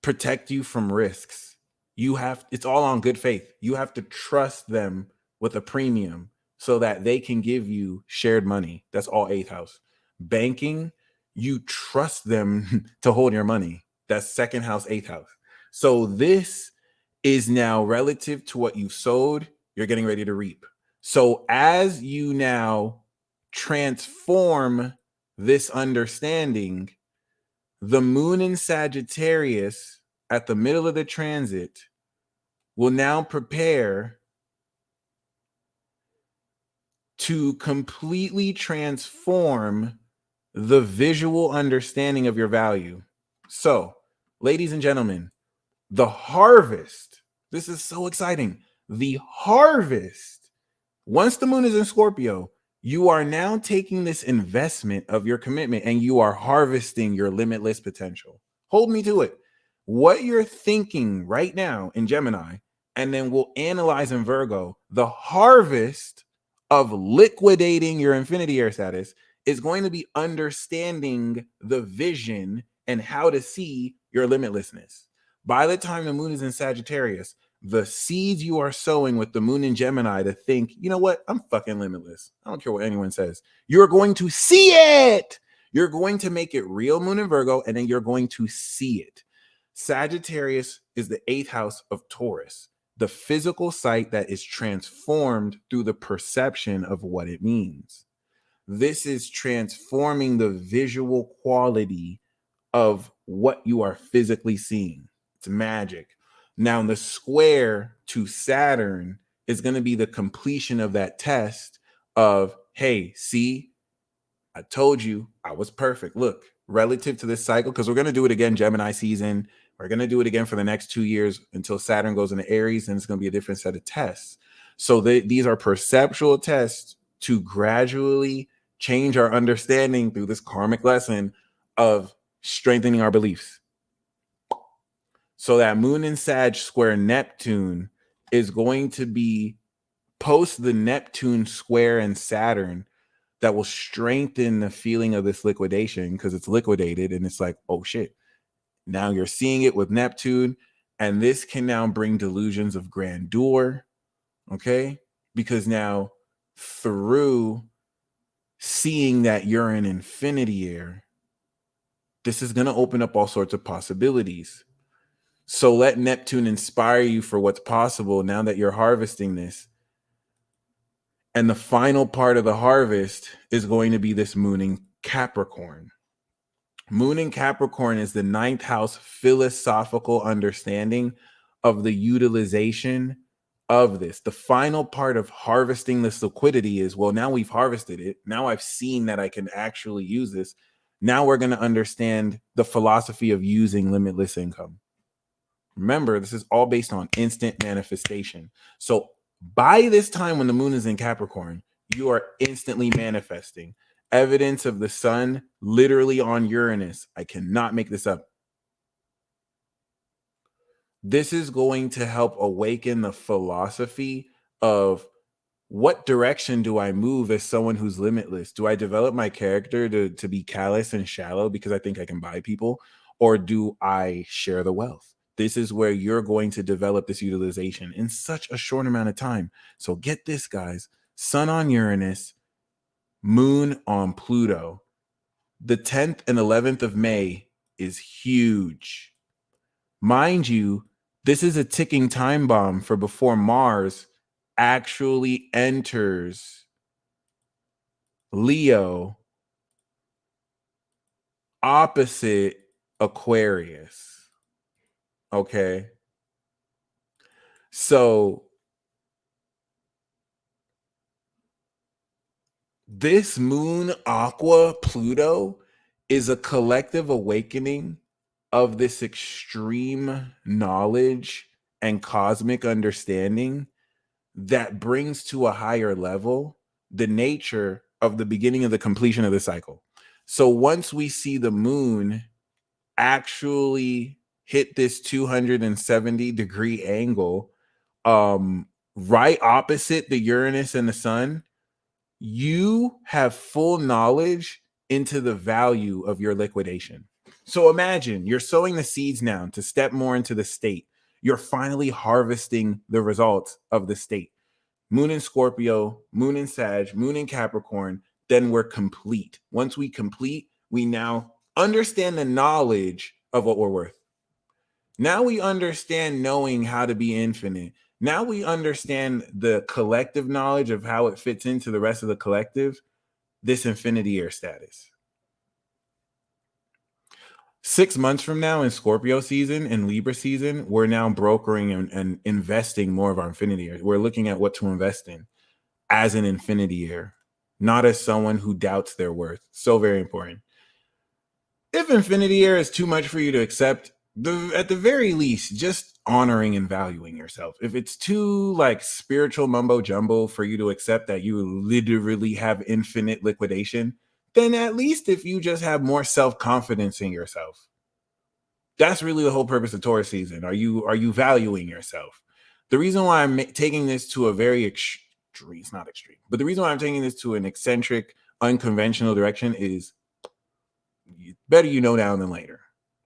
protect you from risks. It's all on good faith. You have to trust them with a premium so that they can give you shared money. That's all 8th house. Banking, you trust them to hold your money. That's 2nd house, 8th house. So this is now relative to what you've sowed, you're getting ready to reap. So as you now transform this understanding, the moon in Sagittarius at the middle of the transit will now prepare to completely transform the visual understanding of your value. So, ladies and gentlemen, the harvest, this is so exciting. The harvest, once the moon is in Scorpio, you are now taking this investment of your commitment and you are harvesting your limitless potential. Hold me to it. What you're thinking right now in Gemini, and then we'll analyze in Virgo, the harvest of liquidating your infinity air status is going to be understanding the vision and how to see your limitlessness. By the time the moon is in Sagittarius, the seeds you are sowing with the moon in Gemini to think, you know what, I'm fucking limitless. I don't care what anyone says. You're going to see it. You're going to make it real, moon in Virgo, and then you're going to see it. Sagittarius is the 8th house of Taurus, the physical sight that is transformed through the perception of what it means. This is transforming the visual quality of what you are physically seeing. It's magic. Now, the square to Saturn is going to be the completion of that test of, hey, see, I told you I was perfect. Look, relative to this cycle, because we're going to do it again, Gemini season. We're going to do it again for the next 2 years until Saturn goes into Aries, and it's going to be a different set of tests. So these are perceptual tests to gradually change our understanding through this karmic lesson of strengthening our beliefs. So that moon in Sag square Neptune is going to be post the Neptune square and Saturn that will strengthen the feeling of this liquidation, because it's liquidated and it's like, oh shit. Now you're seeing it with Neptune, and this can now bring delusions of grandeur, okay? Because now through seeing that you're in infinity air, this is going to open up all sorts of possibilities. So let Neptune inspire you for what's possible now that you're harvesting this. And the final part of the harvest is going to be this moon in Capricorn. Moon in Capricorn is the 9th house philosophical understanding of the utilization of this. The final part of harvesting this liquidity is, well, now we've harvested it. Now I've seen that I can actually use this. Now we're going to understand the philosophy of using limitless income. Remember, this is all based on instant manifestation. So by this time when the moon is in Capricorn, you are instantly manifesting. Evidence of the sun literally on Uranus. I cannot make this up. This is going to help awaken the philosophy of what direction do I move as someone who's limitless? Do I develop my character to be callous and shallow because I think I can buy people? Or do I share the wealth? This is where you're going to develop this utilization in such a short amount of time. So get this, guys. Sun on Uranus, moon on Pluto. The 10th and 11th of May is huge. Mind you, this is a ticking time bomb for before Mars actually enters Leo opposite Aquarius. Okay. So this moon Aqua Pluto is a collective awakening of this extreme knowledge and cosmic understanding that brings to a higher level the nature of the beginning of the completion of the cycle. So once we see the moon actually hit this 270-degree angle, right opposite the Uranus and the sun, you have full knowledge into the value of your liquidation. So imagine you're sowing the seeds now to step more into the state. You're finally harvesting the results of the state. Moon in Scorpio, moon in Sag, moon in Capricorn, then we're complete. Once we complete, we now understand the knowledge of what we're worth. Now we understand knowing how to be infinite. Now we understand the collective knowledge of how it fits into the rest of the collective, this infinity air status. 6 months from now in Scorpio season and Libra season, we're now brokering and investing more of our infinity air. We're looking at what to invest in as an infinity air, not as someone who doubts their worth. So very important. If infinity air is too much for you to accept, At the very least, just honoring and valuing yourself. If it's too like spiritual mumbo jumbo for you to accept that you literally have infinite liquidation, then at least if you just have more self-confidence in yourself. That's really the whole purpose of Taurus season. Are you valuing yourself? The reason why I'm taking this to a very extreme, it's not extreme, but the reason why I'm taking this to an eccentric, unconventional direction is better you know now than later.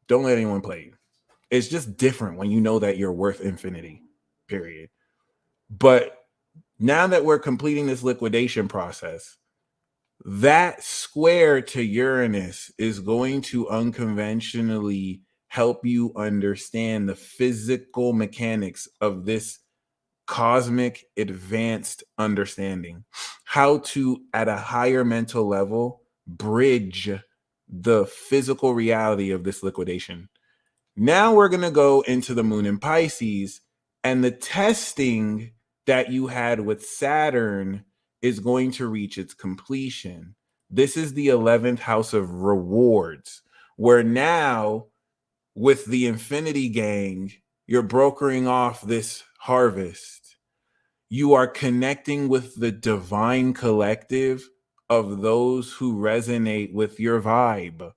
Don't let anyone play you. It's just different when you know that you're worth infinity, period. But now that we're completing this liquidation process, that square to Uranus is going to unconventionally help you understand the physical mechanics of this cosmic advanced understanding, how to, at a higher mental level, bridge the physical reality of this liquidation. Now we're going to go into the moon in Pisces, and the testing that you had with Saturn is going to reach its completion. This is the 11th house of rewards, where now with the Infinity Gang, you're brokering off this harvest. You are connecting with the divine collective of those who resonate with your vibe.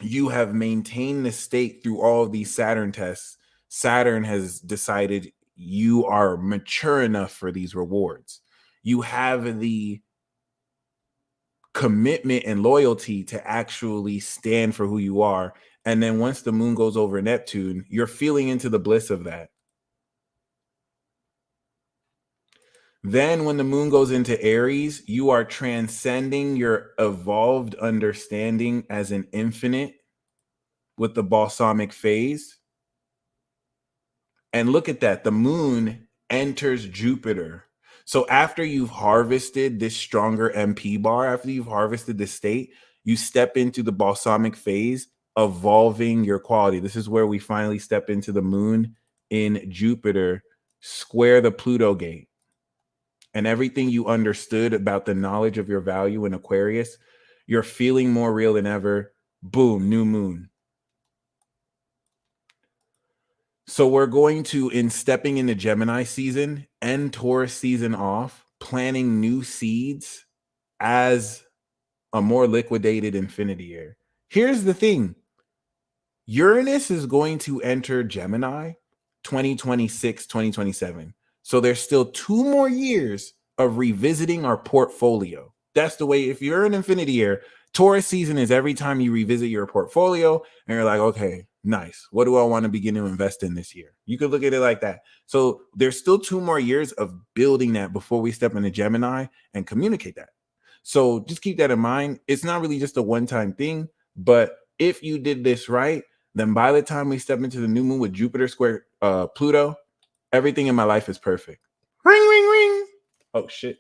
You have maintained the state through all of these Saturn tests. Saturn has decided you are mature enough for these rewards. You have the commitment and loyalty to actually stand for who you are. And then once the moon goes over Neptune, you're feeling into the bliss of that. Then when the moon goes into Aries, you are transcending your evolved understanding as an infinite with the balsamic phase. And look at that. The moon enters Jupiter. So after you've harvested this stronger MP bar, after you've harvested this state, you step into the balsamic phase, evolving your quality. This is where we finally step into the moon in Jupiter, square the Pluto gate. And everything you understood about the knowledge of your value in Aquarius, you're feeling more real than ever. Boom, new moon. So we're going to, in stepping into Gemini season, end Taurus season off, planting new seeds as a more liquidated infinity year. Here's the thing. Uranus is going to enter Gemini 2026, 2027. So there's still 2 more years of revisiting our portfolio. That's the way, if you're an infinity year, Taurus season is every time you revisit your portfolio and you're like, okay, nice. What do I want to begin to invest in this year? You could look at it like that. So there's still 2 more years of building that before we step into Gemini and communicate that. So just keep that in mind. It's not really just a one-time thing, but if you did this right, then by the time we step into the new moon with Jupiter square Pluto, everything in my life is perfect. Ring, ring, ring. Oh, shit.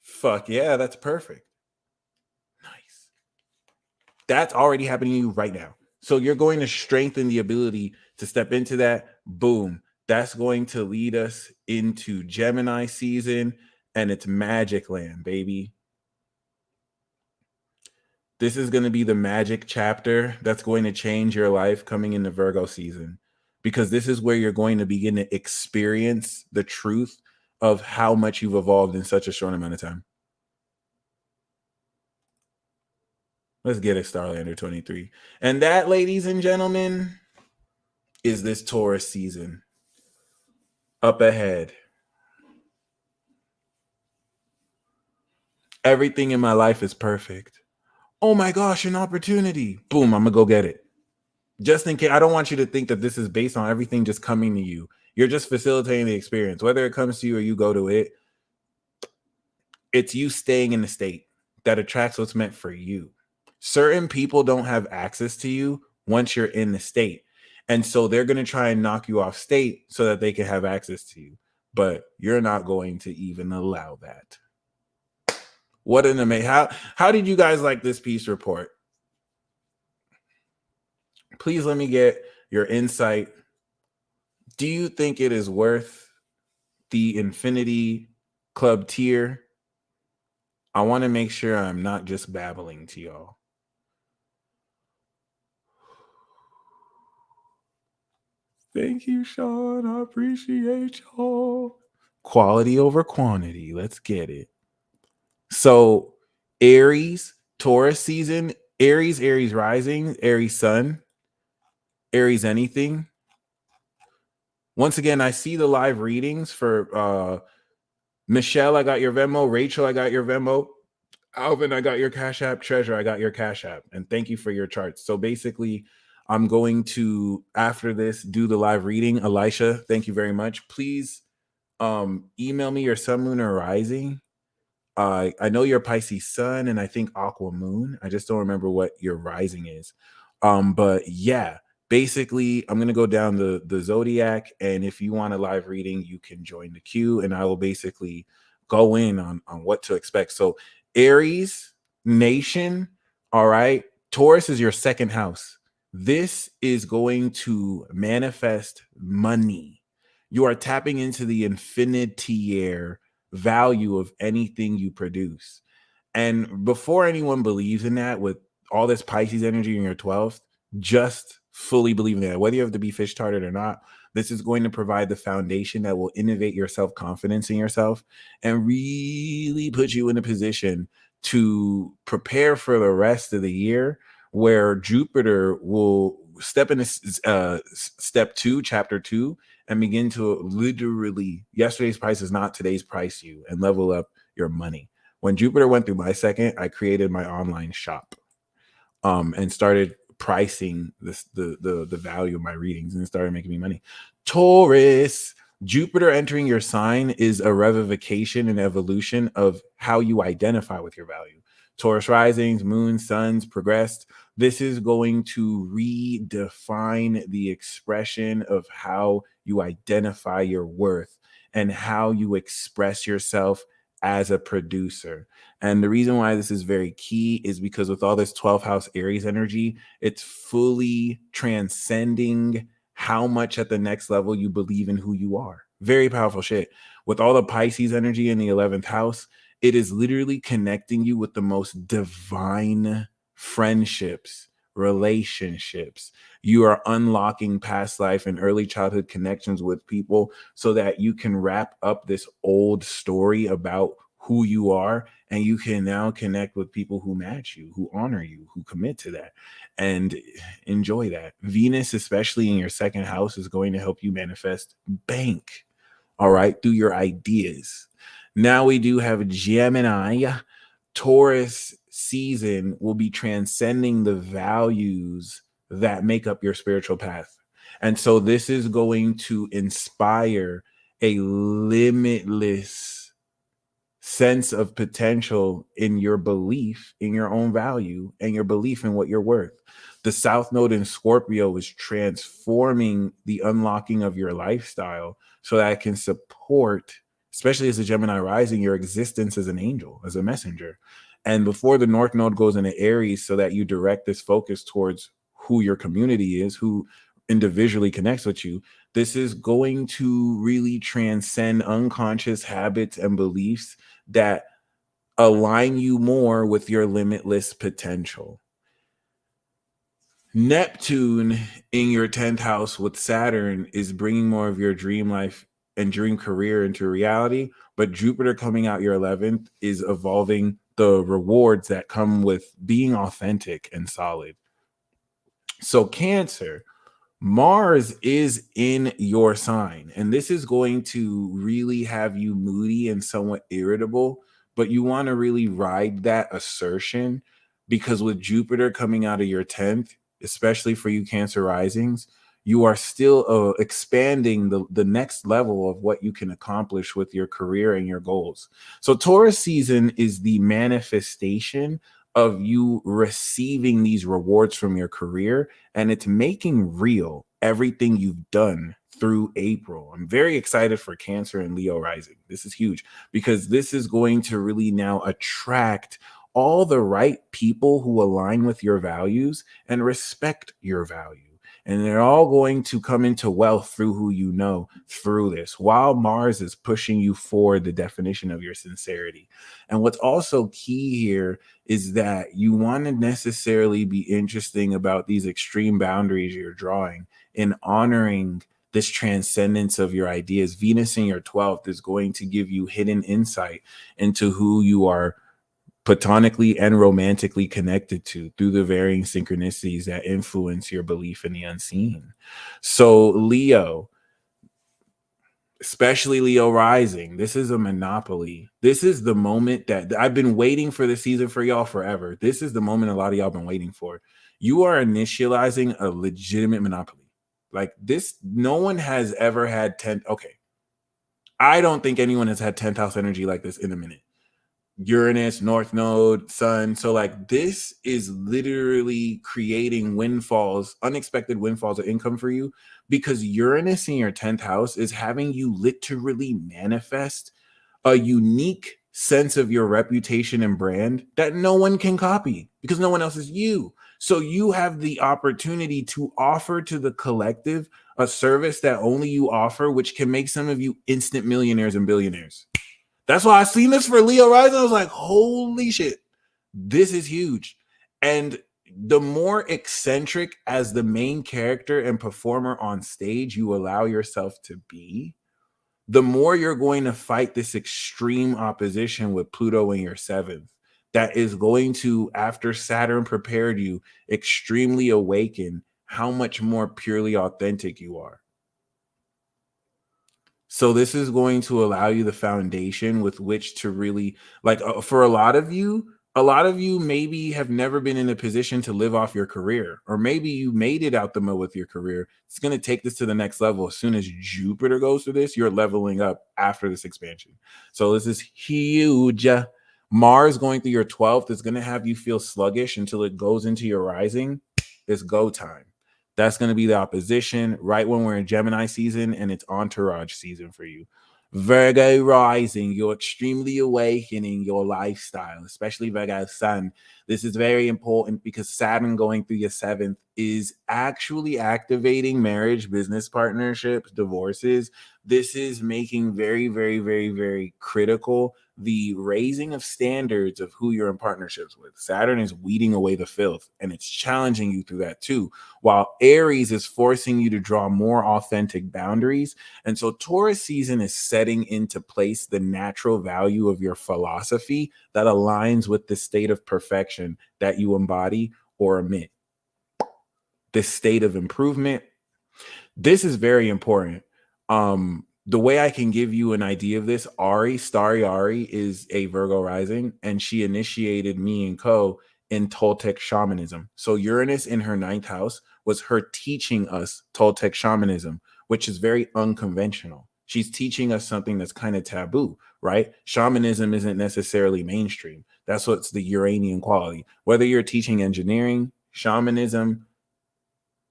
Fuck yeah, that's perfect. Nice. That's already happening to you right now. So you're going to strengthen the ability to step into that. Boom. That's going to lead us into Gemini season, and it's magic land, baby. This is going to be the magic chapter that's going to change your life coming into Virgo season, because this is where you're going to begin to experience the truth of how much you've evolved in such a short amount of time. Let's get it, Starlander 23. And that, ladies and gentlemen, is this Taurus season. Up ahead. Everything in my life is perfect. Oh my gosh, an opportunity. Boom, I'm going to go get it. Just in case, I don't want you to think that this is based on everything just coming to you. You're just facilitating the experience. Whether it comes to you or you go to it, it's you staying in the state that attracts what's meant for you. Certain people don't have access to you once you're in the state. And so they're going to try and knock you off state so that they can have access to you. But you're not going to even allow that. What an amazing, how did you guys like this piece report? Please let me get your insight. Do you think it is worth the Infinity Club tier? I want to make sure I'm not just babbling to y'all. Thank you, Sean. I appreciate y'all. Quality over quantity. Let's get it. So, Aries, Taurus season, Aries rising, Aries sun, Aries anything. Once again, I see the live readings for Michelle, I got your Venmo. Rachel, I got your Venmo. Alvin, I got your Cash App. Treasure, I got your Cash App. And thank you for your charts. So basically, I'm going to, after this, do the live reading. Elisha, thank you very much. Please email me your sun, moon, or rising. I know you're Pisces sun and I think Aqua moon. I just don't remember what your rising is. But yeah, basically, I'm gonna go down the zodiac, and if you want a live reading, you can join the queue, and I will basically go in on what to expect. So, Aries nation, all right. Taurus is your second house. This is going to manifest money. You are tapping into the infinitier value of anything you produce. And before anyone believes in that, with all this Pisces energy in your 12th, just fully believe in that. Whether you have to be fish tarted or not, this is going to provide the foundation that will innovate your self-confidence in yourself and really put you in a position to prepare for the rest of the year, where Jupiter will step into step 2, chapter 2, and begin to literally, yesterday's price is not today's price you, and level up your money. When Jupiter went through my second, I created my online shop and started pricing the value of my readings, and it started making me money. Taurus, Jupiter entering your sign is a revivification and evolution of how you identify with your value. Taurus risings, moons, suns progressed. This is going to redefine the expression of how you identify your worth and how you express yourself as a producer. And the reason why this is very key is because with all this 12th house Aries energy, it's fully transcending how much at the next level you believe in who you are. Very powerful shit. With all the Pisces energy in the 11th house, it is literally connecting you with the most divine friendships, relationships. You are unlocking past life and early childhood connections with people so that you can wrap up this old story about who you are, and you can now connect with people who match you, who honor you, who commit to that, and enjoy that. Venus, especially in your second house, is going to help you manifest bank, all right, through your ideas. Now we do have Gemini. Taurus season will be transcending the values that make up your spiritual path. And so this is going to inspire a limitless sense of potential in your belief in your own value and your belief in what you're worth. The South Node in Scorpio is transforming the unlocking of your lifestyle so that it can support, especially as a Gemini rising, your existence as an angel, as a messenger. And before the North Node goes into Aries, so that you direct this focus towards who your community is, who individually connects with you, this is going to really transcend unconscious habits and beliefs that align you more with your limitless potential. Neptune in your 10th house with Saturn is bringing more of your dream life and dream career into reality, but Jupiter coming out your 11th is evolving the rewards that come with being authentic and solid. So Cancer, Mars is in your sign, and this is going to really have you moody and somewhat irritable, but you want to really ride that assertion, because with Jupiter coming out of your 10th, especially for you Cancer risings, you are still expanding the next level of what you can accomplish with your career and your goals. So Taurus season is the manifestation of you receiving these rewards from your career, and it's making real everything you've done through April. I'm very excited for Cancer and Leo rising. This is huge because this is going to really now attract all the right people who align with your values and respect your value. And they're all going to come into wealth through who you know through this, while Mars is pushing you for the definition of your sincerity. And what's also key here is that you want to necessarily be interesting about these extreme boundaries you're drawing in honoring this transcendence of your ideas. Venus in your 12th is going to give you hidden insight into who you are platonically and romantically connected to through the varying synchronicities that influence your belief in the unseen. So Leo, especially Leo rising, this is a monopoly. This is the moment that I've been waiting for this season for y'all forever. This is the moment a lot of y'all been waiting for. You are initializing a legitimate monopoly. Like this, no one has ever had 10. Okay. I don't think anyone has had 10th house energy like this in a minute. Uranus, North Node, Sun. So like this is literally creating windfalls, unexpected windfalls of income for you, because Uranus in your 10th house is having you literally manifest a unique sense of your reputation and brand that no one can copy because no one else is you. So you have the opportunity to offer to the collective a service that only you offer, which can make some of you instant millionaires and billionaires. That's why I seen this for Leo rising. I was like, holy shit, this is huge. And the more eccentric as the main character and performer on stage you allow yourself to be, the more you're going to fight this extreme opposition with Pluto in your 7th. That is going to, after Saturn prepared you, extremely awaken how much more purely authentic you are. So this is going to allow you the foundation with which to really, like, for a lot of you maybe have never been in a position to live off your career, or maybe you made it out the mud with your career. It's going to take this to the next level. As soon as Jupiter goes through this, you're leveling up after this expansion. So this is huge. Mars going through your 12th is going to have you feel sluggish until it goes into your rising. It's go time. That's going to be the opposition right when we're in Gemini season and it's entourage season for you. Virgo rising, you're extremely awakening your lifestyle, especially Virgo sun. This is very important because Saturn going through your 7th is actually activating marriage, business partnerships, divorces. This is making very, very, very, very critical the raising of standards of who you're in partnerships with. Saturn is weeding away the filth, and it's challenging you through that too, while Aries is forcing you to draw more authentic boundaries. And so Taurus season is setting into place the natural value of your philosophy that aligns with the state of perfection that you embody or emit. This state of improvement. This is very important. The way I can give you an idea of this, Starry Ari is a Virgo rising, and she initiated me and Co in Toltec shamanism. So Uranus in her 9th house was her teaching us Toltec shamanism, which is very unconventional. She's teaching us something that's kind of taboo, right? Shamanism isn't necessarily mainstream. That's what's the Uranian quality. Whether you're teaching engineering, shamanism,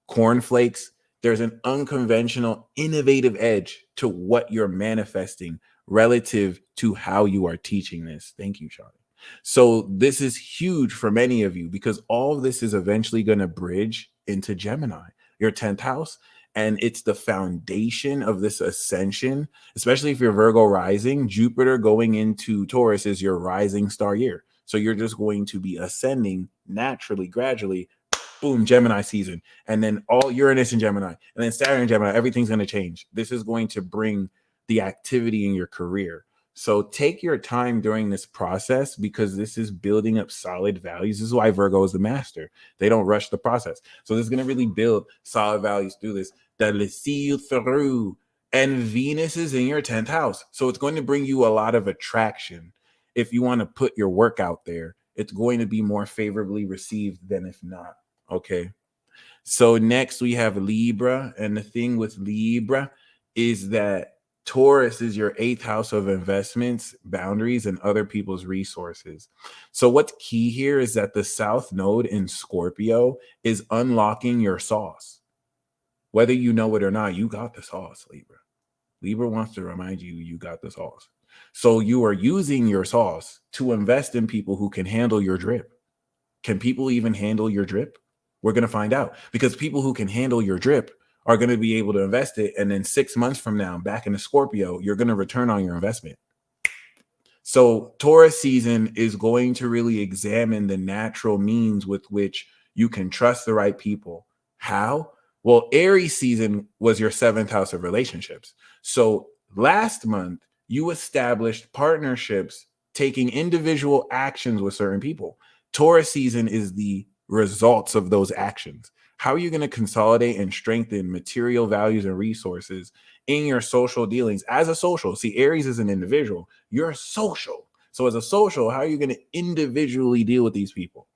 cornflakes, there's an unconventional, innovative edge to what you're manifesting relative to how you are teaching this. Thank you, Charlie. So this is huge for many of you because all of this is eventually going to bridge into Gemini, your 10th house. And it's the foundation of this ascension, especially if you're Virgo rising. Jupiter going into Taurus is your rising star year. So you're just going to be ascending naturally, gradually. Boom, Gemini season. And then all Uranus and Gemini. And then Saturn and Gemini. Everything's going to change. This is going to bring the activity in your career. So take your time during this process because this is building up solid values. This is why Virgo is the master. They don't rush the process. So this is going to really build solid values through this. That will see you through. And Venus is in your 10th house. So it's going to bring you a lot of attraction. If you want to put your work out there, it's going to be more favorably received than if not. Okay. So next we have Libra. And the thing with Libra is that Taurus is your 8th house of investments, boundaries, and other people's resources. So what's key here is that the South Node in Scorpio is unlocking your sauce. Whether you know it or not, you got the sauce, Libra. Libra wants to remind you, you got the sauce. So you are using your sauce to invest in people who can handle your drip. Can people even handle your drip? We're going to find out, because people who can handle your drip are going to be able to invest it. And then 6 months from now, back in the Scorpio, you're going to return on your investment. So Taurus season is going to really examine the natural means with which you can trust the right people. How? Well, Aries season was your 7th house of relationships. So last month, you established partnerships taking individual actions with certain people. Taurus season is the results of those actions. How are you going to consolidate and strengthen material values and resources in your social dealings as a social? See, Aries is an individual. You're a social. So as a social, how are you going to individually deal with these people?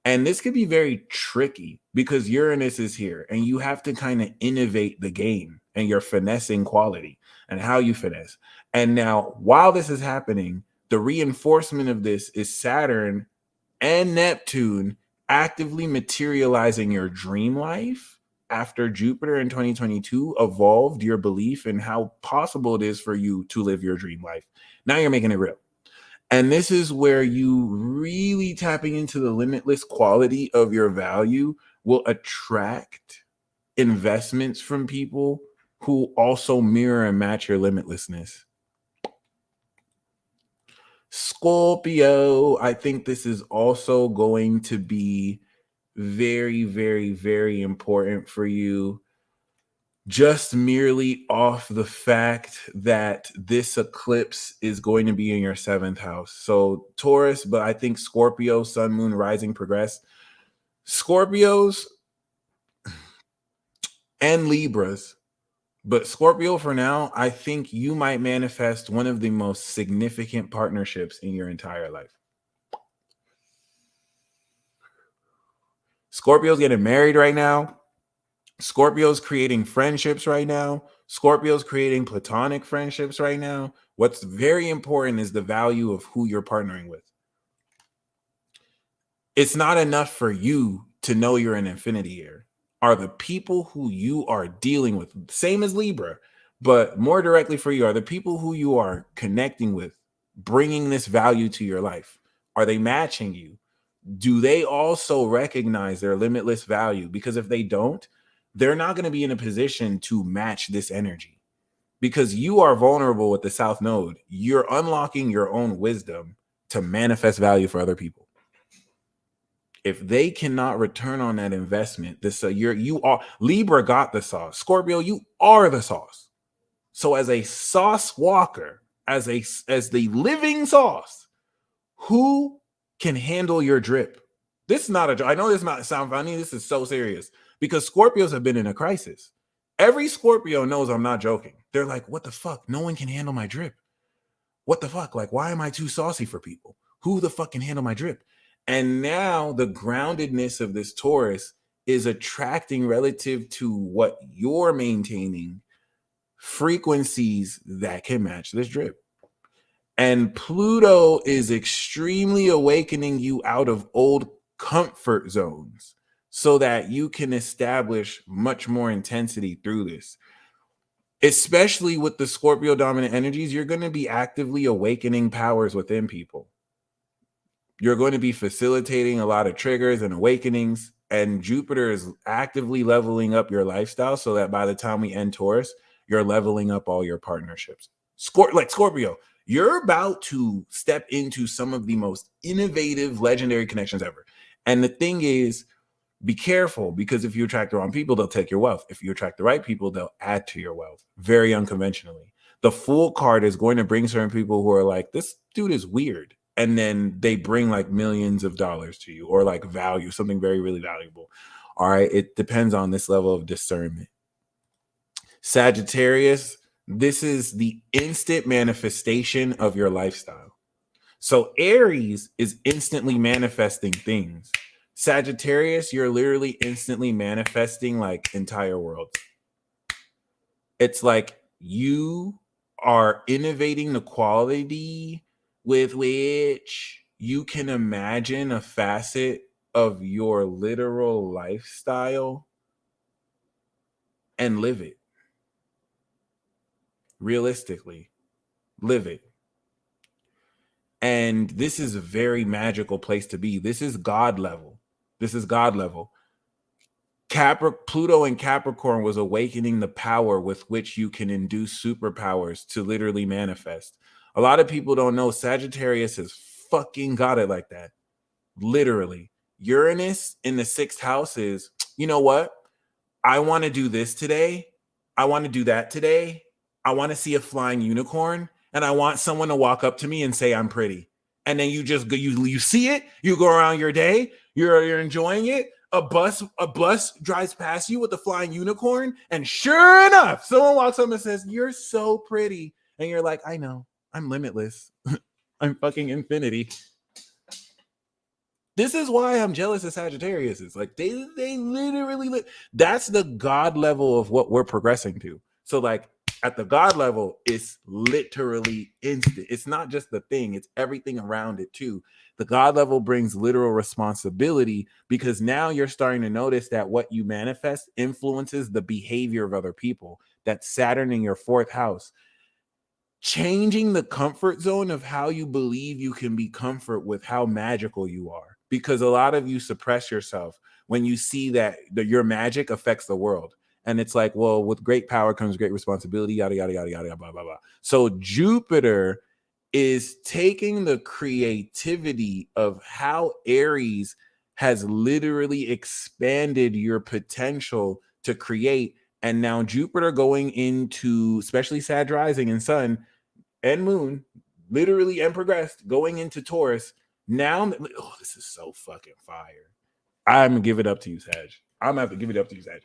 And this could be very tricky because Uranus is here and you have to kind of innovate the game and your finessing quality and how you finesse. And now, while this is happening, the reinforcement of this is Saturn and Neptune actively materializing your dream life after Jupiter in 2022 evolved your belief in how possible it is for you to live your dream life. Now you're making it real. And this is where you really tapping into the limitless quality of your value will attract investments from people who also mirror and match your limitlessness. Scorpio, I think this is also going to be very, very, very important for you. Just merely off the fact that this eclipse is going to be in your 7th house. So Taurus, but I think Scorpio, Sun, Moon, Rising, Progress. Scorpios and Libras, but Scorpio for now, I think you might manifest one of the most significant partnerships in your entire life. Scorpio's getting married right now. Scorpio's creating friendships right now. Scorpio's creating platonic friendships right now. What's very important is the value of who you're partnering with. It's not enough for you to know you're an infinity year. Are the people who you are dealing with, same as Libra, but more directly for you, are the people who you are connecting with bringing this value to your life? Are they matching you? Do they also recognize their limitless value? Because if they don't, they're not going to be in a position to match this energy because you are vulnerable with the South Node. You're unlocking your own wisdom to manifest value for other people. If they cannot return on that investment, you are Libra got the sauce. Scorpio, you are the sauce. So as a sauce walker, as the living sauce, who can handle your drip? This is not I know this might sound funny. This is so serious because Scorpios have been in a crisis. Every Scorpio knows I'm not joking. They're like, what the fuck? No one can handle my drip. What the fuck? Like, why am I too saucy for people? Who the fuck can handle my drip? And now the groundedness of this Taurus is attracting relative to what you're maintaining frequencies that can match this drip. And Pluto is extremely awakening you out of old comfort zones so that you can establish much more intensity through this. Especially with the Scorpio dominant energies, you're going to be actively awakening powers within people. You're going to be facilitating a lot of triggers and awakenings, and Jupiter is actively leveling up your lifestyle so that by the time we end Taurus, you're leveling up all your partnerships. Like Scorpio, you're about to step into some of the most innovative, legendary connections ever. And the thing is, be careful, because if you attract the wrong people, they'll take your wealth. If you attract the right people, they'll add to your wealth very unconventionally. The Fool card is going to bring certain people who are like, this dude is weird. And then they bring like millions of dollars to you or like value, something very, really valuable. All right. It depends on this level of discernment. Sagittarius, this is the instant manifestation of your lifestyle. So Aries is instantly manifesting things. Sagittarius, you're literally instantly manifesting like entire worlds. It's like you are innovating the quality with which you can imagine a facet of your literal lifestyle and live it. Realistically, live it. And this is a very magical place to be. This is God level. This is God level. Pluto and Capricorn was awakening the power with which you can induce superpowers to literally manifest. A lot of people don't know Sagittarius has fucking got it like that. Literally. Uranus in the 6th house is, you know what? I want to do this today. I want to do that today. I want to see a flying unicorn, and I want someone to walk up to me and say I'm pretty. And then you just go, you see it, you go around your day, you're enjoying it. A bus drives past you with a flying unicorn, and sure enough, someone walks up and says, "You're so pretty," and you're like, "I know, I'm limitless, I'm fucking infinity." This is why I'm jealous of Sagittarius. It's like they literally that's the God level of what we're progressing to. So like at the God level, it's literally instant. It's not just the thing, it's everything around it too. The God level brings literal responsibility because now you're starting to notice that what you manifest influences the behavior of other people. That's Saturn in your fourth house. Changing the comfort zone of how you believe you can be comfort with how magical you are, because a lot of you suppress yourself when you see that your magic affects the world, and it's like, well, with great power comes great responsibility, yada yada yada yada, blah blah blah. So Jupiter is taking the creativity of how Aries has literally expanded your potential to create, and now Jupiter going into especially Sag rising and Sun and Moon, literally and progressed, going into Taurus. Now, oh, this is so fucking fire. I'm gonna give it up to you, Sag. I'm gonna have to give it up to you, Sag.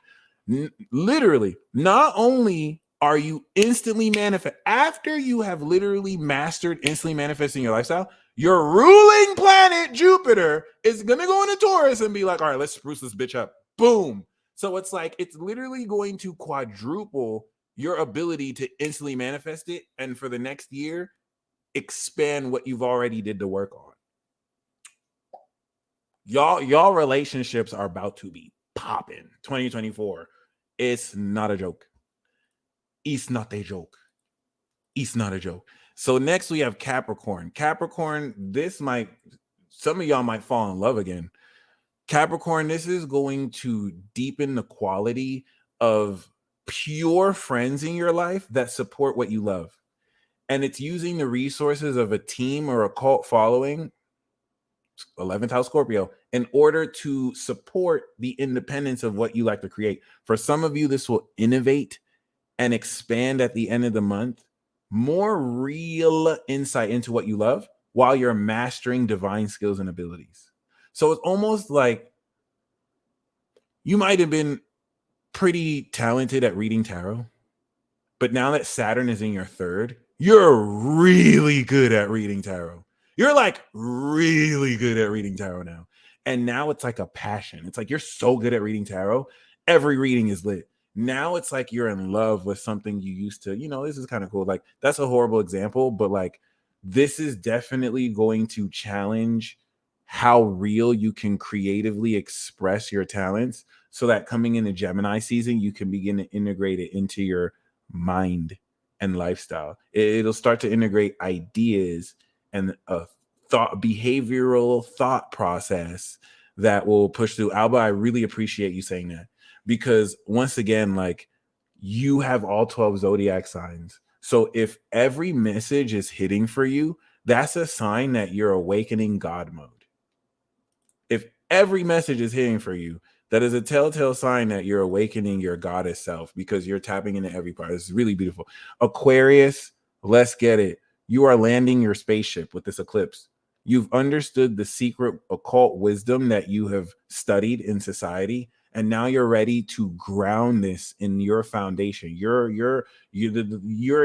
Literally, not only are you instantly manifest after you have literally mastered instantly manifesting your lifestyle, your ruling planet Jupiter is gonna go into Taurus and be like, all right, let's spruce this bitch up. Boom. So it's like it's literally going to quadruple your ability to instantly manifest it, and for the next year expand what you've already did the work on. Y'all relationships are about to be popping 2024. It's not a joke. It's not a joke. It's not a joke. So next we have Capricorn. Capricorn, some of y'all might fall in love again. Capricorn, this is going to deepen the quality of pure friends in your life that support what you love. And it's using the resources of a team or a cult following, 11th house Scorpio, in order to support the independence of what you like to create. For some of you, this will innovate and expand at the end of the month, more real insight into what you love while you're mastering divine skills and abilities. So it's almost like you might have been pretty talented at reading tarot, but now that Saturn is in your third, you're really good at reading tarot. You're like really good at reading tarot now. And now it's like a passion. It's like you're so good at reading tarot. Every reading is lit. Now it's like you're in love with something you used to, this is kind of cool. Like that's a horrible example, but like this is definitely going to challenge how real you can creatively express your talents so that coming into Gemini season, you can begin to integrate it into your mind and lifestyle. It'll start to integrate ideas and a behavioral thought process that will push through. Alba, I really appreciate you saying that, because once again, like you have all 12 zodiac signs. So if every message is hitting for you, that's a sign that you're awakening God mode. If every message is hitting for you, that is a telltale sign that you're awakening your goddess self, because you're tapping into every part. It's really beautiful. Aquarius, let's get it. You are landing your spaceship with this eclipse. You've understood the secret occult wisdom that you have studied in society, and now you're ready to ground this in your foundation. Your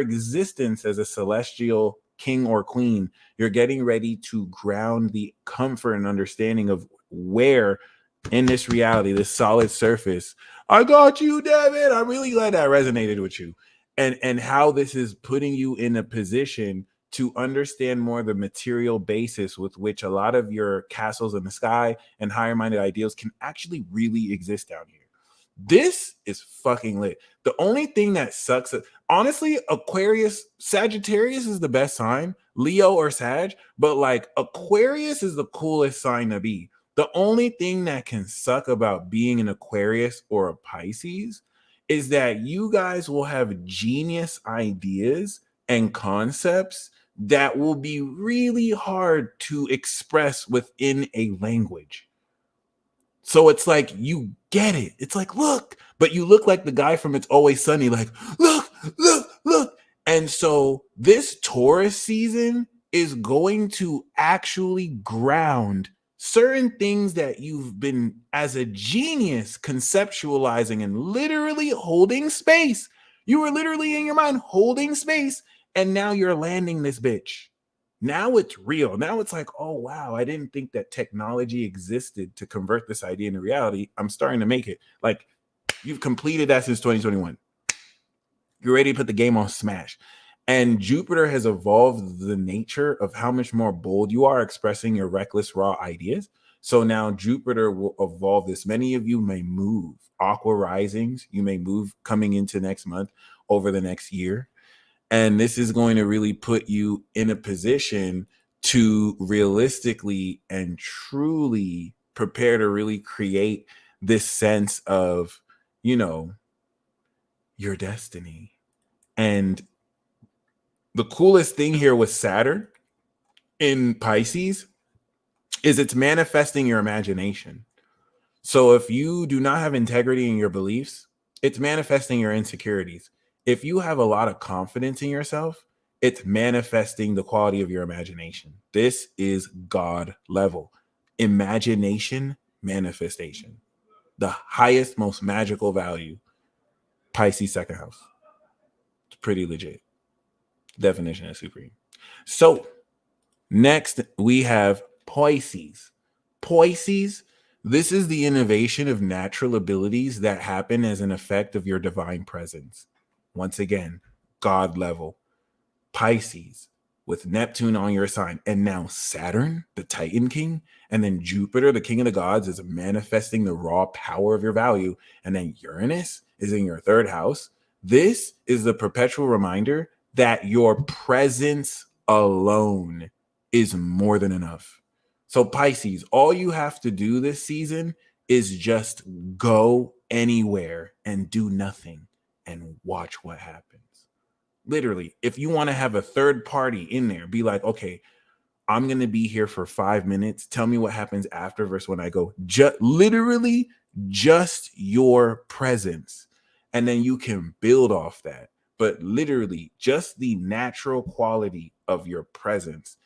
existence as a celestial king or queen. You're getting ready to ground the comfort and understanding of where in this reality, this solid surface, I got you, David. I'm really glad that resonated with you, and how this is putting you in a position to understand more the material basis with which a lot of your castles in the sky and higher minded ideals can actually really exist down here. This is fucking lit. The only thing that sucks, honestly, Aquarius, Sagittarius is the best sign, Leo or Sag, but like Aquarius is the coolest sign to be. The only thing that can suck about being an Aquarius or a Pisces is that you guys will have genius ideas and concepts that will be really hard to express within a language. So it's like you get it. It's like, look, but you look like the guy from It's Always Sunny, like, look, look, look. And so this Taurus season is going to actually ground certain things that you've been, as a genius, conceptualizing and literally holding space. You were literally in your mind holding space, and now you're landing this bitch. Now it's real. Now it's like, oh, wow, I didn't think that technology existed to convert this idea into reality. I'm starting to make it. Like, you've completed that since 2021. You're ready to put the game on smash. And Jupiter has evolved the nature of how much more bold you are expressing your reckless, raw ideas. So now Jupiter will evolve this. Many of you may move aqua risings. You may move coming into next month, over the next year. And this is going to really put you in a position to realistically and truly prepare to really create this sense of, you know, your destiny. And the coolest thing here with Saturn in Pisces is it's manifesting your imagination. So if you do not have integrity in your beliefs, it's manifesting your insecurities. If you have a lot of confidence in yourself, it's manifesting the quality of your imagination. This is God level. Imagination, manifestation. The highest, most magical value. Pisces second house. It's pretty legit. Definition of supreme. So next we have Pisces. Pisces, this is the innovation of natural abilities that happen as an effect of your divine presence. Once again, God level. Pisces, with Neptune on your sign, and now Saturn, the Titan King, and then Jupiter, the King of the Gods, is manifesting the raw power of your value, and then Uranus is in your third house. This is the perpetual reminder that your presence alone is more than enough. So Pisces, all you have to do this season is just go anywhere and do nothing and watch what happens. Literally, if you want to have a third party in there, be like, okay, I'm going to be here for 5 minutes. Tell me what happens after versus when I go. Literally, just your presence. And then you can build off that. But literally, just the natural quality of your presence.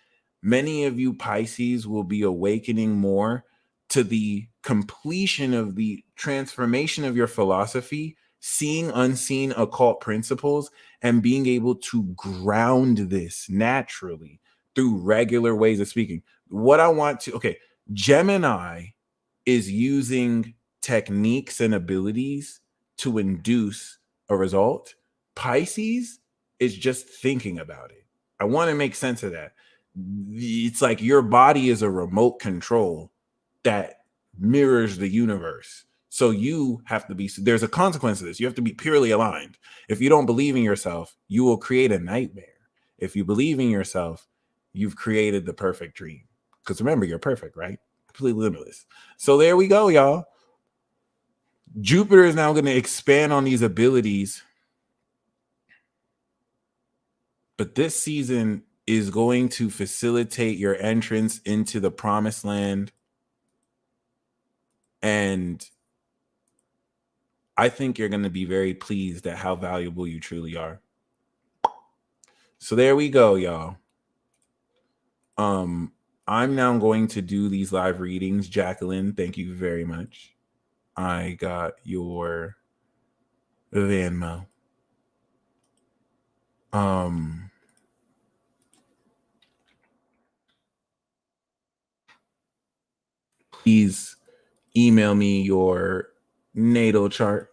Many of you Pisces will be awakening more to the completion of the transformation of your philosophy, seeing unseen occult principles, and being able to ground this naturally through regular ways of speaking. What I want to, okay, Gemini is using techniques and abilities to induce a result. Pisces is just thinking about it. I want to make sense of that. It's like your body is a remote control that mirrors the universe. So you have to be, there's a consequence to this. You have to be purely aligned. If you don't believe in yourself, you will create a nightmare. If you believe in yourself, you've created the perfect dream. Because remember, you're perfect, right? Completely limitless. So there we go, y'all. Jupiter is now going to expand on these abilities. But this season is going to facilitate your entrance into the promised land. And I think you're going to be very pleased at how valuable you truly are. So there we go, y'all. I'm now going to do these live readings. Jacqueline, thank you very much. I got your Venmo. Please email me your natal chart,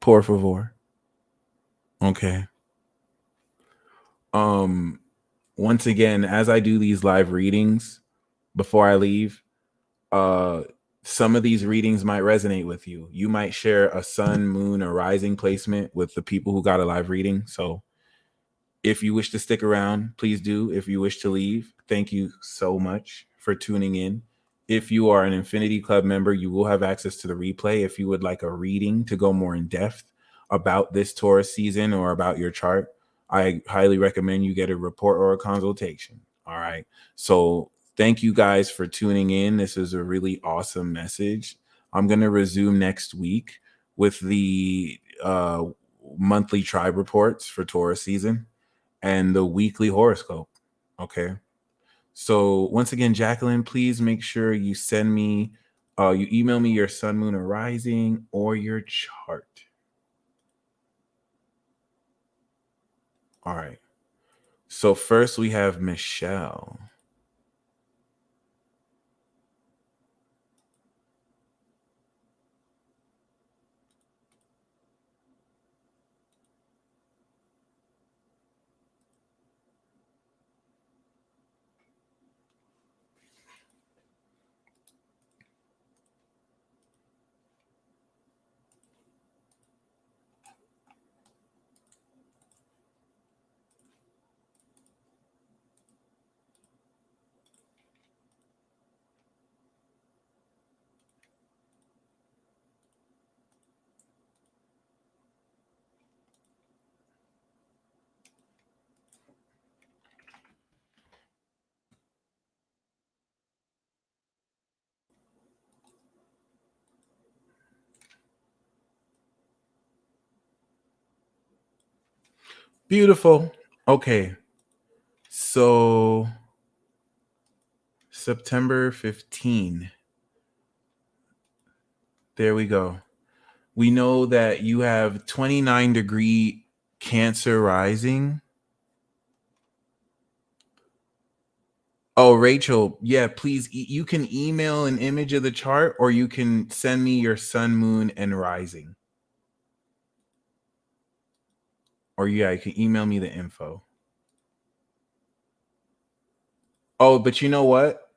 por favor. Okay. Once again, as I do these live readings before I leave, some of these readings might resonate with you. You might share a sun, moon, or rising placement with the people who got a live reading. So if you wish to stick around, please do. If you wish to leave, thank you so much for tuning in. If you are an Infinity Club member, you will have access to the replay. If you would like a reading to go more in depth about this Taurus season or about your chart, I highly recommend you get a report or a consultation. All right. So thank you guys for tuning in. This is a really awesome message. I'm going to resume next week with the monthly tribe reports for Taurus season and the weekly horoscope. Okay. So once again, Jacqueline, please make sure you send me, you email me your sun, moon, or rising or your chart. All right. So first we have Michelle. Beautiful. Okay. So September 15. There we go. We know that you have 29-degree Cancer rising. Oh, Rachel, yeah, please. You can email an image of the chart or you can send me your sun, moon, and rising. Or yeah, you can email me the info. Oh, but you know what?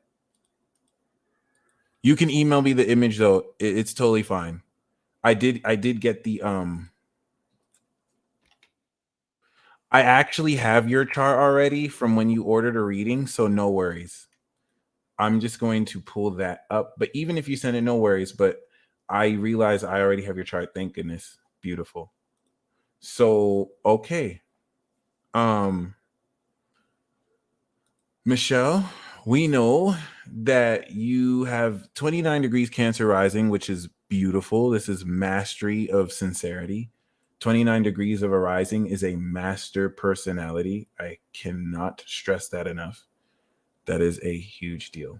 You can email me the image though. It's totally fine. I did get the I actually have your chart already from when you ordered a reading, so no worries. I'm just going to pull that up. But even if you send it, no worries. But I realize I already have your chart. Thank goodness. Beautiful. So okay. Michelle, we know that you have 29 degrees Cancer rising, which is beautiful. This is mastery of sincerity. 29 degrees of a rising is a master personality. I cannot stress that enough. That is a huge deal.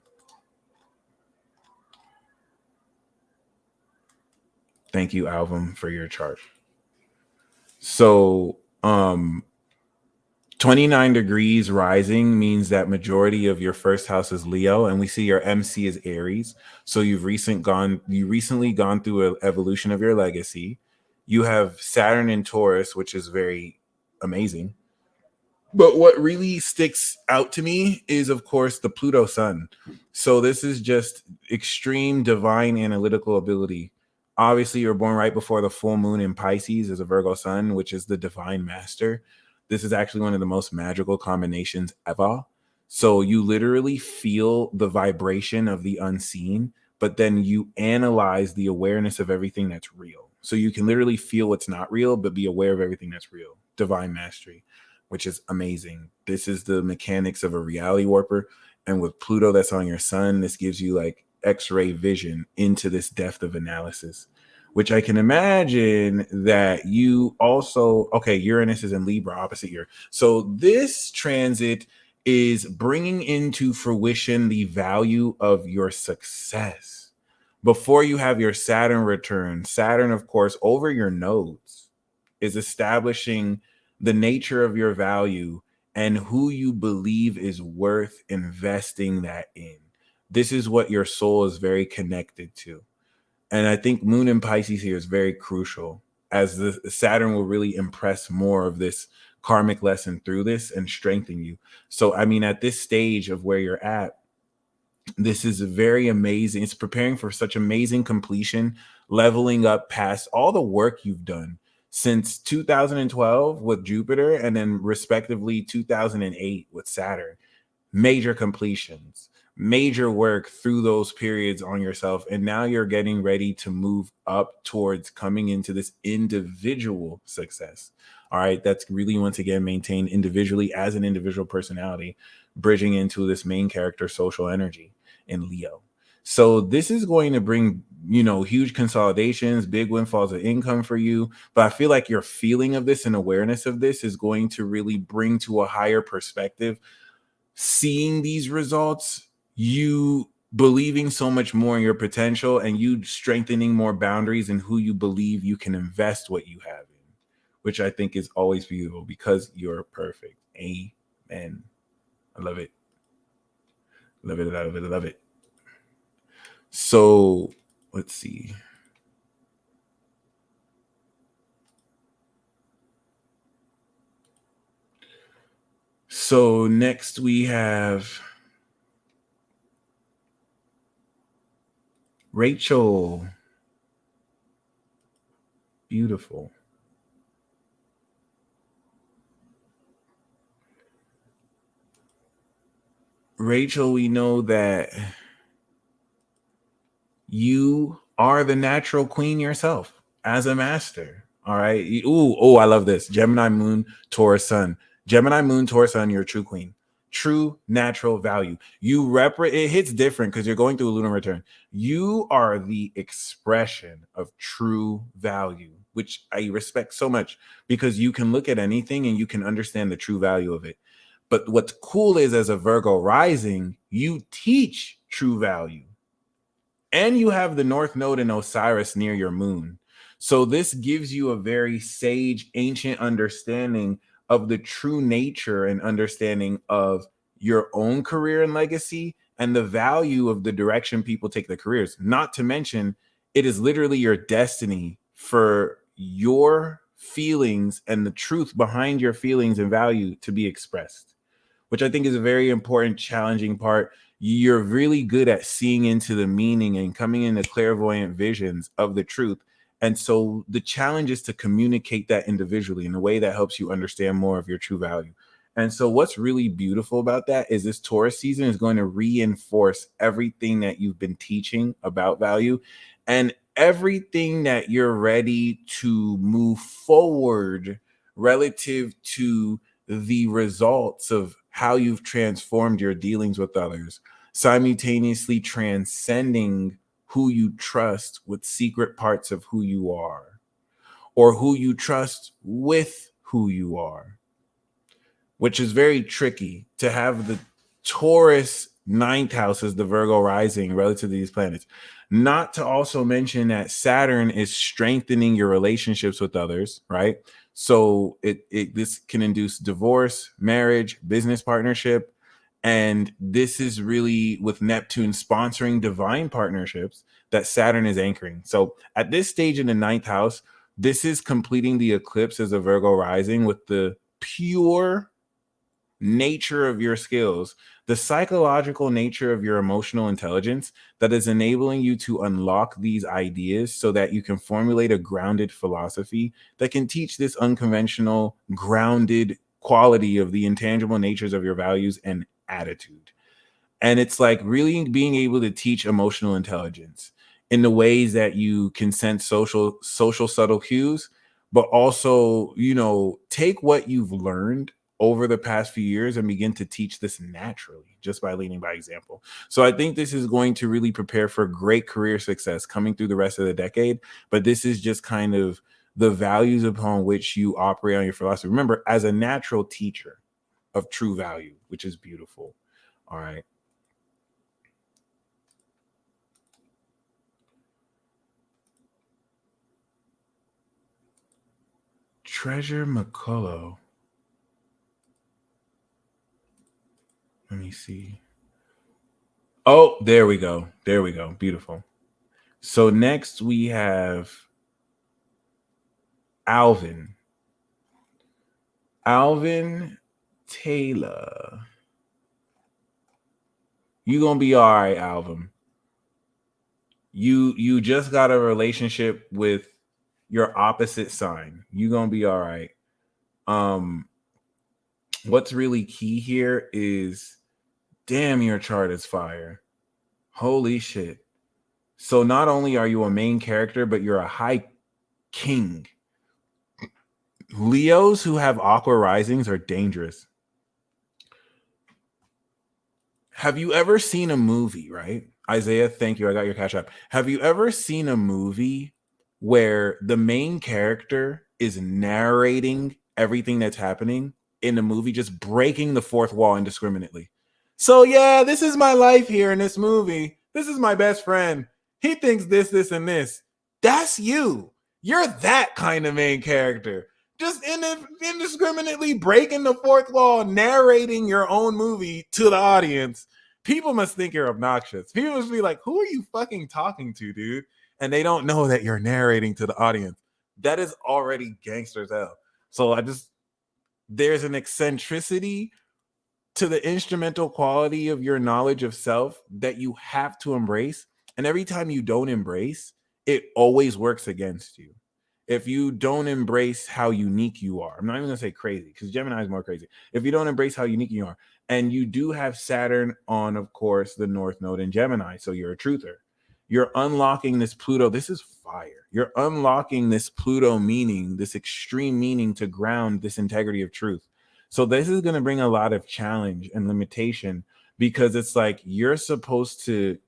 Thank you, Alvin, for your chart. So, 29 degrees rising means that majority of your first house is Leo, and we see your MC is Aries. So you recently gone through an evolution of your legacy. You have Saturn in Taurus, which is very amazing. But what really sticks out to me is, of course, the Pluto sun. So this is just extreme divine analytical ability. Obviously, you're born right before the full moon in Pisces as a Virgo sun, which is the divine master. This is actually one of the most magical combinations ever. So you literally feel the vibration of the unseen, but then you analyze the awareness of everything that's real. So you can literally feel what's not real, but be aware of everything that's real. Divine mastery, which is amazing. This is the mechanics of a reality warper. And with Pluto that's on your sun, this gives you like X-ray vision into this depth of analysis, which I can imagine that you also, okay, Uranus is in Libra, opposite year. So this transit is bringing into fruition the value of your success. Before you have your Saturn return, Saturn, of course, over your nodes is establishing the nature of your value and who you believe is worth investing that in. This is what your soul is very connected to. And I think Moon in Pisces here is very crucial, as the Saturn will really impress more of this karmic lesson through this and strengthen you. So, I mean, at this stage of where you're at, this is very amazing. It's preparing for such amazing completion, leveling up past all the work you've done since 2012 with Jupiter and then respectively 2008 with Saturn. Major completions, major work through those periods on yourself. And now you're getting ready to move up towards coming into this individual success. All right. That's really, once again, maintained individually as an individual personality, bridging into this main character social energy in Leo. So this is going to bring, huge consolidations, big windfalls of income for you. But I feel like your feeling of this and awareness of this is going to really bring to a higher perspective, seeing these results, you believing so much more in your potential, and you strengthening more boundaries in who you believe you can invest what you have in, which I think is always beautiful because you're perfect. Amen. I love it. Love it, love it, love it. So let's see. So next we have Rachel. Beautiful. Rachel, we know that you are the natural queen yourself as a master. All right. I love this. Gemini moon, Taurus sun. Gemini moon, Taurus sun, you're a true queen. True natural value. It hits different because you're going through a lunar return. You are the expression of true value, which I respect so much because you can look at anything and you can understand the true value of it. But what's cool is, as a Virgo rising, you teach true value. And you have the North Node in Osiris near your moon. So this gives you a very sage, ancient understanding of the true nature and understanding of your own career and legacy and the value of the direction people take their careers. Not to mention, it is literally your destiny for your feelings and the truth behind your feelings and value to be expressed, which I think is a very important, challenging part. You're really good at seeing into the meaning and coming into clairvoyant visions of the truth. And so the challenge is to communicate that individually in a way that helps you understand more of your true value. And so what's really beautiful about that is this Taurus season is going to reinforce everything that you've been teaching about value and everything that you're ready to move forward relative to the results of how you've transformed your dealings with others, simultaneously transcending who you trust with secret parts of who you are, or who you trust with who you are, which is very tricky to have the Taurus ninth house as the Virgo rising relative to these planets. Not to also mention that Saturn is strengthening your relationships with others, right? So this can induce divorce, marriage, business partnership. And this is really with Neptune sponsoring divine partnerships that Saturn is anchoring. So at this stage in the ninth house, this is completing the eclipse as a Virgo rising with the pure nature of your skills, the psychological nature of your emotional intelligence that is enabling you to unlock these ideas so that you can formulate a grounded philosophy that can teach this unconventional, grounded quality of the intangible natures of your values and attitude. And it's like really being able to teach emotional intelligence in the ways that you can sense social subtle cues, but also, take what you've learned over the past few years and begin to teach this naturally just by leading by example. So I think this is going to really prepare for great career success coming through the rest of the decade. But this is just kind of the values upon which you operate on your philosophy. Remember, as a natural teacher of true value, which is beautiful. All right. Treasure McCullough. Let me see. Oh, there we go. There we go. Beautiful. So next we have Alvin. Alvin Taylor. You gonna be all right, Alvin. You just got a relationship with your opposite sign. You gonna be all right. What's really key here is, damn, your chart is fire. Holy shit. So not only are you a main character, but you're a high king. Leos who have aqua risings are dangerous. Have you ever seen a movie, right? Isaiah, thank you. I got your cash app. Have you ever seen a movie where the main character is narrating everything that's happening in the movie, just breaking the fourth wall indiscriminately? So, yeah, this is my life here in this movie. This is my best friend. He thinks this, this, and this. That's you. You're that kind of main character. Just indiscriminately breaking the fourth wall, narrating your own movie to the audience. People must think you're obnoxious. People must be like, who are you fucking talking to, dude? And they don't know that you're narrating to the audience. That is already gangster as hell. So there's an eccentricity to the instrumental quality of your knowledge of self that you have to embrace. And every time you don't embrace, it always works against you. If you don't embrace how unique you are, I'm not even gonna say crazy because Gemini is more crazy. If you don't embrace how unique you are, and you do have Saturn on, of course, the North Node in Gemini, so you're a truther. You're unlocking this Pluto. This is fire. You're unlocking this Pluto meaning, this extreme meaning to ground this integrity of truth. So this is going to bring a lot of challenge and limitation because it's like you're supposed to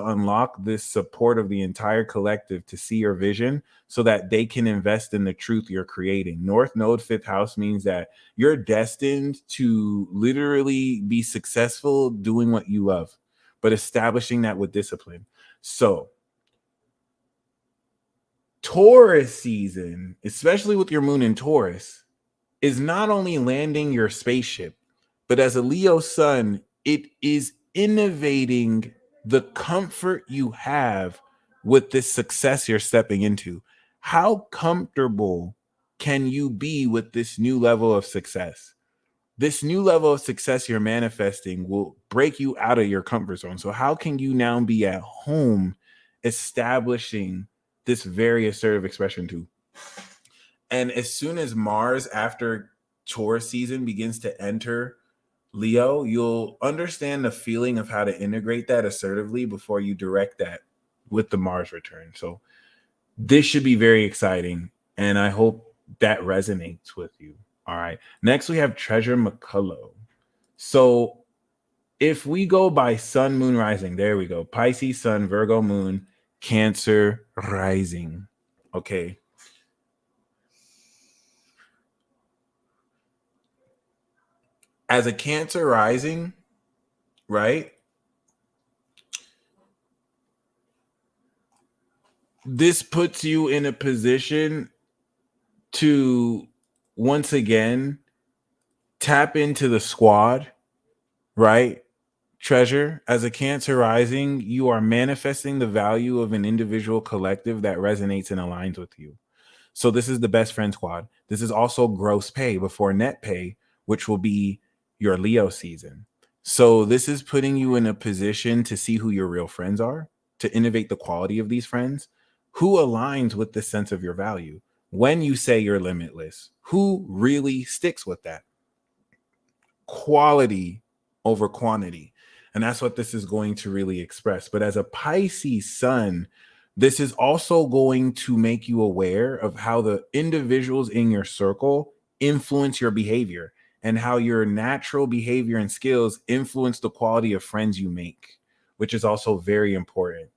unlock this support of the entire collective to see your vision so that they can invest in the truth you're creating. North Node, fifth house means that you're destined to literally be successful doing what you love, but establishing that with discipline. So Taurus season, especially with your moon in Taurus, is not only landing your spaceship, but as a Leo sun, it is innovating the comfort you have with this success you're stepping into. How comfortable can you be with this new level of success? This new level of success you're manifesting will break you out of your comfort zone. So, how can you now be at home establishing this very assertive expression too? And as soon as Mars, after Taurus season, begins to enter Leo, you'll understand the feeling of how to integrate that assertively before you direct that with the Mars return. So this should be very exciting. And I hope that resonates with you. All right. Next, we have Treasure McCullough. So if we go by sun, moon, rising, there we go. Pisces, sun, Virgo, moon, Cancer, rising. Okay. As a Cancer rising, right? This puts you in a position to once again tap into the squad, right? Treasure, as a Cancer rising, you are manifesting the value of an individual collective that resonates and aligns with you. So this is the best friend squad. This is also gross pay before net pay, which will be your Leo season. So this is putting you in a position to see who your real friends are, to innovate the quality of these friends, who aligns with the sense of your value. When you say you're limitless, who really sticks with that? Quality over quantity. And that's what this is going to really express. But as a Pisces sun, this is also going to make you aware of how the individuals in your circle influence your behavior and how your natural behavior and skills influence the quality of friends you make, which is also very important.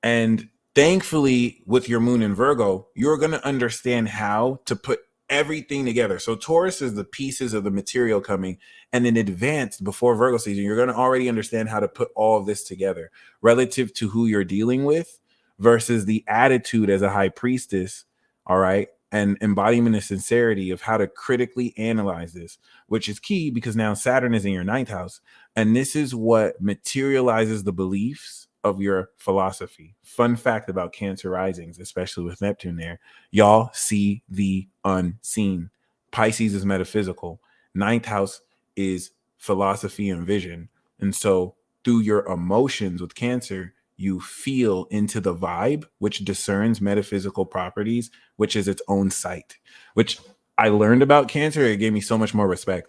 And thankfully, with your moon in Virgo, you're going to understand how to put everything together. So Taurus is the pieces of the material coming, and in advance before Virgo season, you're going to already understand how to put all of this together relative to who you're dealing with versus the attitude as a high priestess. All right. And embodiment of sincerity of how to critically analyze this, which is key because now Saturn is in your ninth house. And this is what materializes the beliefs of your philosophy. Fun fact about Cancer risings, especially with Neptune there, y'all see the unseen. Pisces is metaphysical. Ninth house is philosophy and vision. And so through your emotions with Cancer, you feel into the vibe, which discerns metaphysical properties, which is its own sight, which I learned about Cancer. It gave me so much more respect.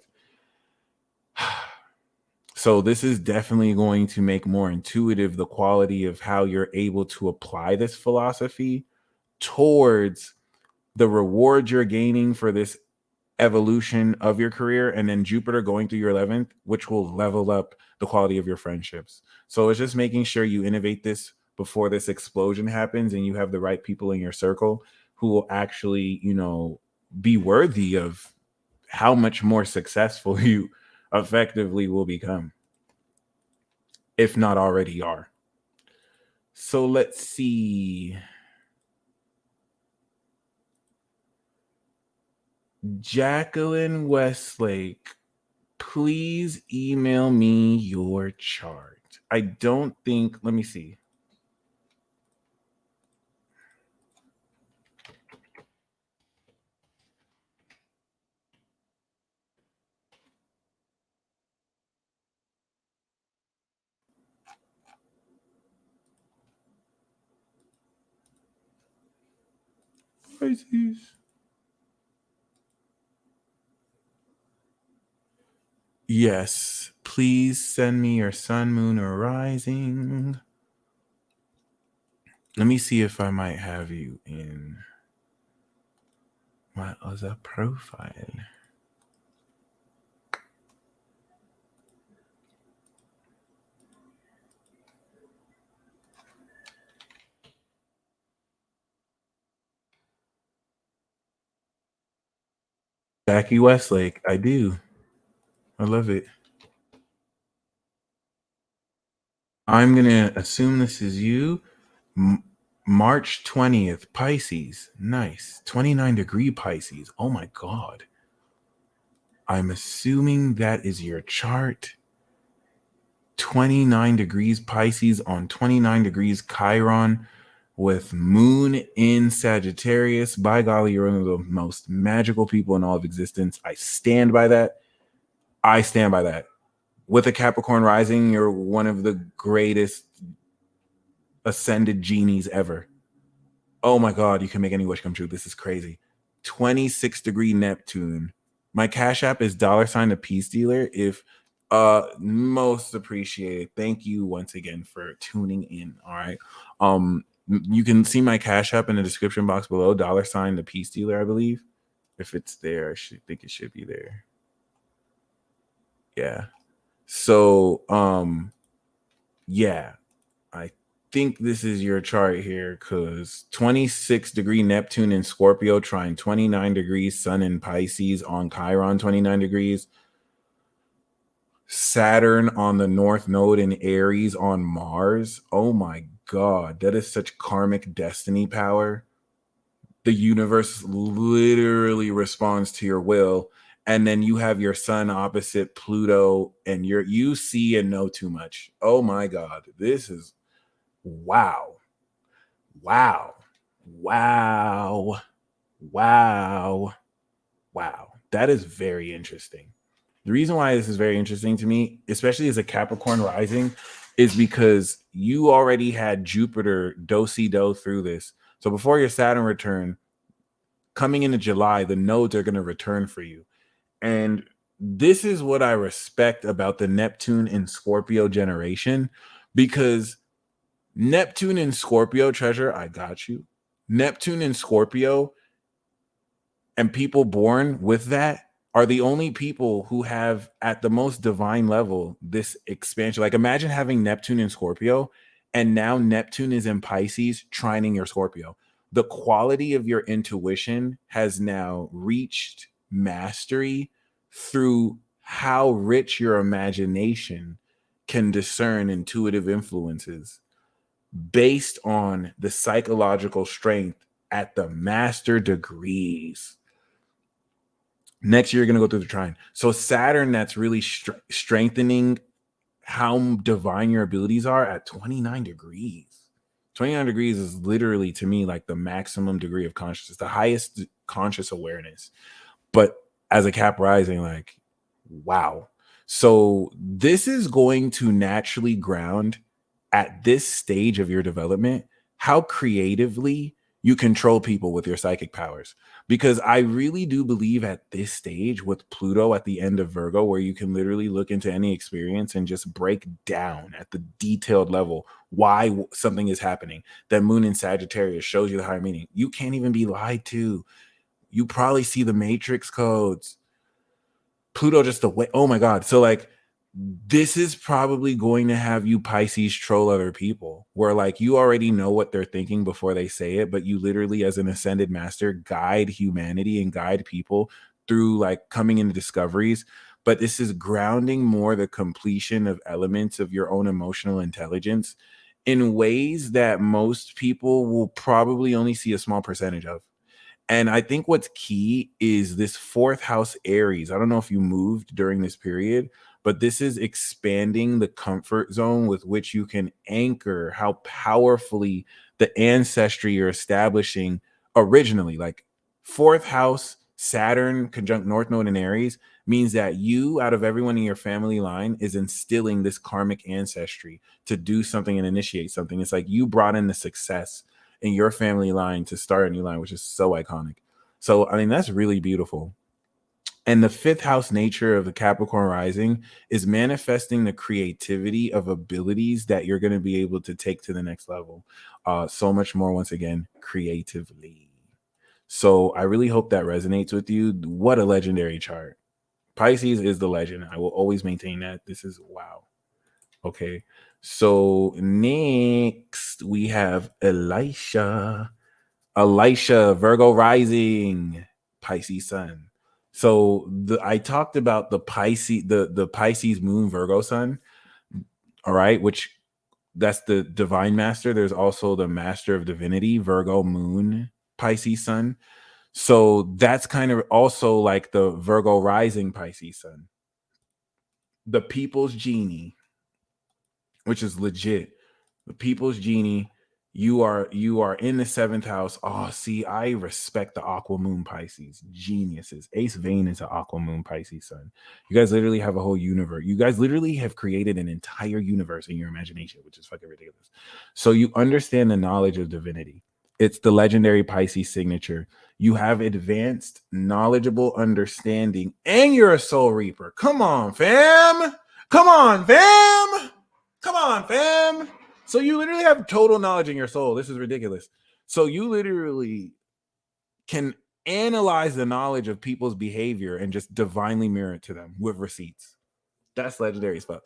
So this is definitely going to make more intuitive the quality of how you're able to apply this philosophy towards the reward you're gaining for this evolution of your career, and then Jupiter going through your 11th, which will level up the quality of your friendships. So it's just making sure you innovate this before this explosion happens and you have the right people in your circle who will actually, be worthy of how much more successful you effectively will become, if not already are. So let's see. Jacqueline Westlake, please email me your chart. I don't think, let me see. Pisces. Yes, please send me your sun, moon, or rising. Let me see if I might have you in my other profile. Jackie Westlake, I do. I love it. I'm going to assume this is you. March 20th, Pisces. Nice. 29-degree Pisces. Oh my God. I'm assuming that is your chart. 29 degrees Pisces on 29 degrees Chiron with moon in Sagittarius. By golly, you're one of the most magical people in all of existence. I stand by that. I stand by that. With a Capricorn rising, you're one of the greatest ascended genies ever. Oh my God, you can make any wish come true. This is crazy. 26-degree Neptune. My Cash App is $ a peace dealer. If most appreciated. Thank you once again for tuning in. All right. You can see my Cash App in the description box below. $ the peace dealer, I believe. If it's there, I should think it should be there. Yeah. So yeah, I think this is your chart here because 26-degree Neptune in Scorpio trying 29 degrees Sun in Pisces on Chiron 29 degrees. Saturn on the North Node in Aries on Mars. Oh my God, that is such karmic destiny power. The universe literally responds to your will. And then you have your sun opposite Pluto and you see and know too much. Oh my God, this is wow. Wow. Wow. Wow. Wow. That is very interesting. The reason why this is very interesting to me, especially as a Capricorn rising, is because you already had Jupiter do-si-do through this. So before your Saturn return, coming into July, the nodes are going to return for you. And this is what I respect about the Neptune in Scorpio generation, because Neptune in Scorpio, treasure, I got you. Neptune in Scorpio and people born with that are the only people who have at the most divine level this expansion. Like imagine having Neptune in Scorpio and now Neptune is in Pisces trining your Scorpio. The quality of your intuition has now reached mastery through how rich your imagination can discern intuitive influences based on the psychological strength at the master degrees. Next year, you're going to go through the trine. So Saturn, that's really strengthening how divine your abilities are at 29 degrees. 29 degrees is literally, to me, like the maximum degree of consciousness, the highest conscious awareness. But as a Cap rising, like, wow. So this is going to naturally ground at this stage of your development how creatively you control people with your psychic powers. Because I really do believe at this stage with Pluto at the end of Virgo, where you can literally look into any experience and just break down at the detailed level why something is happening. That moon in Sagittarius shows you the higher meaning. You can't even be lied to. You probably see the matrix codes. Pluto just away. Oh my God. So like this is probably going to have you Pisces troll other people where like you already know what they're thinking before they say it, but you literally as an ascended master guide humanity and guide people through like coming into discoveries. But this is grounding more the completion of elements of your own emotional intelligence in ways that most people will probably only see a small percentage of. And I think what's key is this fourth house Aries. I don't know if you moved during this period, but this is expanding the comfort zone with which you can anchor how powerfully the ancestry you're establishing originally. Like fourth house, Saturn conjunct North Node in Aries means that you, out of everyone in your family line, is instilling this karmic ancestry to do something and initiate something. It's like you brought in the success in your family line to start a new line, which is so iconic. So, I mean, that's really beautiful. And the fifth house nature of the Capricorn rising is manifesting the creativity of abilities that you're going to be able to take to the next level. So much more, once again, creatively. So I really hope that resonates with you. What a legendary chart. Pisces is the legend. I will always maintain that. This is wow. Okay. So next we have Elisha. Elisha, Virgo rising, Pisces sun. So I talked about the Pisces, the Pisces moon, Virgo sun. All right, which that's the divine master. There's also the master of divinity, Virgo moon, Pisces sun. So that's kind of also like the Virgo rising Pisces sun. The people's genie, which is legit. The people's genie, you are in the seventh house. Oh, see, I respect the Aqua Moon Pisces. Geniuses. Ace Vane is an Aqua Moon Pisces sun. You guys literally have a whole universe. You guys literally have created an entire universe in your imagination, which is fucking ridiculous. So you understand the knowledge of divinity. It's the legendary Pisces signature. You have advanced, knowledgeable understanding, and you're a soul reaper. Come on, fam. Come on, fam. Come on, fam. So you literally have total knowledge in your soul. This is ridiculous. So you literally can analyze the knowledge of people's behavior and just divinely mirror it to them with receipts. That's legendary as fuck.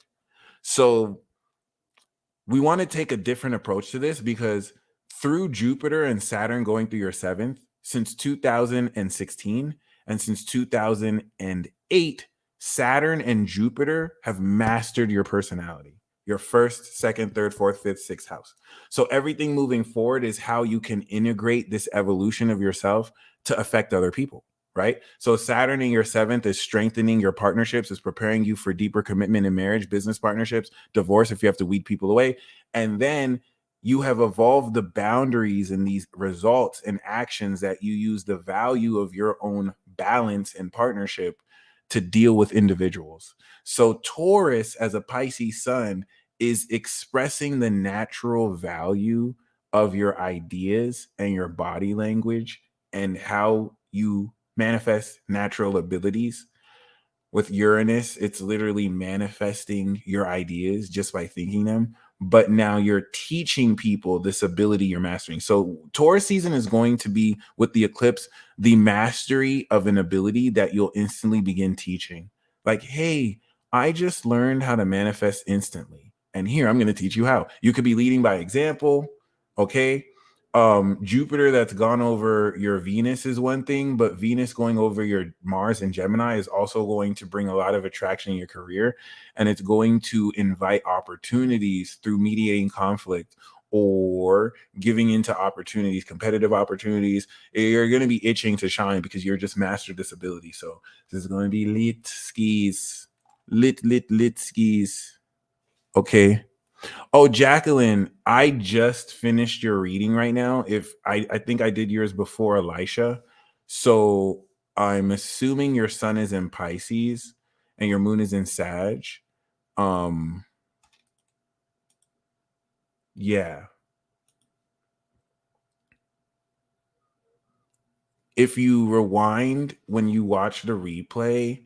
So we want to take a different approach to this because through Jupiter and Saturn going through your seventh since 2016 and since 2008, Saturn and Jupiter have mastered your personality. Your first, second, third, fourth, fifth, sixth house. So everything moving forward is how you can integrate this evolution of yourself to affect other people, right? So Saturn in your seventh is strengthening your partnerships, is preparing you for deeper commitment in marriage, business partnerships, divorce if you have to weed people away. And then you have evolved the boundaries and these results and actions that you use the value of your own balance and partnership to deal with individuals. So Taurus as a Pisces sun is expressing the natural value of your ideas and your body language and how you manifest natural abilities. With Uranus, it's literally manifesting your ideas just by thinking them. But now you're teaching people this ability you're mastering. So Taurus season is going to be with the eclipse, the mastery of an ability that you'll instantly begin teaching. Like, hey, I just learned how to manifest instantly. And here I'm going to teach you how. You could be leading by example. Okay. Jupiter that's gone over your Venus is one thing, but Venus going over your Mars and Gemini is also going to bring a lot of attraction in your career, and it's going to invite opportunities through mediating conflict or giving into opportunities, competitive opportunities. You're going to be itching to shine because you're just mastered this ability. So this is going to be lit skis, lit skis. Okay. Oh, Jacqueline, I just finished your reading right now. If I think I did yours before Elisha. So I'm assuming your sun is in Pisces and your moon is in Sag. Um, yeah. If you rewind when you watch the replay,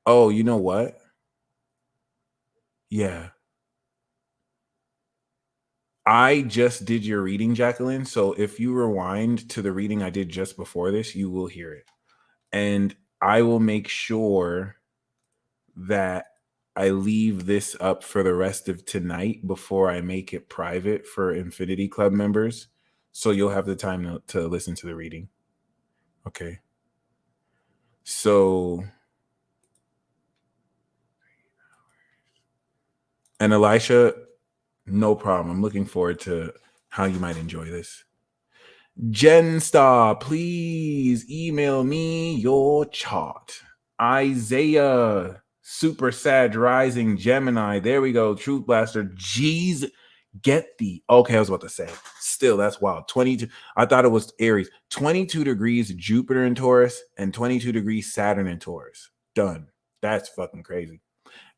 oh, you know what? Yeah. I just did your reading, Jacqueline. So if you rewind to the reading I did just before this, you will hear it. And I will make sure that I leave this up for the rest of tonight before I make it private for Infinity Club members. So you'll have the time to listen to the reading. Okay. So, and Elisha, no problem. I'm looking forward to how you might enjoy this. Jen Star, please email me your chart. Isaiah, Super Sag Rising Gemini. There we go. Truth Blaster. Jeez, get the. Okay, I was about to say. Still, that's wild. 22. I thought it was Aries. 22 degrees Jupiter in Taurus and 22 degrees Saturn in Taurus. Done. That's fucking crazy.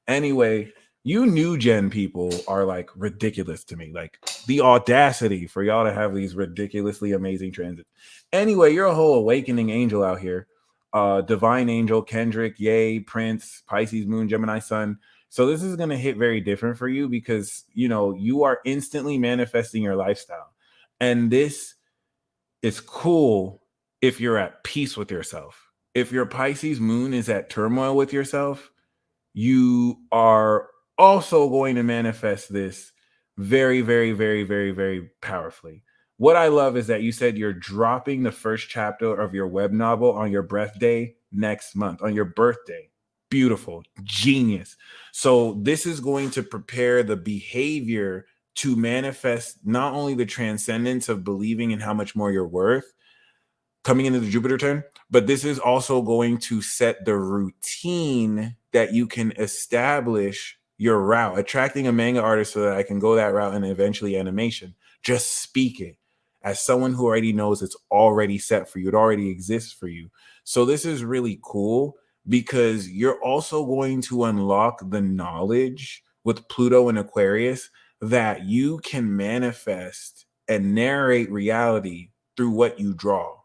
Anyway, you new gen people are like ridiculous to me. Like the audacity for y'all to have these ridiculously amazing transits. Anyway, you're a whole awakening angel out here. Divine angel, Kendrick, Yay, Prince, Pisces, Moon, Gemini, Sun. So this is going to hit very different for you because, you know, you are instantly manifesting your lifestyle. And this is cool if you're at peace with yourself. If your Pisces moon is at turmoil with yourself, you are also going to manifest this very, very, very, very, very powerfully. What I love is that you said you're dropping the first chapter of your web novel on your birthday next month, on your birthday. Beautiful, genius. So this is going to prepare the behavior to manifest not only the transcendence of believing in how much more you're worth coming into the Jupiter turn, but this is also going to set the routine that you can establish your route, attracting a manga artist so that I can go that route and eventually animation. Just speak it as someone who already knows it's already set for you. It already exists for you. So this is really cool because you're also going to unlock the knowledge with Pluto and Aquarius that you can manifest and narrate reality through what you draw,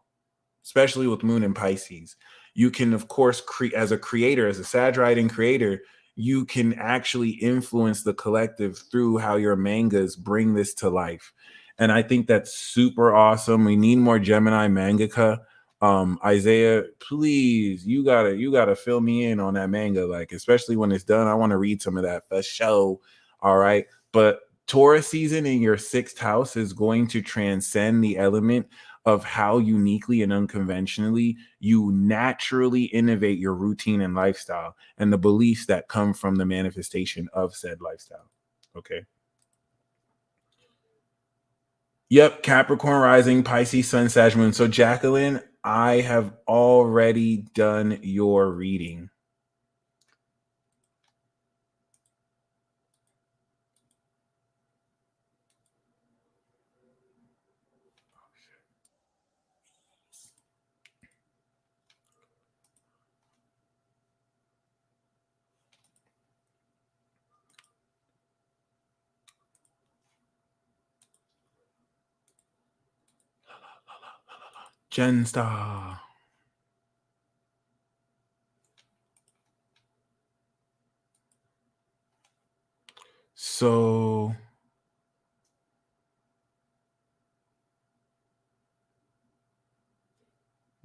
especially with Moon and Pisces. You can, of course, as a creator, as a Sag-riding creator, you can actually influence the collective through how your mangas bring this to life. And I think that's super awesome. We need more Gemini mangaka. Isaiah, please, you gotta fill me in on that manga. Like, especially when it's done, I want to read some of that for show. All right. But Taurus season in your 6th house is going to transcend the element of how uniquely and unconventionally you naturally innovate your routine and lifestyle and the beliefs that come from the manifestation of said lifestyle. Okay. Yep. Capricorn rising, Pisces, Sun, Sag, Moon. So Jacqueline, I have already done your reading. Jen Star. So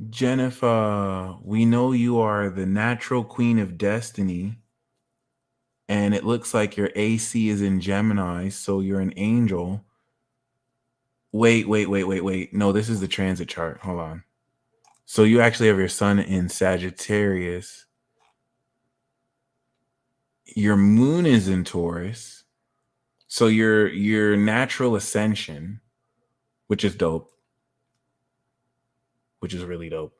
Jennifer, we know you are the natural queen of destiny, and it looks like your AC is in Gemini, so you're an angel. Wait. No, this is the transit chart. Hold on. So you actually have your sun in Sagittarius. Your moon is in Taurus. So your natural ascension, which is dope, which is really dope.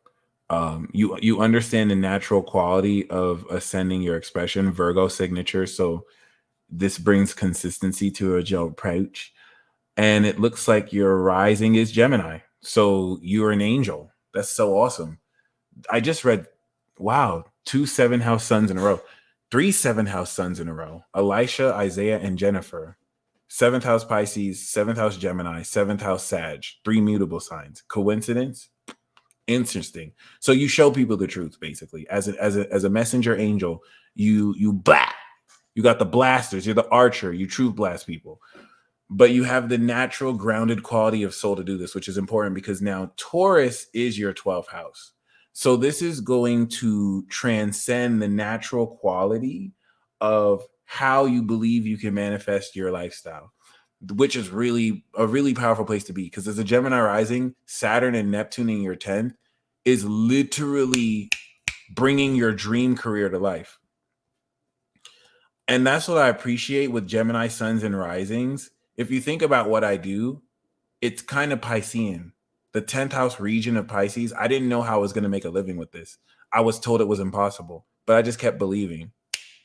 You understand the natural quality of ascending your expression, Virgo signature. So this brings consistency to your approach. And it looks like your rising is Gemini. So you're an angel. That's so awesome. I just read, wow, 2 7th-house suns in a row, 3 7th-house suns in a row. Elisha, Isaiah, and Jennifer. 7th house Pisces, 7th house Gemini, 7th house Sag, 3 mutable signs. Coincidence? Interesting. So you show people the truth, basically. As a messenger angel, you got the blasters. You're the archer. You truth blast people. But you have the natural grounded quality of soul to do this, which is important because now Taurus is your 12th house. So this is going to transcend the natural quality of how you believe you can manifest your lifestyle, which is really a really powerful place to be, because as a Gemini rising, Saturn and Neptune in your 10th is literally bringing your dream career to life. And that's what I appreciate with Gemini suns and risings. If you think about what I do, it's kind of Piscean. The 10th house region of Pisces, I didn't know how I was going to make a living with this. I was told it was impossible, but I just kept believing.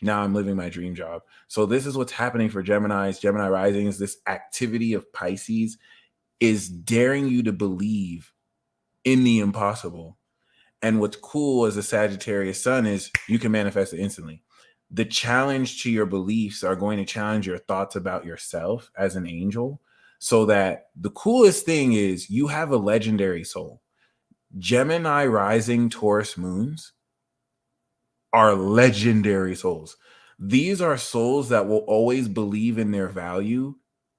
Now I'm living my dream job. So this is what's happening for Geminis, Gemini risings. This activity of Pisces is daring you to believe in the impossible. And what's cool as a Sagittarius sun is you can manifest it instantly. The challenge to your beliefs are going to challenge your thoughts about yourself as an angel, so that the coolest thing is you have a legendary soul. Gemini rising Taurus moons are legendary souls. These are souls that will always believe in their value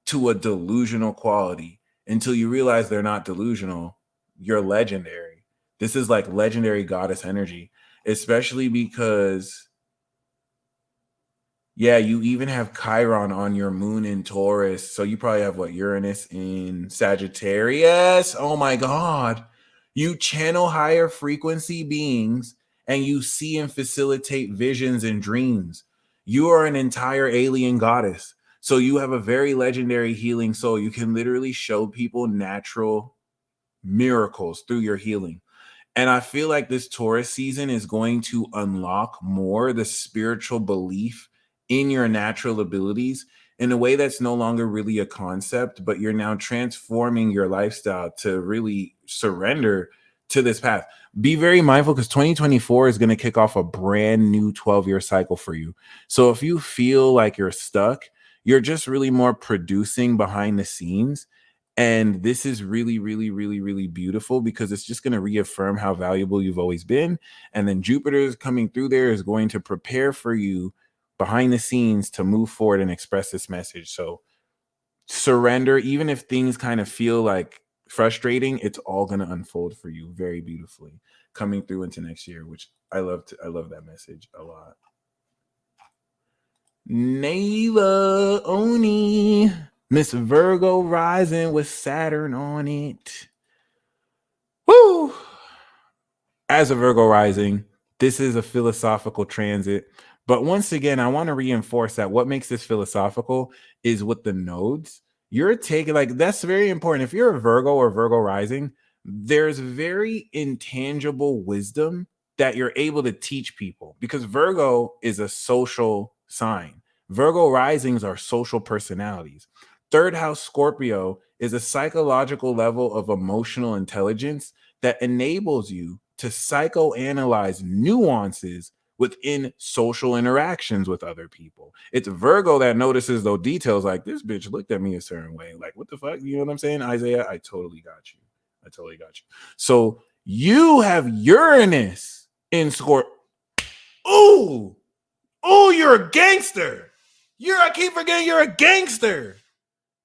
to a delusional quality until you realize they're not delusional. You're legendary. This is like legendary goddess energy, especially because, yeah, you even have Chiron on your moon in Taurus. So you probably have what, Uranus in Sagittarius? Oh my God. You channel higher frequency beings and you see and facilitate visions and dreams. You are an entire alien goddess. So you have a very legendary healing soul. You can literally show people natural miracles through your healing. And I feel like this Taurus season is going to unlock more the spiritual belief in your natural abilities in a way that's no longer really a concept, but you're now transforming your lifestyle to really surrender to this path. Be very mindful because 2024 is going to kick off a brand new 12-year cycle for you. So if you feel like you're stuck, you're just really more producing behind the scenes. And this is really, really, really, really beautiful because it's just going to reaffirm how valuable you've always been. And then Jupiter's coming through there is going to prepare for you behind the scenes to move forward and express this message. So surrender, even if things kind of feel like frustrating, it's all going to unfold for you very beautifully coming through into next year, which I love that message a lot. Nayla Oni, Miss Virgo rising with Saturn on it. Woo! As a Virgo rising, this is a philosophical transit. But once again, I want to reinforce that what makes this philosophical is with the nodes. You're taking, like, that's very important. If you're a Virgo or Virgo rising, there's very intangible wisdom that you're able to teach people because Virgo is a social sign. Virgo risings are social personalities. Third house Scorpio is a psychological level of emotional intelligence that enables you to psychoanalyze nuances within social interactions with other people. It's Virgo that notices those details, like this bitch looked at me a certain way. Like, what the fuck? You know what I'm saying? Isaiah, I totally got you. I totally got you. So you have Uranus in Scorpio. Ooh, you're a gangster. I keep forgetting you're a gangster.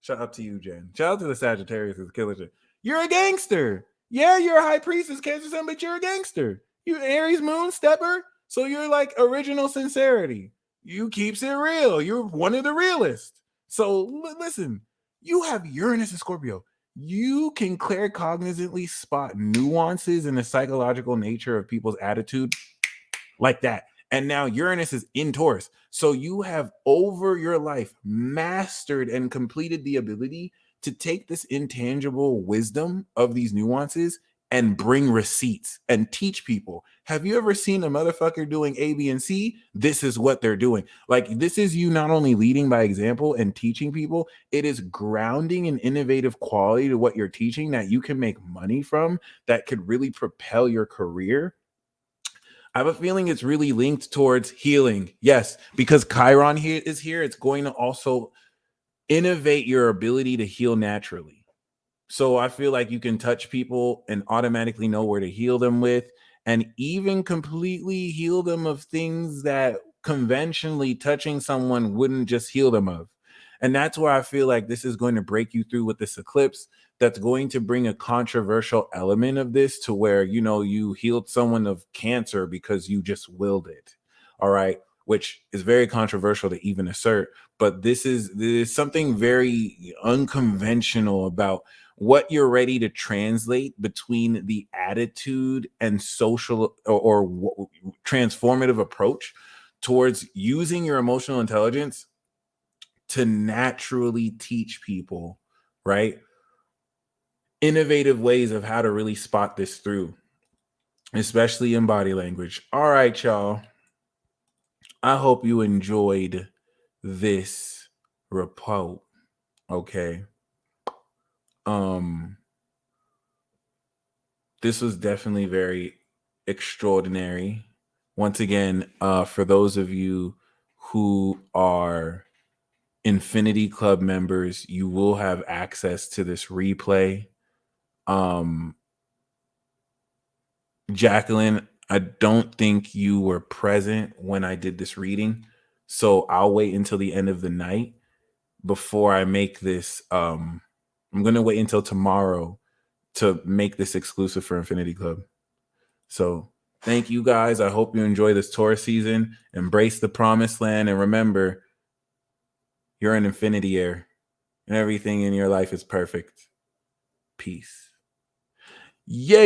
Shout out to you, Jen. Shout out to the Sagittarius who's killing it. You're a gangster. Yeah, you're a high priestess, Cancer Sun, but you're a gangster. You Aries moon stepper, so you're like original sincerity. You keeps it real. You're one of the realest. So listen, you have Uranus and Scorpio. You can claircognizantly spot nuances in the psychological nature of people's attitude like that. And now Uranus is in Taurus. So you have over your life mastered and completed the ability to take this intangible wisdom of these nuances and bring receipts and teach people. Have you ever seen a motherfucker doing A, B, and C? This is what they're doing. Like, this is you not only leading by example and teaching people, it is grounding an innovative quality to what you're teaching that you can make money from, that could really propel your career. I have a feeling it's really linked towards healing. Yes, because Chiron here is here. It's going to also innovate your ability to heal naturally. So I feel like you can touch people and automatically know where to heal them with, and even completely heal them of things that conventionally touching someone wouldn't just heal them of. And that's where I feel like this is going to break you through with this eclipse. That's going to bring a controversial element of this to where, you healed someone of cancer because you just willed it. All right. Which is very controversial to even assert. But this is something very unconventional about what you're ready to translate between the attitude and social or transformative approach towards using your emotional intelligence to naturally teach people, right? Innovative ways of how to really spot this through, especially in body language. All right, y'all. I hope you enjoyed this report. Okay. This was definitely very extraordinary. Once again, for those of you who are Infinity Club members, you will have access to this replay. Jacqueline, I don't think you were present when I did this reading, so I'll wait until the end of the night before I make this. I'm going to wait until tomorrow to make this exclusive for Infinity Club. So thank you guys. I hope you enjoy this Taurus season. Embrace the promised land. And remember, you're an infinity heir and everything in your life is perfect. Peace. Yay.